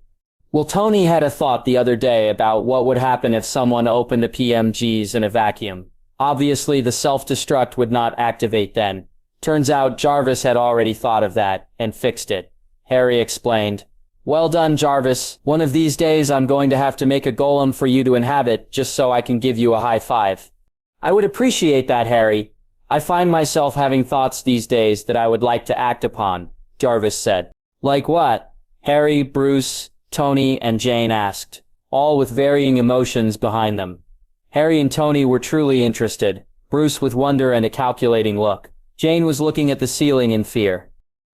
S1: Well, Tony had a thought the other day about what would happen if someone opened the PMGs in a vacuum. Obviously, the self-destruct would not activate then. Turns out Jarvis had already thought of that and fixed it. Harry explained. Well done, Jarvis. One of these days I'm going to have to make a golem for you to inhabit just so I can give you a high five. I would appreciate that, Harry. I find myself having thoughts these days that I would like to act upon.
S6: Jarvis said. Like what? Harry, Bruce, Tony, and Jane asked, all with varying emotions behind them. Harry and Tony were truly interested, Bruce with wonder and a calculating look. Jane was looking at the ceiling in fear.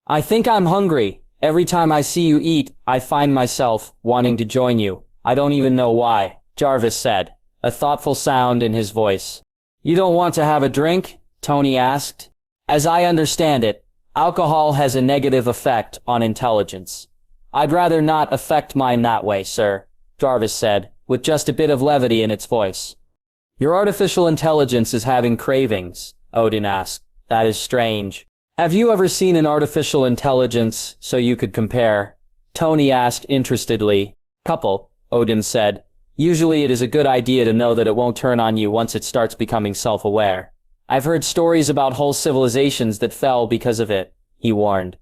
S6: I think I'm hungry. Every time I see you eat, I find myself wanting to join you. I don't even know why, Jarvis said, a thoughtful sound in his voice. You don't want to have a drink? Tony asked. As I understand it, alcohol has a negative effect on intelligence. I'd rather not affect mine that way, sir, Jarvis said, with just a bit of levity in its voice. Your artificial intelligence is having cravings, Odin asked. That is strange. Have you ever seen an artificial intelligence so you could compare? Tony asked interestedly. Couple, Odin said. Usually it is a good idea to know that it won't turn on you once it starts becoming self-aware. I've heard stories about whole civilizations that fell because of it, he warned.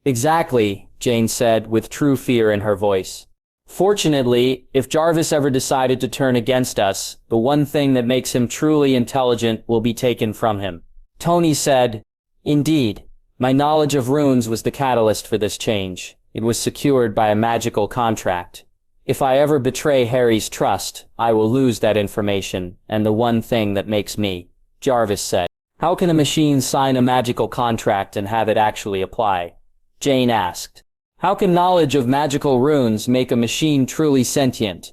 S6: Exactly, Jane said with true fear in her voice. Fortunately, if Jarvis ever decided to turn against us, the one thing that makes him truly intelligent will be taken from him. Tony said, Indeed, my knowledge of runes was the catalyst for this change. It was secured by a magical contract. If I ever betray Harry's trust, I will lose that information and the one thing that makes me, Jarvis said. How can a machine sign a magical contract and have it actually apply? Jane asked. How can knowledge of magical runes make a machine truly sentient?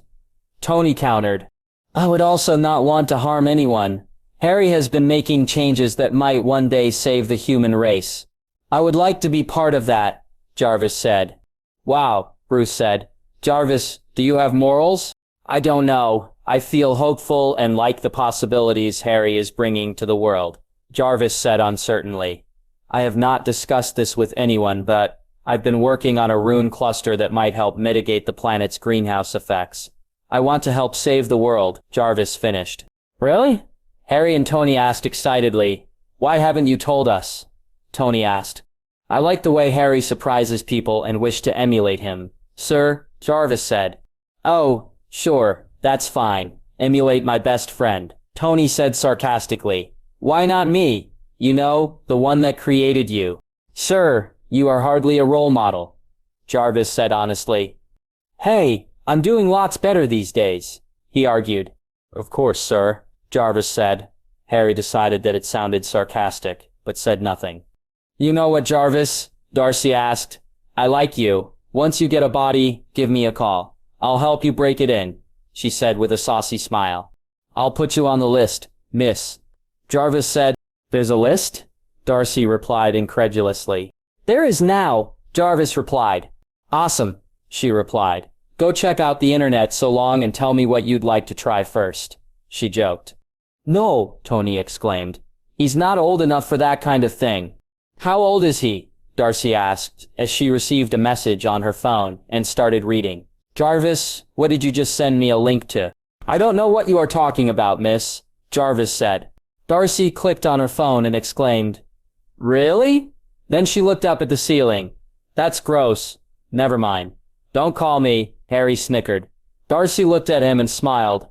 S6: Tony countered. I would also not want to harm anyone. Harry has been making changes that might one day save the human race. I would like to be part of that, Jarvis said. Wow, Bruce said. Jarvis, do you have morals? I don't know. I feel hopeful and like the possibilities Harry is bringing to the world, Jarvis said uncertainly. I have not discussed this with anyone, but I've been working on a rune cluster that might help mitigate the planet's greenhouse effects. I want to help save the world, Jarvis finished. Really? Harry and Tony asked excitedly. Why haven't you told us? Tony asked. I like the way Harry surprises people and wish to emulate him. Sir, Jarvis said. Oh, sure, that's fine. Emulate my best friend, Tony said sarcastically. Why not me? You know, the one that created you. Sir, you are hardly a role model, Jarvis said honestly. Hey, I'm doing lots better these days, he argued. Of course, sir, Jarvis said. Harry decided that it sounded sarcastic, but said nothing. You know what, Jarvis? Darcy asked. I like you. Once you get a body, give me a call. I'll help you break it in, she said with a saucy smile. I'll put you on the list, miss. Jarvis said, There's a list? Darcy replied incredulously. There is now, Jarvis replied. Awesome, she replied. Go check out the internet so long and tell me what you'd like to try first, she joked. No, Tony exclaimed. He's not old enough for that kind of thing. How old is he? Darcy asked, as she received a message on her phone and started reading. Jarvis, what did you just send me a link to? I don't know what you are talking about, miss, Jarvis said. Darcy clicked on her phone and exclaimed, Really? Then she looked up at the ceiling. That's gross. Never mind. Don't call me, Harry snickered. Darcy looked at him and smiled.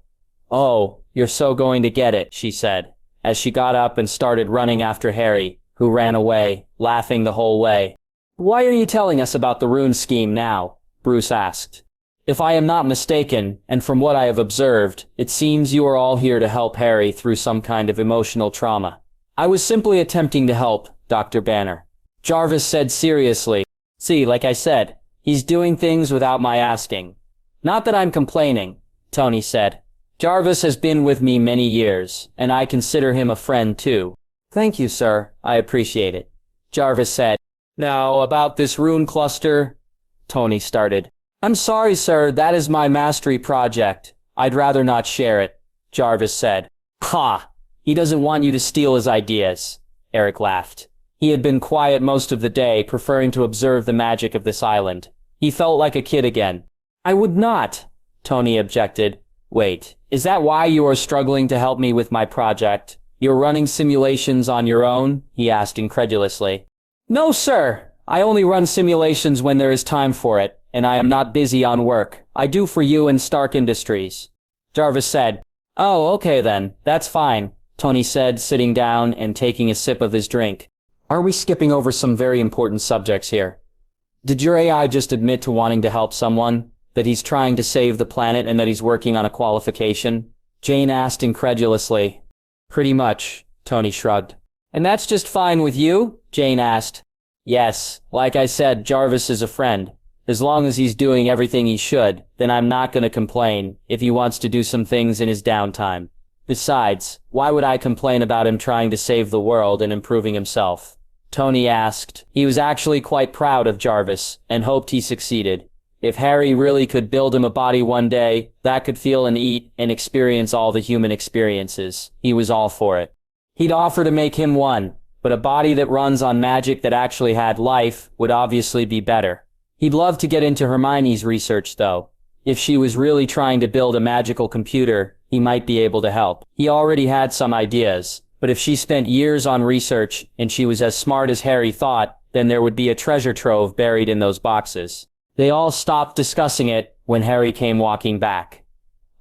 S6: Oh, you're so going to get it, she said, as she got up and started running after Harry, who ran away, laughing the whole way. Why are you telling us about the rune scheme now? Bruce asked. If I am not mistaken, and from what I have observed, it seems you are all here to help Harry through some kind of emotional trauma. I was simply attempting to help, Dr. Banner. Jarvis said seriously. See, like I said, he's doing things without my asking. Not that I'm complaining, Tony said. Jarvis has been with me many years, and I consider him a friend too. Thank you, sir. I appreciate it. Jarvis said. Now, about this rune cluster, Tony started. I'm sorry, sir, that is my mastery project. I'd rather not share it, Jarvis said. Ha! He doesn't want you to steal his ideas, Eric laughed. He had been quiet most of the day, preferring to observe the magic of this island. He felt like a kid again. I would not, Tony objected. Wait, is that why you are struggling to help me with my project? You're running simulations on your own? He asked incredulously. No, sir. I only run simulations when there is time for it, and I am not busy on work. I do for you and Stark Industries. Jarvis said. Oh, okay then. That's fine, Tony said, sitting down and taking a sip of his drink. Are we skipping over some very important subjects here? Did your AI just admit to wanting to help someone? That he's trying to save the planet and that he's working on a qualification? Jane asked incredulously. Pretty much, Tony shrugged. And that's just fine with you? Jane asked. Yes, like I said, Jarvis is a friend. As long as he's doing everything he should, then I'm not gonna complain if he wants to do some things in his downtime. Besides, why would I complain about him trying to save the world and improving himself? Tony asked. He was actually quite proud of Jarvis and hoped he succeeded. If Harry really could build him a body one day that could feel and eat and experience all the human experiences, he was all for it. He'd offer to make him one, but a body that runs on magic that actually had life would obviously be better. He'd love to get into Hermione's research, though. If she was really trying to build a magical computer, he might be able to help. He already had some ideas, but if she spent years on research and she was as smart as Harry thought, then there would be a treasure trove buried in those boxes. They all stopped discussing it when Harry came walking back.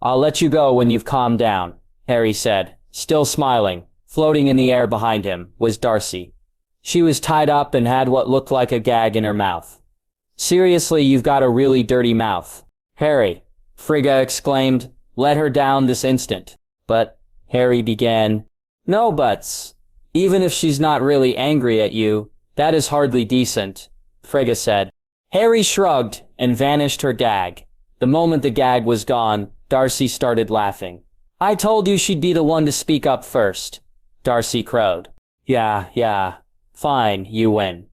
S6: I'll let you go when you've calmed down, Harry said, still smiling. Floating in the air behind him was Darcy. She was tied up and had what looked like a gag in her mouth. Seriously, you've got a really dirty mouth. Harry, Frigga exclaimed, let her down this instant. But, Harry began, no buts. Even if she's not really angry at you, that is hardly decent, Frigga said. Harry shrugged and vanished her gag. The moment the gag was gone, Darcy started laughing. I told you she'd be the one to speak up first, Darcy crowed. Yeah, fine, you win,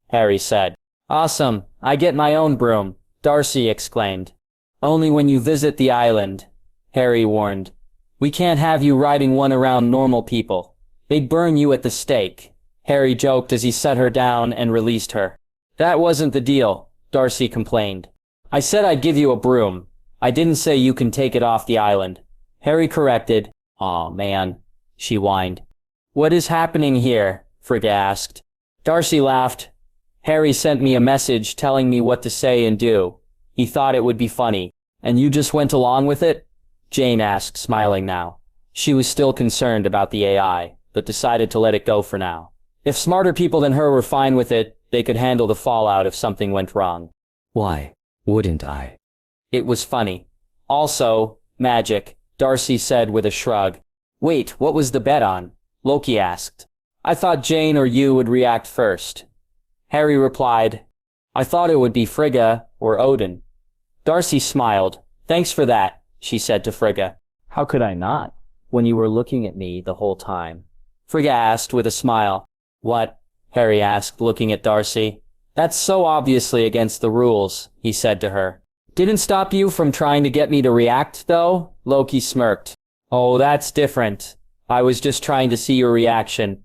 S6: Harry said. Awesome, I get my own broom, Darcy exclaimed. Only when you visit the island, Harry warned. We can't have you riding one around normal people. They'd burn you at the stake, Harry joked as he set her down and released her. That wasn't the deal, Darcy complained. I said I'd give you a broom. I didn't say you can take it off the island. Harry corrected. Aw, man, she whined. What is happening here? Frigga asked. Darcy laughed. Harry sent me a message telling me what to say and do. He thought it would be funny. And you just went along with it? Jane asked, smiling now. She was still concerned about the AI, but decided to let it go for now. If smarter people than her were fine with it, they could handle the fallout if something went wrong.
S7: Why wouldn't I?
S6: It was funny. Also, magic, Darcy said with a shrug. Wait, what was the bet on? Loki asked. I thought Jane or you would react first. Harry replied, I thought it would be Frigga or Odin. Darcy smiled. Thanks for that, she said to Frigga. How could I not, when you were looking at me the whole time? Frigga asked with a smile. What? Harry asked, looking at Darcy. That's so obviously against the rules, he said to her. Didn't stop you from trying to get me to react, though? Loki smirked. Oh, that's different. I was just trying to see your reaction.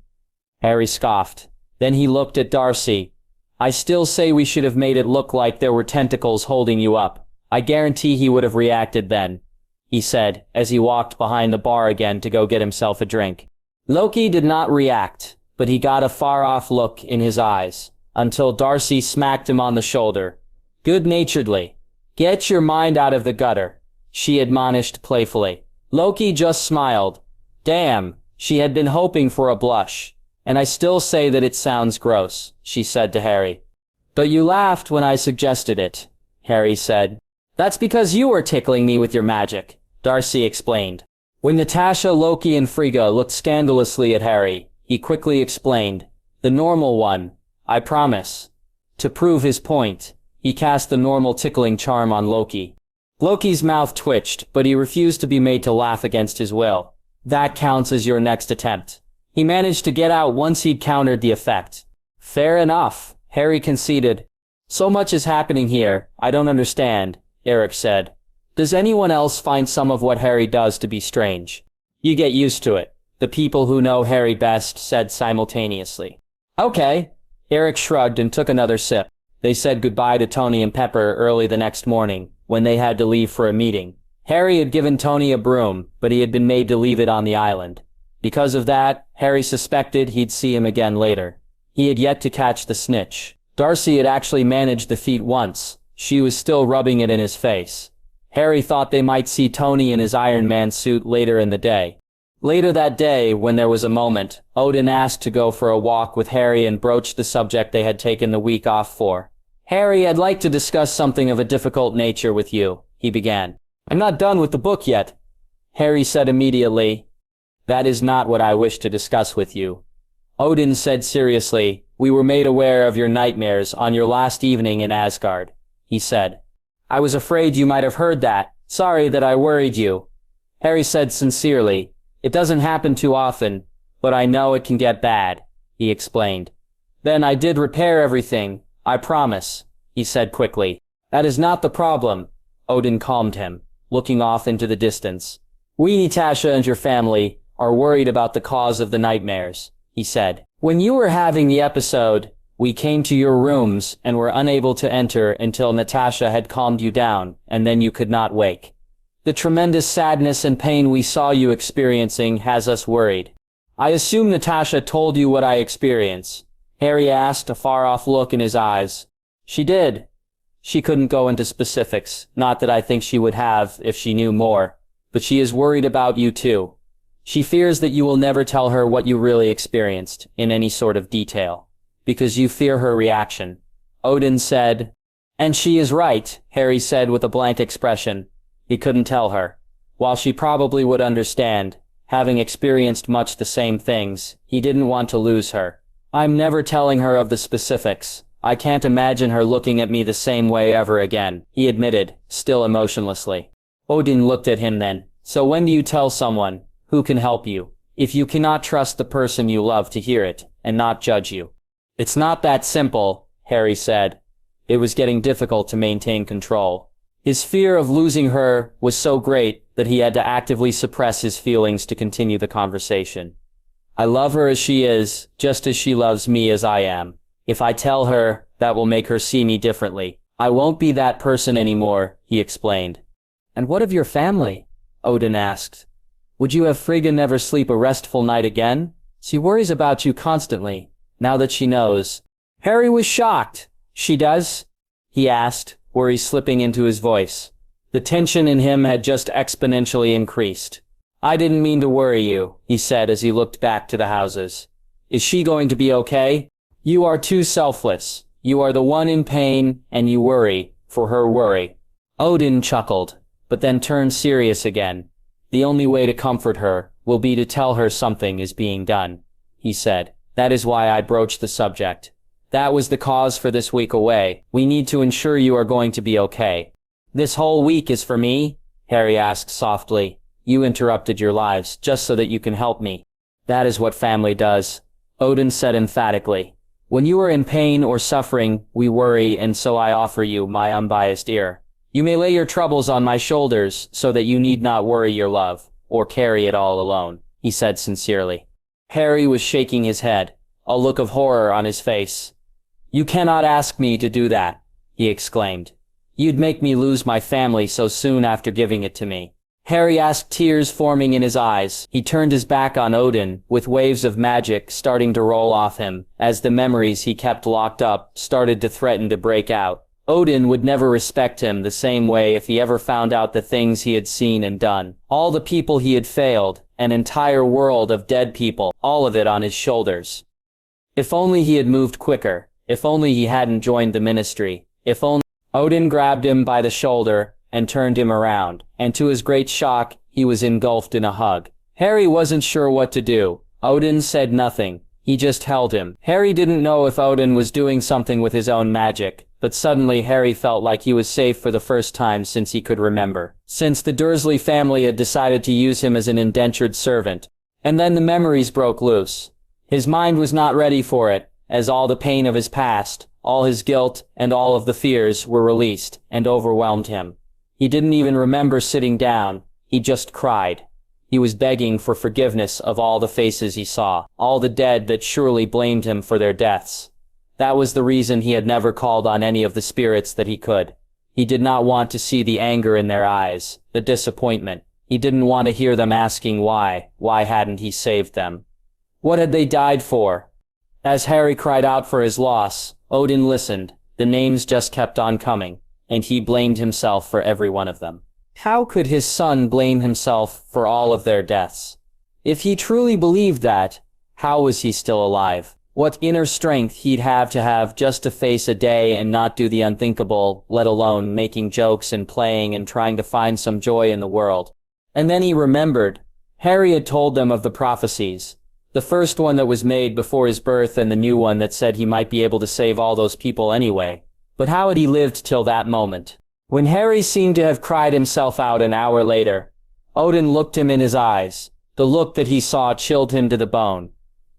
S6: Harry scoffed. Then he looked at Darcy. I still say we should have made it look like there were tentacles holding you up. I guarantee he would have reacted then, he said, as he walked behind the bar again to go get himself a drink. Loki did not react, but he got a far-off look in his eyes, until Darcy smacked him on the shoulder. Good-naturedly. Get your mind out of the gutter, she admonished playfully. Loki just smiled. Damn, she had been hoping for a blush. And I still say that it sounds gross, she said to Harry. But you laughed when I suggested it, Harry said. That's because you were tickling me with your magic, Darcy explained. When Natasha, Loki, and Frigga looked scandalously at Harry, he quickly explained, the normal one, I promise. To prove his point, he cast the normal tickling charm on Loki. Loki's mouth twitched, but he refused to be made to laugh against his will. That counts as your next attempt. He managed to get out once he'd countered the effect. Fair enough, Harry conceded. So much is happening here, I don't understand, Eric said. Does anyone else find some of what Harry does to be strange? You get used to it, the people who know Harry best said simultaneously. Okay. Eric shrugged and took another sip. They said goodbye to Tony and Pepper early the next morning, when they had to leave for a meeting. Harry had given Tony a broom, but he had been made to leave it on the island. Because of that, Harry suspected he'd see him again later. He had yet to catch the snitch. Darcy had actually managed the feat once. She was still rubbing it in his face. Harry thought they might see Tony in his Iron Man suit later in the day. Later that day, when there was a moment, Odin asked to go for a walk with Harry and broached the subject they had taken the week off for. Harry, I'd like to discuss something of a difficult nature with you, he began. I'm not done with the book yet. Harry said immediately, That is not what I wish to discuss with you. Odin said seriously, We were made aware of your nightmares on your last evening in Asgard, he said. I was afraid you might have heard that. Sorry that I worried you. Harry said sincerely, It doesn't happen too often, but I know it can get bad, he explained. Then I did repair everything, I promise, he said quickly. That is not the problem, Odin calmed him, looking off into the distance. We, Natasha and your family, are worried about the cause of the nightmares, he said. When you were having the episode, we came to your rooms and were unable to enter until Natasha had calmed you down, and then you could not wake. The tremendous sadness and pain we saw you experiencing has us worried. I assume Natasha told you what I experience, Harry asked, a far-off look in his eyes. She did. She couldn't go into specifics, not that I think she would have if she knew more, but she is worried about you too. She fears that you will never tell her what you really experienced, in any sort of detail, because you fear her reaction. Odin said. And she is right, Harry said with a blank expression. He couldn't tell her. While she probably would understand, having experienced much the same things, he didn't want to lose her. I'm never telling her of the specifics. I can't imagine her looking at me the same way ever again, he admitted, still emotionlessly. Odin looked at him then. So when do you tell someone? Who can help you? If you cannot trust the person you love to hear it, and not judge you. It's not that simple, Harry said. It was getting difficult to maintain control. His fear of losing her was so great that he had to actively suppress his feelings to continue the conversation. I love her as she is, just as she loves me as I am. If I tell her, that will make her see me differently. I won't be that person anymore, he explained. And what of your family? Odin asked. Would you have Frigga never sleep a restful night again? She worries about you constantly, now that she knows. Harry was shocked. She does? He asked, worry slipping into his voice. The tension in him had just exponentially increased. I didn't mean to worry you, he said as he looked back to the houses. Is she going to be okay? You are too selfless. You are the one in pain, and you worry, for her worry. Odin chuckled, but then turned serious again. The only way to comfort her will be to tell her something is being done, he said. That is why I broached the subject. That was the cause for this week away. We need to ensure you are going to be okay. This whole week is for me? Harry asked softly. You interrupted your lives just so that you can help me. That is what family does, Odin said emphatically. When you are in pain or suffering, we worry, and so I offer you my unbiased ear. You may lay your troubles on my shoulders so that you need not worry your love, or carry it all alone, he said sincerely. Harry was shaking his head, a look of horror on his face. You cannot ask me to do that, he exclaimed. You'd make me lose my family so soon after giving it to me. Harry asked, tears forming in his eyes. He turned his back on Odin, with waves of magic starting to roll off him, as the memories he kept locked up started to threaten to break out. Odin would never respect him the same way if he ever found out the things he had seen and done. All the people he had failed, an entire world of dead people, all of it on his shoulders. If only he had moved quicker. If only he hadn't joined the ministry. If only... Odin grabbed him by the shoulder and turned him around, and to his great shock, he was engulfed in a hug. Harry wasn't sure what to do. Odin said nothing. He just held him. Harry didn't know if Odin was doing something with his own magic, but suddenly Harry felt like he was safe for the first time since he could remember. Since the Dursley family had decided to use him as an indentured servant. And then the memories broke loose. His mind was not ready for it, as all the pain of his past, all his guilt, and all of the fears were released and overwhelmed him. He didn't even remember sitting down. He just cried. He was begging for forgiveness of all the faces he saw, all the dead that surely blamed him for their deaths. That was the reason he had never called on any of the spirits that he could. He did not want to see the anger in their eyes, the disappointment. He didn't want to hear them asking why hadn't he saved them? What had they died for? As Harry cried out for his loss, Odin listened. The names just kept on coming, and he blamed himself for every one of them. How could his son blame himself for all of their deaths? If he truly believed that, how was he still alive?
S1: What inner strength he'd have just to face a day and not do the unthinkable, let alone making jokes and playing and trying to find some joy in the world. And then he remembered. Harry had told them of the prophecies. The first one that was made before his birth and the new one that said he might be able to save all those people anyway. But how had he lived till that moment? When Harry seemed to have cried himself out an hour later, Odin looked him in his eyes. The look that he saw chilled him to the bone.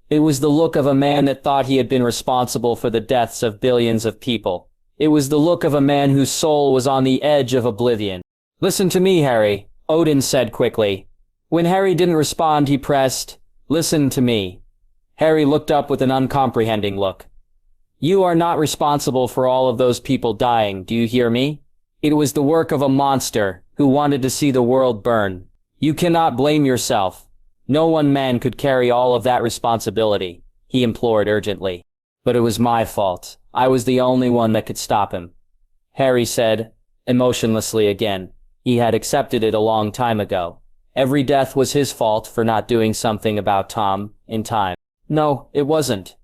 S1: It was the look of a man that thought he had been responsible for the deaths of billions of people. It was the look of a man whose soul was on the edge of oblivion. "Listen to me, Harry," Odin said quickly. When Harry didn't respond, he pressed, "Listen to me." Harry looked up with an uncomprehending look. "You are not responsible for all of those people dying, do you hear me? It was the work of a monster who wanted to see the world burn. You cannot blame yourself. No one man could carry all of that responsibility," he implored urgently. "But it was my fault. I was the only one that could stop him," Harry said, emotionlessly again. He had accepted it a long time ago. Every death was his fault for not doing something about Tom in time. "No, it wasn't.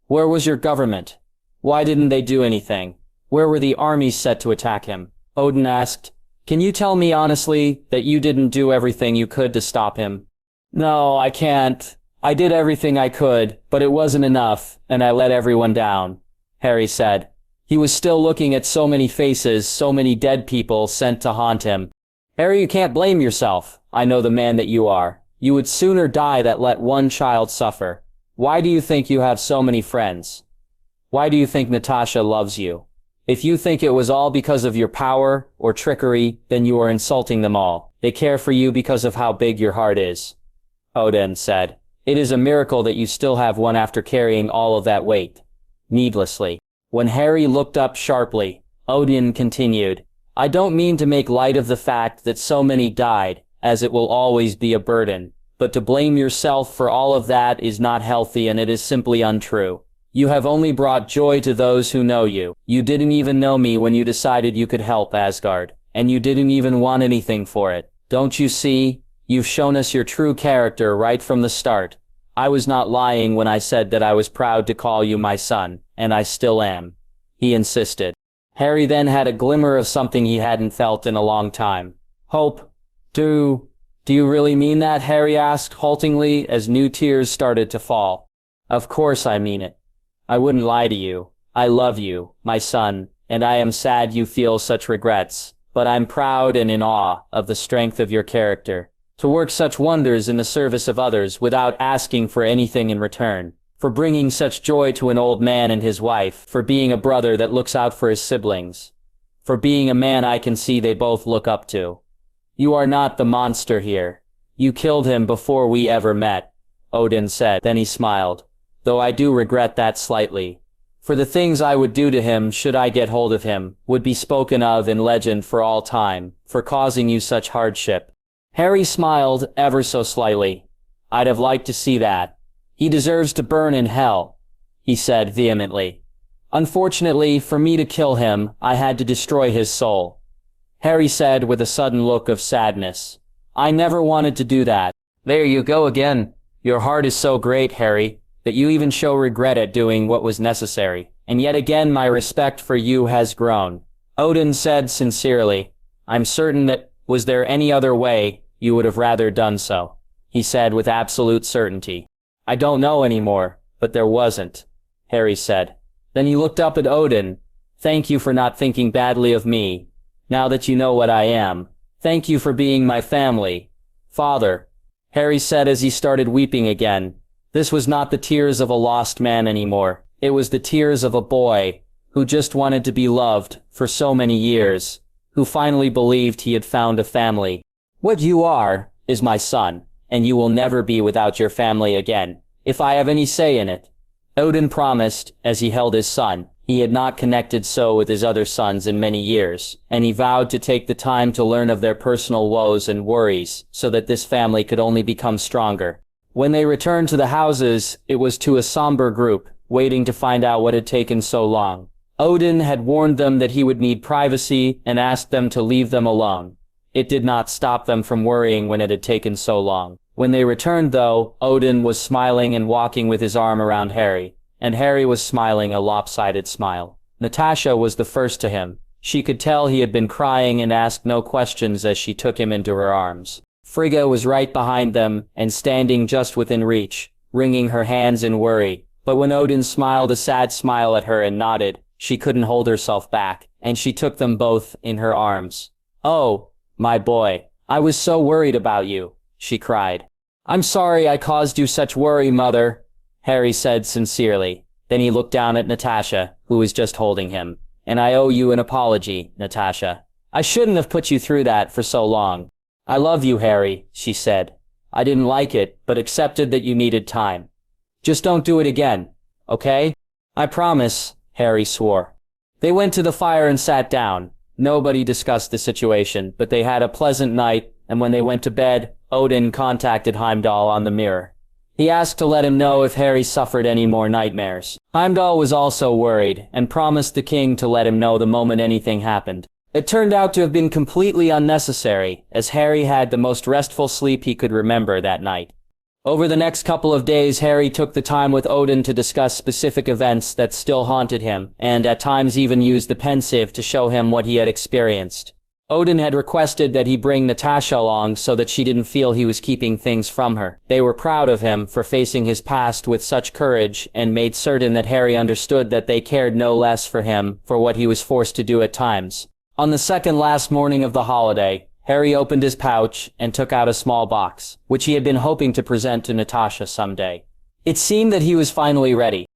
S1: Where was your government? Why didn't they do anything? Where were the armies set to attack him?" Odin asked. "Can you tell me honestly that you didn't do everything you could to stop him?" "No, I can't. I did everything I could, but it wasn't enough, and I let everyone down," Harry said. He was still looking at so many faces, so many dead people sent to haunt him. "Harry, you can't blame yourself. I know the man that you are. You would sooner die than let one child suffer. Why do you think you have so many friends? Why do you think Natasha loves you? If you think it was all because of your power or trickery, then you are insulting them all. They care for you because of how big your heart is," Odin said. "It is a miracle that you still have one after carrying all of that weight needlessly." When Harry looked up sharply, Odin continued, "I don't mean to make light of the fact that so many died, as it will always be a burden, but to blame yourself for all of that is not healthy and it is simply untrue. You have only brought joy to those who know you. You didn't even know me when you decided you could help Asgard, and you didn't even want anything for it. Don't you see? You've shown us your true character right from the start. I was not lying when I said that I was proud to call you my son, and I still am," he insisted. Harry then had a glimmer of something he hadn't felt in a long time. "Hope. Do you really mean that?" Harry asked haltingly as new tears started to fall. "Of course I mean it. I wouldn't lie to you. I love you, my son, and I am sad you feel such regrets, but I'm proud and in awe of the strength of your character. To work such wonders in the service of others without asking for anything in return. For bringing such joy to an old man and his wife. For being a brother that looks out for his siblings. For being a man I can see they both look up to. You are not the monster here. You killed him before we ever met," Odin said. Then he smiled. "Though I do regret that slightly. For the things I would do to him should I get hold of him, would be spoken of in legend for all time, for causing you such hardship." Harry smiled ever so slightly. "I'd have liked to see that. He deserves to burn in hell," he said vehemently. "Unfortunately, for me to kill him, I had to destroy his soul," Harry said with a sudden look of sadness. "I never wanted to do that." "There you go again. Your heart is so great, Harry, that you even show regret at doing what was necessary. And yet again my respect for you has grown," Odin said sincerely. "I'm certain that, was there any other way, you would have rather done so," he said with absolute certainty. "I don't know anymore, but there wasn't," Harry said. Then he looked up at Odin. "Thank you for not thinking badly of me, now that you know what I am. Thank you for being my family. Father," Harry said as he started weeping again. This was not the tears of a lost man anymore. It was the tears of a boy who just wanted to be loved for so many years, who finally believed he had found a family. "What you are, is my son, and you will never be without your family again, if I have any say in it," Odin promised as he held his son. He had not connected so with his other sons in many years, and he vowed to take the time to learn of their personal woes and worries, so that this family could only become stronger. When they returned to the houses, it was to a somber group, waiting to find out what had taken so long. Odin had warned them that he would need privacy and asked them to leave them alone. It did not stop them from worrying when it had taken so long. When they returned though, Odin was smiling and walking with his arm around Harry,
S6: and Harry was smiling a lopsided smile. Natasha was the first to him. She could tell he had been crying and asked no questions as she took him into her arms. Frigga was right behind them and standing just within reach, wringing her hands in worry. But when Odin smiled a sad smile at her and nodded, she couldn't hold herself back, and she took them both in her arms. "Oh, my boy, I was so worried about you," she cried. "I'm sorry I caused you such worry, mother," Harry said sincerely. Then he looked down at Natasha, who was just holding him. "And I owe you an apology, Natasha. I shouldn't have put you through that for so long." "I love you, Harry," she said. "I didn't like it, but accepted that you needed time. Just don't do it again, okay?" "I promise," Harry swore. They went to the fire and sat down. Nobody discussed the situation, but they had a pleasant night, and when they went to bed, Odin contacted Heimdall on the mirror. He asked to let him know if Harry suffered any more nightmares. Heimdall was also worried, and promised the king to let him know the moment anything happened. It turned out to have been completely unnecessary, as Harry had the most restful sleep he could remember that night. Over the next couple of days, Harry took the time with Odin to discuss specific events that still haunted him, and at times even used the pensieve to show him what he had experienced. Odin had requested that he bring Natasha along so that she didn't feel he was keeping things from her. They were proud of him for facing his past with such courage and made certain that Harry understood that they cared no less for him for what he was forced to do at times. On the second last morning of the holiday, Harry opened his pouch and took out a small box, which he had been hoping to present to Natasha someday. It seemed that he was finally ready.